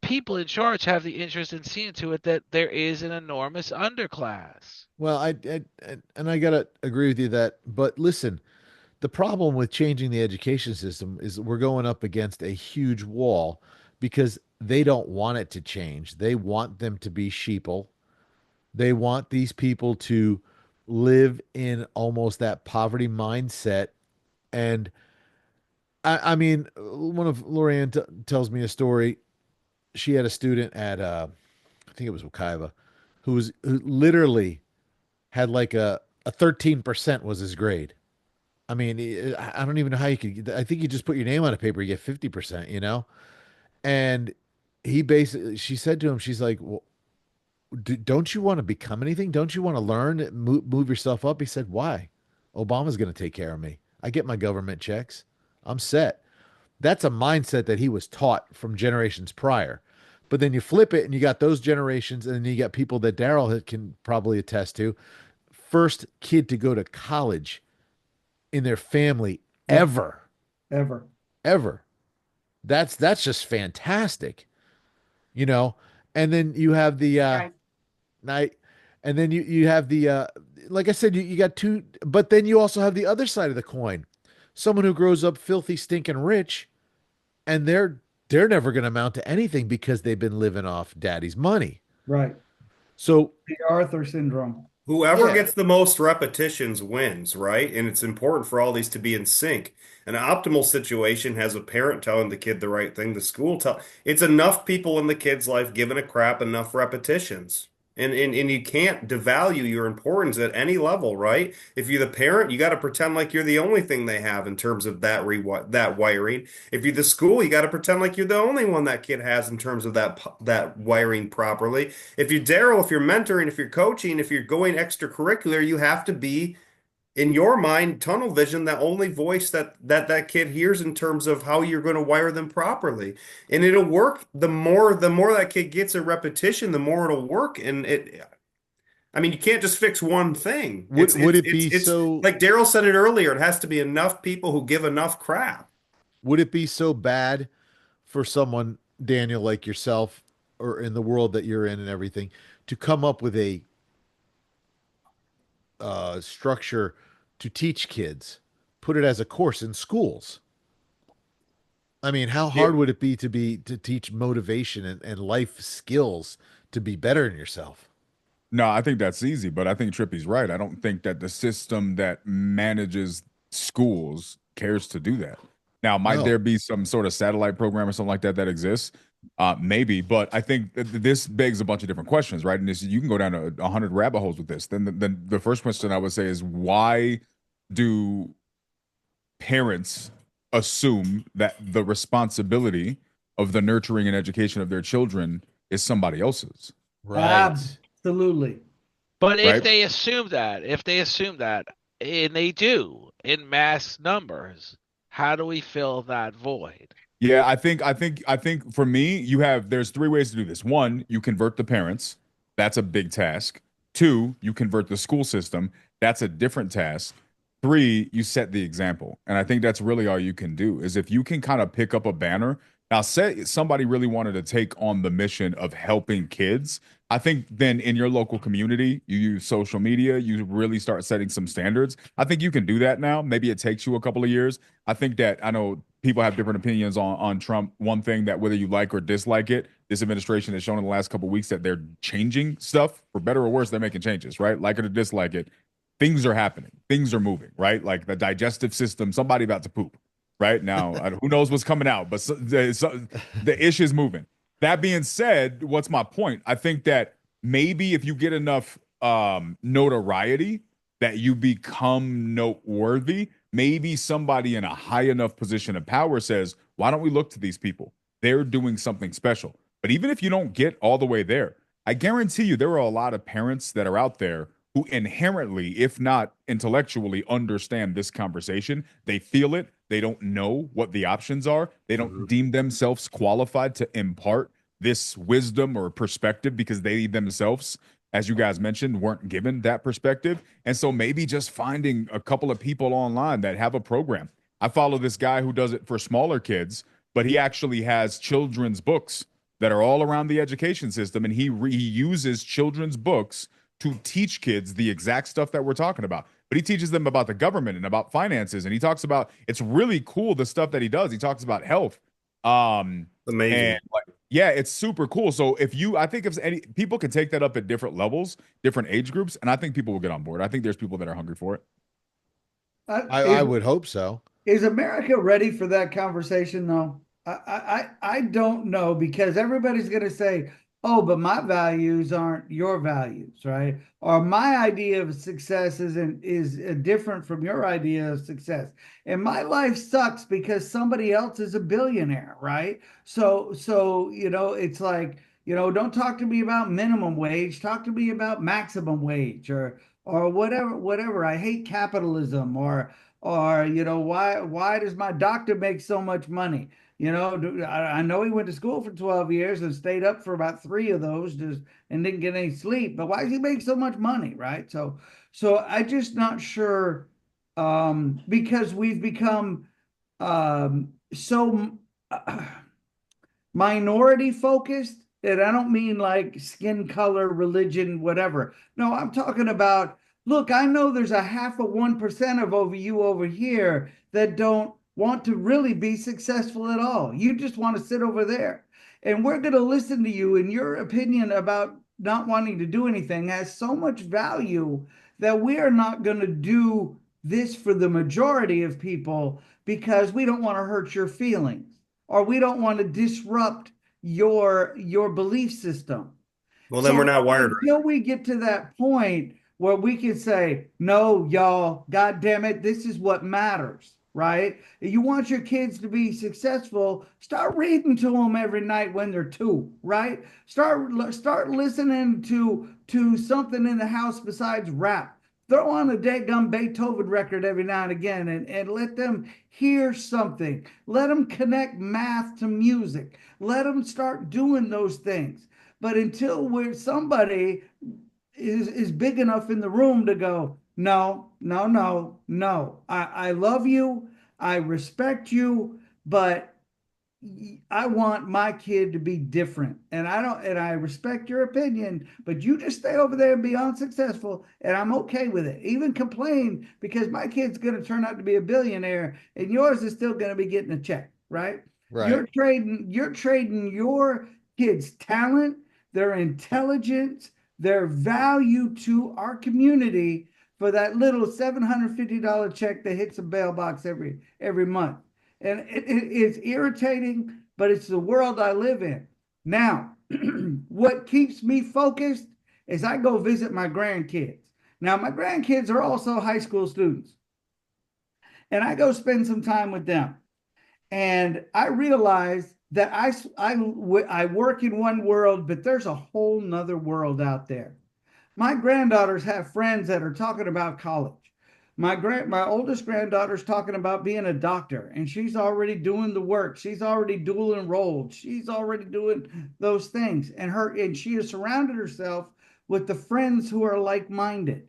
people in charge have the interest in seeing to it that there is an enormous underclass. Well, and I gotta agree with you that. But listen, the problem with changing the education system is we're going up against a huge wall because they don't want it to change. They want them to be sheeple. They want these people to live in almost that poverty mindset. And I mean, one of Lorianne tells me a story. She had a student at I think it was Wakaiva, who literally had like a 13% was his grade. I mean, I don't even know how you could. I think you just put your name on a paper, you get 50%, And she said to him, she's like, well, don't you want to become anything? Don't you want to learn, move yourself up? He said, why? Obama's going to take care of me. I get my government checks. I'm set. That's a mindset that he was taught from generations prior. But then you flip it and you got those generations, and then you got people that Darryl can probably attest to. First kid to go to college in their family Yep, ever, ever. ever. That's just fantastic, you know. And then you have the Right. night, and then you have the like I said, you got two, but then you also have the other side of the coin. Someone who grows up filthy, stinking rich, and they're never going to amount to anything because they've been living off daddy's money. Right. So The Arthur syndrome. Whoever yeah, gets the most repetitions wins, right? And it's important for all these to be in sync. An optimal situation has a parent telling the kid the right thing, the school tell it's enough people in the kid's life giving a crap enough repetitions. And you can't devalue your importance at any level, right? If you're the parent, you got to pretend like you're the only thing they have in terms of that wiring. If you're the school, you got to pretend like you're the only one that kid has in terms of that wiring properly. If you're Darryl, if you're mentoring, if you're coaching, if you're going extracurricular, you have to be in your mind tunnel vision, that only voice that kid hears in terms of how you're going to wire them properly. And it'll work. The more that kid gets a repetition, the more it'll work. And I mean, you can't just fix one thing. It's would it's it it's be it's so like Darryl said it earlier, it has to be enough people who give enough crap. would it be so bad for someone, Daniel, like yourself, or in the world that you're in and everything, to come up with a structure to teach kids, put it as a course in schools? I mean, how Yeah. hard would it be to teach motivation and life skills to be better in yourself? No, I think that's easy, but I think Trippy's right. I don't think that the system that manages schools cares to do that. Now, might No. there be some sort of satellite program or something like that that exists? Maybe, but I think this begs a bunch of different questions, right? And this, you can go down a hundred rabbit holes with this. Then the first question I would say is, why do parents assume that the responsibility of the nurturing and education of their children is somebody else's, Right. Absolutely. But if right? they assume that, and they do in mass numbers, how do we fill that void? Yeah, I think for me, there's three ways to do this. One, you convert the parents. That's a big task. Two, you convert the school system. That's a different task. Three, you set the example. And I think that's really all you can do is if you can kind of pick up a banner. Now, say somebody really wanted to take on the mission of helping kids. I think then in your local community, you use social media, you really start setting some standards. I think you can do that now. Maybe it takes you a couple of years. I think that I know people have different opinions on Trump. One thing that whether you like or dislike it, this administration has shown in the last couple of weeks that they're changing stuff for better or worse. They're making changes, right? Like it or dislike it, things are happening, things are moving, right? Like the digestive system, somebody about to poop, right now. Who knows what's coming out, but the issue is moving. That being said, what's my point? I think that maybe if you get enough notoriety that you become noteworthy, maybe somebody in a high enough position of power says, why don't we look to these people? They're doing something special. But even if you don't get all the way there, I guarantee you there are a lot of parents that are out there who inherently, if not intellectually, understand this conversation. They feel it. They don't know what the options are. They don't Mhm. deem themselves qualified to impart this wisdom or perspective because they themselves, as you guys mentioned, weren't given that perspective. And so maybe just finding a couple of people online that have a program. I follow this guy who does it for smaller kids, but he actually has children's books that are all around the education system. And he uses children's books to teach kids the exact stuff that we're talking about. But he teaches them about the government and about finances. And he talks about it's really cool the stuff that he does. He talks about health. And Amazing. like, yeah, it's super cool. So I think if any people can take that up at different levels, different age groups, and I think people will get on board. I think there's people that are hungry for it. I would hope so. Is America ready for that conversation though? I don't know because everybody's going to say, oh, but my values aren't your values, right? Or my idea of success is different from your idea of success. And my life sucks because somebody else is a billionaire, right? So it's like, don't talk to me about minimum wage, talk to me about maximum wage or whatever. I hate capitalism or why does my doctor make so much money? I know he went to school for 12 years and stayed up for about three of those just and didn't get any sleep. But why does he make so much money, right? So I just not sure, because we've become so minority focused. And I don't mean like skin color, religion, whatever. No, I'm talking about, look, I know there's a half of 1% of over you over here that don't want to really be successful at all. You just want to sit over there. And we're going to listen to you, and your opinion about not wanting to do anything has so much value that we are not going to do this for the majority of people because we don't want to hurt your feelings, or we don't want to disrupt your belief system. Well, then we're So not wired right. until we get to that point where we can say, no, y'all, God damn it, this is what matters, right? If you want your kids to be successful, start reading to them every night when they're two, right? Start listening to something in the house besides rap. Throw on a daggum Beethoven record every now and again, and let them hear something. Let them connect math to music. Let them start doing those things. But until somebody is big enough in the room to go, no, no, no, no. I love you. I respect you, but I want my kid to be different. And I respect your opinion, but you just stay over there and be unsuccessful. And I'm okay with it. Even complain because my kid's going to turn out to be a billionaire and yours is still going to be getting a check, right? Right. You're trading your kids' talent, their intelligence, their value to our community for that little $750 check that hits a bail box every month. And it's irritating, but it's the world I live in. Now, what keeps me focused is I go visit my grandkids. Now, my grandkids are also high school students, and I go spend some time with them. And I realize that I work in one world, but there's a whole nother world out there. My granddaughters have friends that are talking about college. My oldest granddaughter's talking about being a doctor, and she's already doing the work. She's already dual enrolled. She's already doing those things, and she has surrounded herself with the friends who are like minded.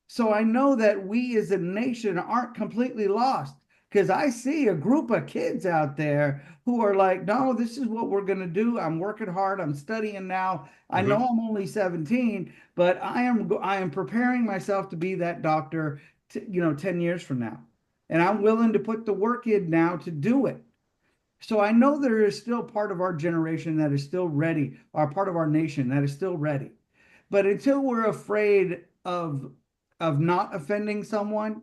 So I know that we as a nation aren't completely lost, because I see a group of kids out there who are like, no, this is what we're going to do. I'm working hard. I'm studying now. I know Mhm. I'm only 17, but I am preparing myself to be that doctor, 10 years from now. And I'm willing to put the work in now to do it. So I know there is still part of our generation that is still ready, or part of our nation that is still ready. But until we're afraid of not offending someone,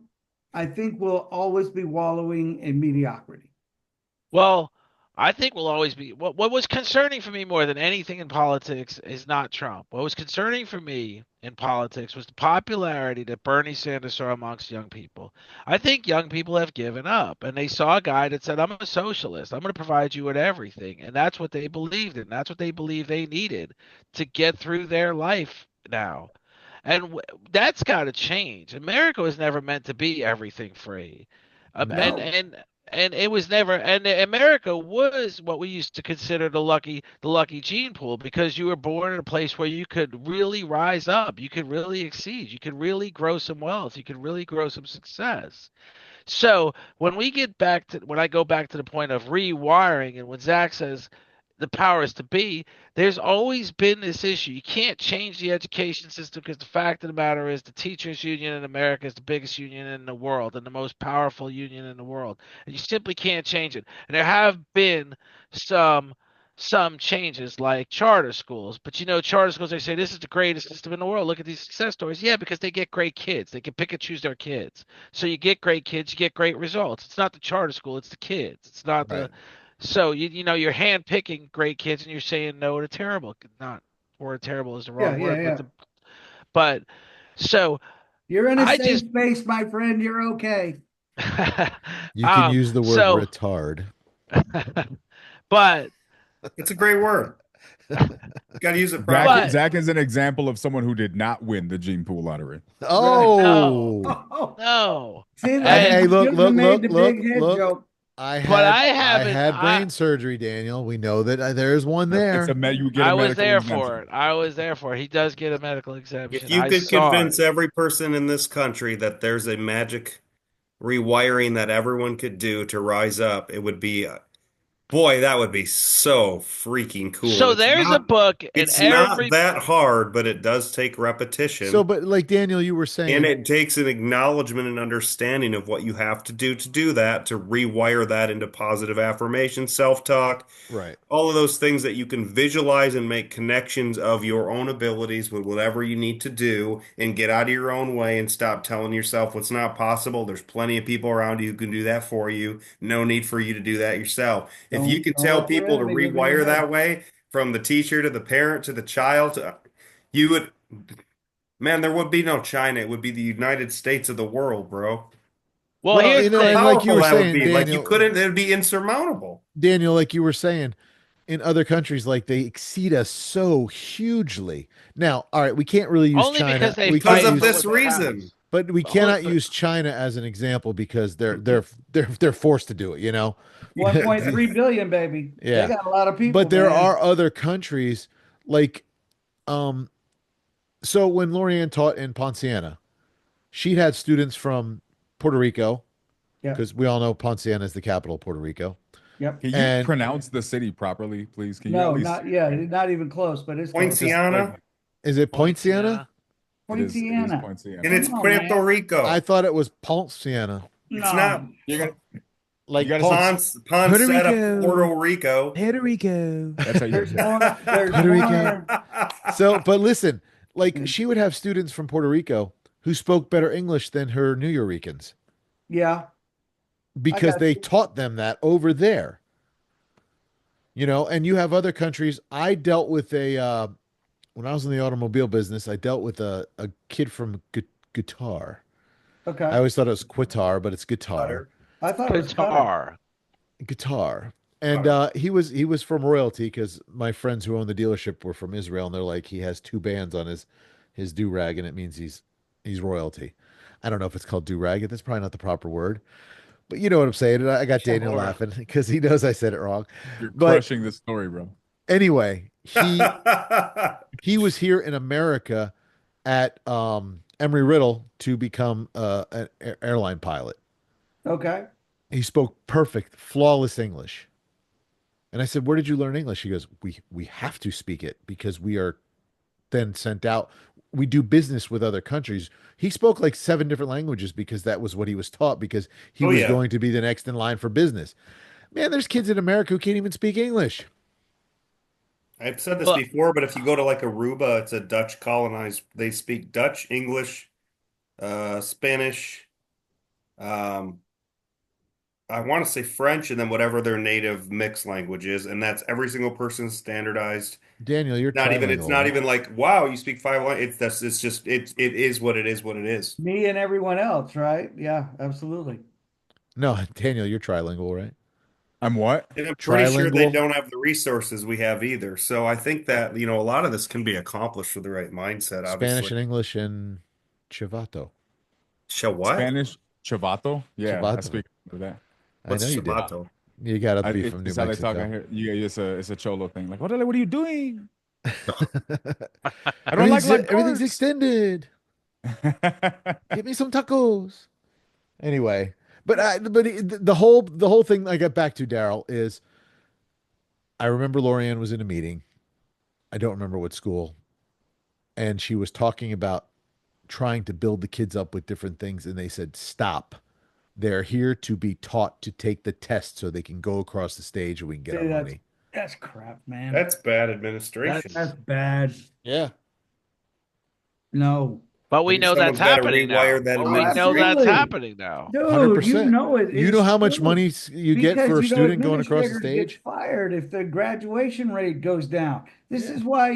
I think we'll always be wallowing in mediocrity. Well, I think we'll always be. What was concerning for me more than anything in politics is not Trump. What was concerning for me in politics was the popularity that Bernie Sanders saw amongst young people. I think young people have given up, and they saw a guy that said, "I'm a socialist. I'm going to provide you with everything," and that's what they believed in. That's what they believed they needed to get through their life now. And that's got to change. America was never meant to be everything free. Um, and No. and and it was never, and America was what we used to consider the lucky gene pool, because you were born in a place where you could really rise up, you could really exceed, you could really grow some wealth, you could really grow some success. So when I go back to the point of rewiring, and when Zach says the powers to be, there's always been this issue. You can't change the education system, because the fact of the matter is the teachers union in America is the biggest union in the world and the most powerful union in the world. And you simply can't change it. And there have been some some changes like charter schools, but charter schools, they say this is the greatest system in the world. Look at these success stories. Yeah, because they get great kids. They can pick and choose their kids. So you get great kids, you get great results. It's not the charter school, it's the kids. It's not the Right. so you're hand picking great kids and you're saying no to terrible. Not word terrible is the Yeah, wrong yeah, word, but yeah. but so You're in a I safe just space, my friend. You're okay. You can use the word so retard. but It's a great word. Got to use it Zach, properly. But Zach is an example of someone who did not win the gene pool lottery. Oh, Oh, no. see, look, hey, And hey, you look, shouldn't have look, made look, the look, big head look. joke. but I had brain surgery, Daniel. We know that there's one It's there. you get a I was medical there for exemption. it. I was there for it. He does get a medical If exemption. you I could saw convince it. every person in this country that there's a magic rewiring that everyone could do to rise up, it would be, boy, that would be so freaking cool. And So there's a book in it's not every that hard, but it does take So, repetition. but like Daniel, you were And saying, it takes an acknowledgement and understanding of what you have to do that, to rewire that into positive affirmation, self-talk, right? all of those things that you can visualize and make connections of your own abilities with whatever you need to do and get out of your own way and stop telling yourself what's not possible. There's plenty of people around you who can do that for you. No need for you to do that yourself. If you could Don't tell let your people to enemy live in your rewire head. that way, from the teacher to the parent to the child, you would, man, there would be no China. It would be the United States of the world, bro. Well, Well, here's you the know, How and thing. like you powerful were that would saying, be. Like you couldn't, it'd be insurmountable. Like you were saying, in other countries, like they exceed us so hugely. Now, all right, we can't really use Only because China. they We Because can't fight of use, for this what they reason. have. but we Only cannot for, use China as an example because they're forced to do it. 1.3 billion, baby. They Yeah, got a lot of people, but there man. are other countries like, um, so when Lorianne taught in Ponciana, she had students from Puerto Rico Yep. because we all know Ponciana is the capital of Puerto Rico, Yep. Can you and pronounce the city properly, please? Can you at No, least? not yeah, not even close, but it's It's close. just like Poinciana, is it Poinciana? Poinciana. it is Poinciana. and Poinciana. it's Come on, Puerto man. I Rico. thought it was Ponciana, It's not No. You got you like got to say Ponce. Puerto Poncetta, Rico. Puerto Rico. Puerto Rico. that's how you There's say it. more. There's Puerto Rico. more. So, but listen, like she would have students from Puerto Rico who spoke better English than her New Yorkers Yeah, I because got they you. taught them that over there. And you have other countries. I dealt with when I was in the automobile business, I dealt with a kid from guitar. I Okay. always thought it was Quitar, but it's guitar. Butter, I thought it was Cutter. Qatar. Guitar. And butter. he was from royalty because my friends who own the dealership were from Israel, and they're like he has two bands on his do rag, and it means he's royalty. I don't know if it's called do rag. That's probably not the proper word, but you know what I'm saying. And I got Daniel Sure. laughing because he knows I said it wrong. You're But crushing the story, bro. anyway, he was here in America at Emory Riddle to become an airline pilot. Okay. He spoke perfect, flawless English. And I said, "Where did you learn English?" He goes, "We have to speak it because we are then sent out. We do business with other countries." He spoke like 7 different languages because that was what he was taught because he Oh was yeah. going to be the next in line for business. Man, there's kids in America who can't even speak English. I've said this Well, before, but if you go to like Aruba, it's a Dutch colonized. They speak Dutch, English, Spanish. Um, I want to say French, and then whatever their native mixed language is, and that's every single person's standardized. Daniel, you're Not even. It's trilingual, not right? even like wow, you speak five languages. It's just it is what it is. What it is. Me and everyone else, right? Yeah, absolutely. No, Daniel, you're trilingual, right? I'm what? And I'm pretty sure they Trilingual, don't have the resources we have either. So I think that, a lot of this can be accomplished with the right mindset, Spanish obviously. and English and Chivato. Shall what? Spanish Chavato? Yeah, I Chivato. speak of that. I know What's you did. Chavato? You got to be from New It's how they talk Mexico. out here. Yeah, it's a cholo thing. Like, what are you doing? I don't like Everything's words. extended. Give me some tacos. Anyway, but the whole thing I got back to Darryl is I remember Lorianne was in a meeting. I don't remember what school, and she was talking about trying to build the kids up with different things, and they said stop. They're here to be taught to take the test so they can go across the stage and we can get our See, money. that's crap, man. That's bad administration. That's bad. Yeah. No. but we Maybe know that's someone's got to happening now. rewire that Well, we know administration. that's Absolutely. happening now. Dude, you 100%. know it You is know how much true. money you get for a Because student going across the administrators get stage? fired if the graduation rate goes down. This Yeah. is why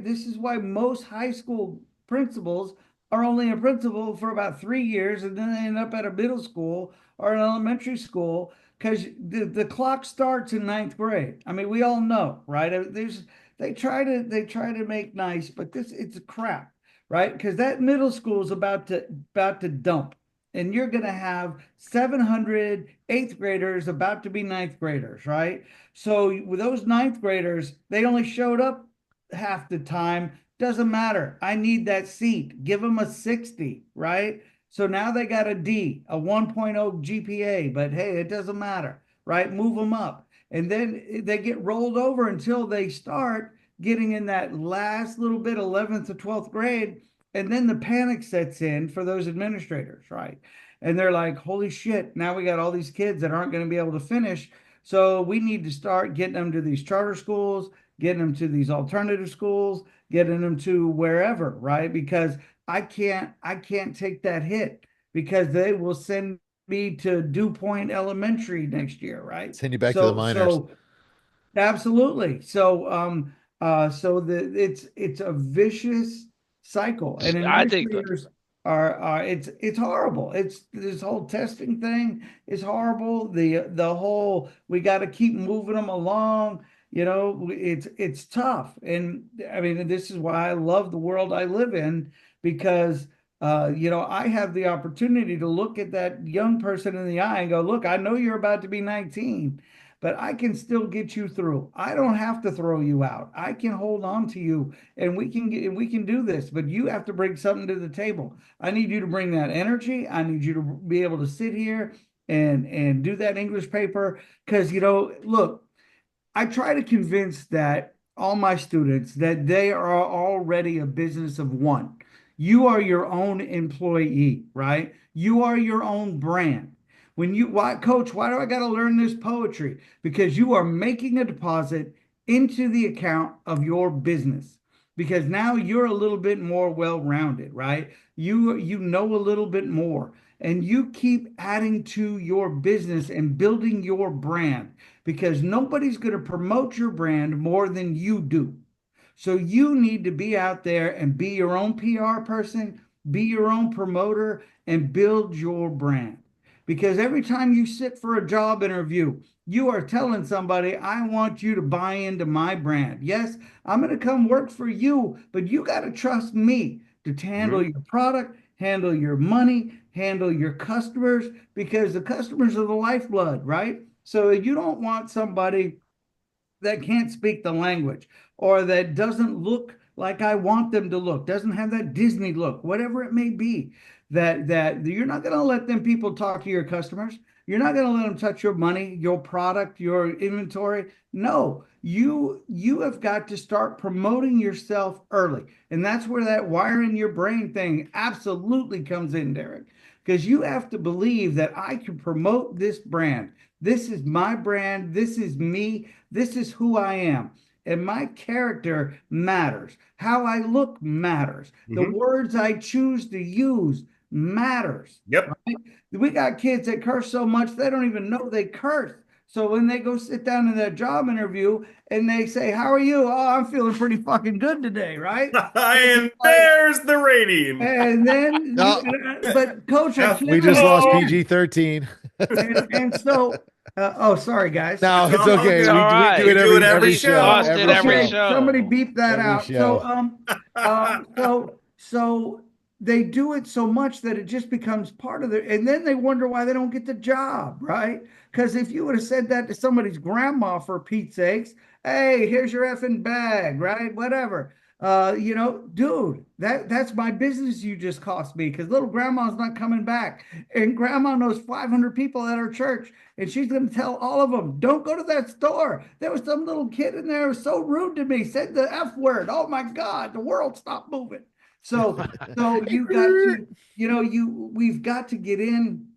this is why most high school principals are only a principal for about 3 years, and then they end up at a middle school or an elementary school because the clock starts in ninth grade. I mean, we all know, right? They try to make nice, but it's a crap, right? Because that middle school is about to dump, and you're going to have 700 eighth graders about to be ninth graders, right? So with those ninth graders, they only showed up half the time. Doesn't matter. I need that seat. Give them a 60, right? So now they got a D, a 1.0 GPA, but hey, it doesn't matter, right? Move them up. And then they get rolled over until they start getting in that last little bit, 11th to 12th grade. And then the panic sets in for those administrators, right? And they're like, holy shit, now we got all these kids that aren't going to be able to finish. So we need to start getting them to these charter schools, getting them to these alternative schools, getting them to wherever, right? Because I can't take that hit because they will send me to Dew Point Elementary next year, right? Send you back to the So minors. so absolutely. So it's a vicious cycle, and I think administrators are it's horrible. It's this whole testing thing is horrible. The whole we got to keep moving them along. It's tough, and I mean this is why I love the world I live in because I have the opportunity to look at that young person in the eye and go, look, I know you're about to be 19, but I can still get you through. I don't have to throw you out. I can hold on to you and we can do this, but you have to bring something to the table. I need you to bring that energy. I need you to be able to sit here and do that English paper because look, I try to convince that all my students that they are already a business of one. You are your own employee, right? You are your own brand. Why, coach, why do I got to learn this poetry? Because you are making a deposit into the account of your business. Because now you're a little bit more well-rounded, right? You know a little bit more and you keep adding to your business and building your brand because nobody's going to promote your brand more than you do. So you need to be out there and be your own PR person, be your own promoter, and build your brand. Because every time you sit for a job interview, you are telling somebody, I want you to buy into my brand. Yes, I'm going to come work for you, but you got to trust me to handle your product, handle your money, handle your customers, because the customers are the lifeblood, right? So you don't want somebody that can't speak the language or that doesn't look like I want them to look, doesn't have that Disney look, whatever it may be, that you're not going to let them people talk to your customers. You're not going to let them touch your money, your product, your inventory. No, you have got to start promoting yourself early. And that's where that wiring your brain thing absolutely comes in, Derek. Because you have to believe that I can promote this brand. This is my brand. This is me. This is who I am. And my character matters. How I look matters. The words I choose to use matters. Yep. Right? We got kids that curse so much they don't even know they curse. So when they go sit down in that job interview and they say, "How are you?" "Oh, I'm feeling pretty fucking good today," right? And Like, there's the rating. and then No, but coach, I can't we just lost F-bomb. PG-13. and so oh, sorry guys. No, It's it's all okay. it's good. all We do right. it We do it every every We show. lost show. it Every every Okay, show. somebody show. beep that Every out. So show. so they do it so much that it just becomes part of their, and then they wonder why they don't get the job, right? Because if you would have said that to somebody's grandma, for Pete's sakes, hey, here's your effing bag, right? Whatever. Dude, that's my business you just cost me because little grandma's not coming back. And grandma knows 500 people at her church, and she's going to tell all of them, don't go to that store. There was some little kid in there who was so rude to me, said the F word. Oh my God, the world stopped moving. So you got to, we've got to get in.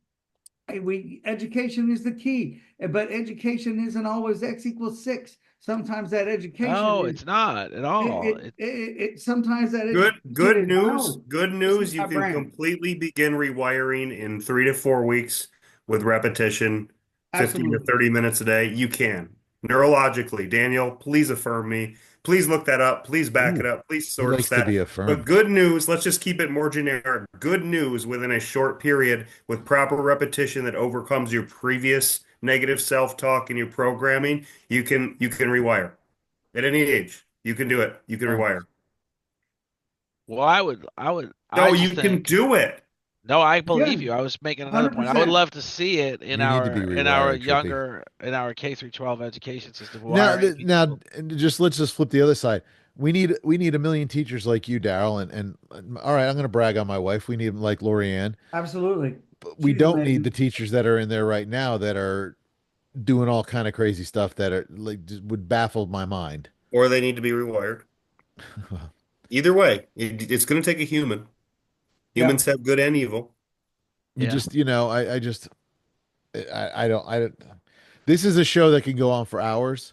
We education is the key, but education isn't always X equals 6. Sometimes that education No, is it's not at all. sometimes that education Good is news. no. Good This is news. You my can brand. completely begin rewiring in 3 to 4 weeks with repetition, 15 to Absolutely. 30 minutes a day. You can. neurologically. Daniel, please affirm me. Please look that up. Please back Ooh, it up. Please he source likes to that. be But affirmed. good news, let's just keep it more generic. Good news within a short period with proper repetition that overcomes your previous negative self-talk and your programming, you can rewire. At any age, you can do it. You can Oh. rewire. Well, I No, just you can think. do it. No, I Yeah, believe you. I was making another point. I would 100%. love to see it You need to be in our rewired, Trippy. younger in our K through 12 education system, Now, wiring now, people. and just let's just flip the other side. We need a million teachers like you, Darryl, and all right, I'm going to brag on my wife. We need like Lorianne, Absolutely. but we She's don't need the amazing. teachers that are in there right now that are doing all kind of crazy stuff that are like just would baffle my mind. Or they need to be rewired. Either way, it's going to take a human. Yeah. Humans have good and evil. You Yeah. just, I just, I don't. This is a show that can go on for hours.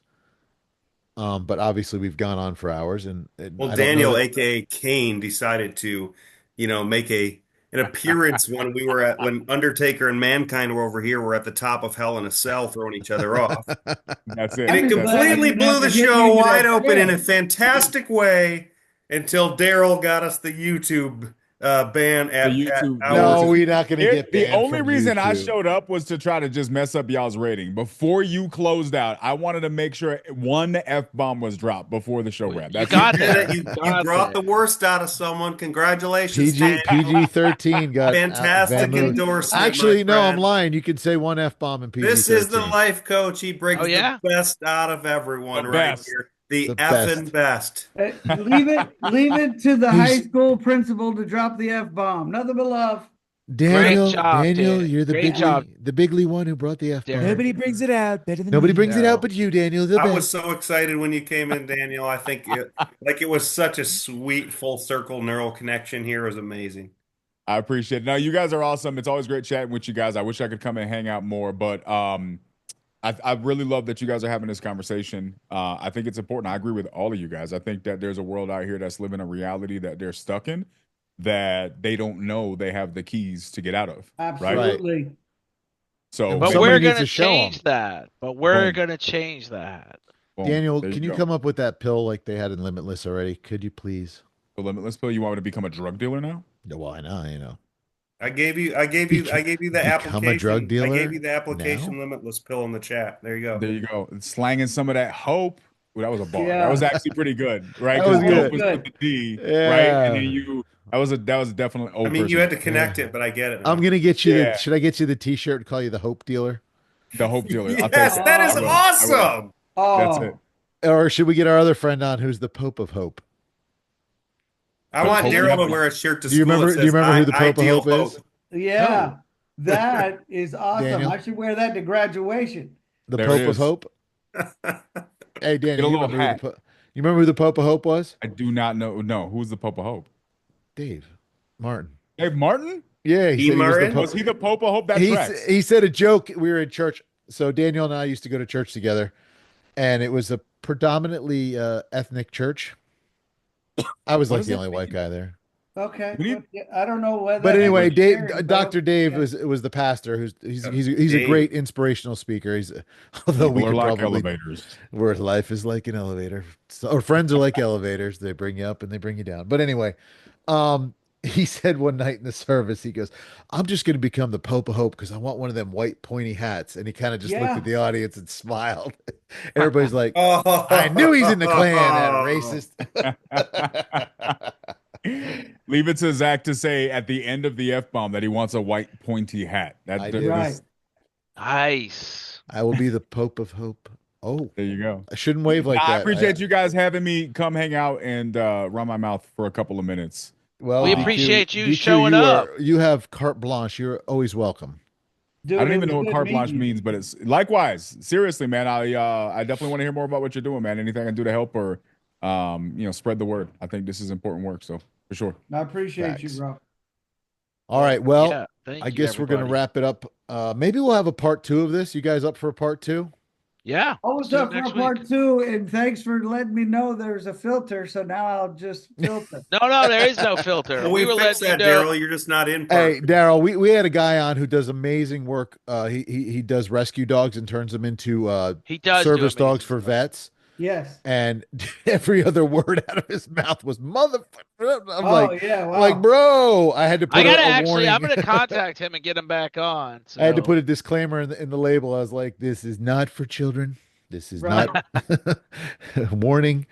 But obviously we've gone on for hours, and Well, I don't know Daniel, that. aka Kane, decided to, make an appearance when Undertaker and Mankind were over here, were at the top of Hell in a Cell throwing each other off. That's And it. it I'm That's glad I it. completely didn't have blew to the get show you to wide that open in a chair. fantastic way until Darryl got us the YouTube ban The at YouTube, the hours. No, YouTube. we're not going to get The banned only from reason I YouTube. showed up was to try to just mess up y'all's rating. Before you closed out, I wanted to make sure one F bomb was dropped before the show wrapped. You That's You it. got did it. there. You Got brought the there. worst out of someone. Congratulations, Daniel. PG 13 got out Fantastic Vamu. endorsement, my Actually, no, I'm friend. lying. You can say one F bomb in PG This is the 13. life coach. He Oh brings the yeah? best out of The everyone right best. here. The The effing best. best. Leave it to the high He's school principal to drop the F bomb. Nothing but love. Great Daniel. job, Daniel, Dan. you're Great job, the bigly one who brought the F bomb. Derek. brings it out better than Nobody me. brings it out No. but you, Daniel, the I was best. so excited when you came in, Daniel. I think it was such a sweet full circle neural connection here. It was amazing. I appreciate it. No, you guys are awesome. It's always great chatting with you guys. I wish I could come and hang out more, but I really love that you guys are having this conversation. I think it's important. I agree with all of you guys. I think that there's a world out here that's living a reality that they're stuck in, that they don't know they have the keys to get out of. Right. Absolutely. So But Somebody we're needs gonna to show 'em. change that. But we're Boom. gonna change that. boom. Daniel, There can you go. come up with that pill like they had in Limitless already? Could you please? The limitless pill. You want me to become a drug dealer now? No, why not? I gave you the Become a drug application. I dealer gave you the application now? limitless pill in the chat. There you go. There you go. Slanging some of that hope. Ooh, that was a bar. That Yeah. was actually pretty good, right? That was Because dope good. was with the D, right? Yeah. And then that was definitely I old mean, you person. had to connect Yeah. it, but I get it I'm now. gonna get you Yeah. should I get you the t-shirt and call you the hope dealer? The hope dealer. I'll take Yes, it. that I is will. I will. awesome. That's it. Oh, Or should we get our other friend on who's the Pope of Hope? I But want hope Darryl to never- wear a shirt to Do you school remember that do you says, remember who the I Pope of deal Hope is? hope. yeah. That is awesome. Daniel? I should wear that to graduation. The There Pope it of is. Hope? Hey Get a Daniel, little hat. You remember who the Pope of Hope was? I do not know. No, who's the Pope of Hope? Dave Martin. Dave Martin? Yeah, he Dean said he was the Martin? Pope. Was he the Pope of Hope? That tracks. He said a joke. We were in church. So Daniel and I used to go to church together, and it was a predominantly ethnic church. I was What like does the that only white mean? guy there. Okay. We need- Yeah, I don't know whether. But anyway, Dr. Dave Yeah. was the pastor. He's a Dave. great inspirational speaker. Although we People are could like probably elevators. where life is like an elevator, or friends are like elevators. They bring you up and they bring you down. But anyway, he said one night in the service, he goes, "I'm just going to become the Pope of Hope because I want one of them white pointy hats." And he kind of just looked Yeah. at the audience and smiled. Everybody's like, Oh, "I knew he's in the Klan, that racist." Leave it to Zach to say at the end of the F bomb that he wants a white pointy hat. I did. Right. Nice. I will be the Pope of Hope. Oh, There you go. I shouldn't wave like I that. appreciate you guys having me come hang out and run my mouth for a couple of minutes. Well, We DQ appreciate you DQ, showing up. You have carte blanche. You're always welcome. Dude, I don't it even was know what good carte blanche meeting you. means, but it's likewise. Seriously, man. I definitely want to hear more about what you're doing, man. Anything I can do to help or spread the word. I think this is important work. So for sure. I appreciate Facts. you, bro. All right. Well, Yeah, thank I you, guess we're going to everybody. wrap it up. Maybe we'll have a part 2 of this. You guys up for a part 2? Yeah. Always Let's do up it for a next week. part two, and thanks for letting me know there's a filter. So now I'll just filter. No, there is no filter. Well, We we were fixed letting you that, know. Darryl. You're just not in Hey, part. Darryl, we had a guy on who does amazing work. He does rescue dogs and turns them into He does do service dogs amazing for stuff. vets. Yes. And every other word out of his mouth was motherfucker. Oh yeah. I'm like, Wow. bro, I had to I put gotta a actually, I'm warning. gonna contact him and get him back on. I had to So put a disclaimer in the label. I was like, this is not for children. This is Right. not warning.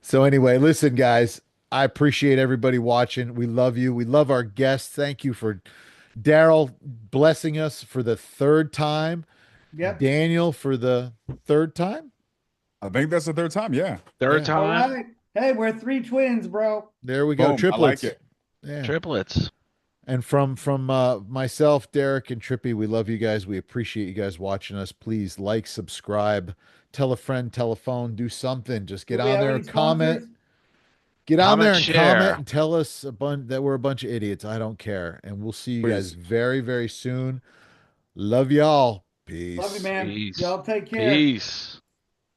So anyway, listen, guys, I appreciate everybody watching. We love you. We love our guests. Thank you for Darryl blessing us for the third time. Yep. Daniel for the third time. I think that's the third time. Yeah. third Yeah. All time, right. Hey, we're three twins, bro. There we go. Boom. I like Triplets. it. Yeah. triplets. And from myself, Derek, and Trippy, we love you guys. We appreciate you guys watching us. Please like, subscribe, tell a friend, tell a phone, do something. Just get Do we on have there, any comment, sponsors? get on Comment, there and comment share. and tell us that we're a bunch of idiots. I don't care. And we'll see you guys Please. very, very soon. Love y'all. Love you, Peace. man. Peace. Y'all take care. Peace.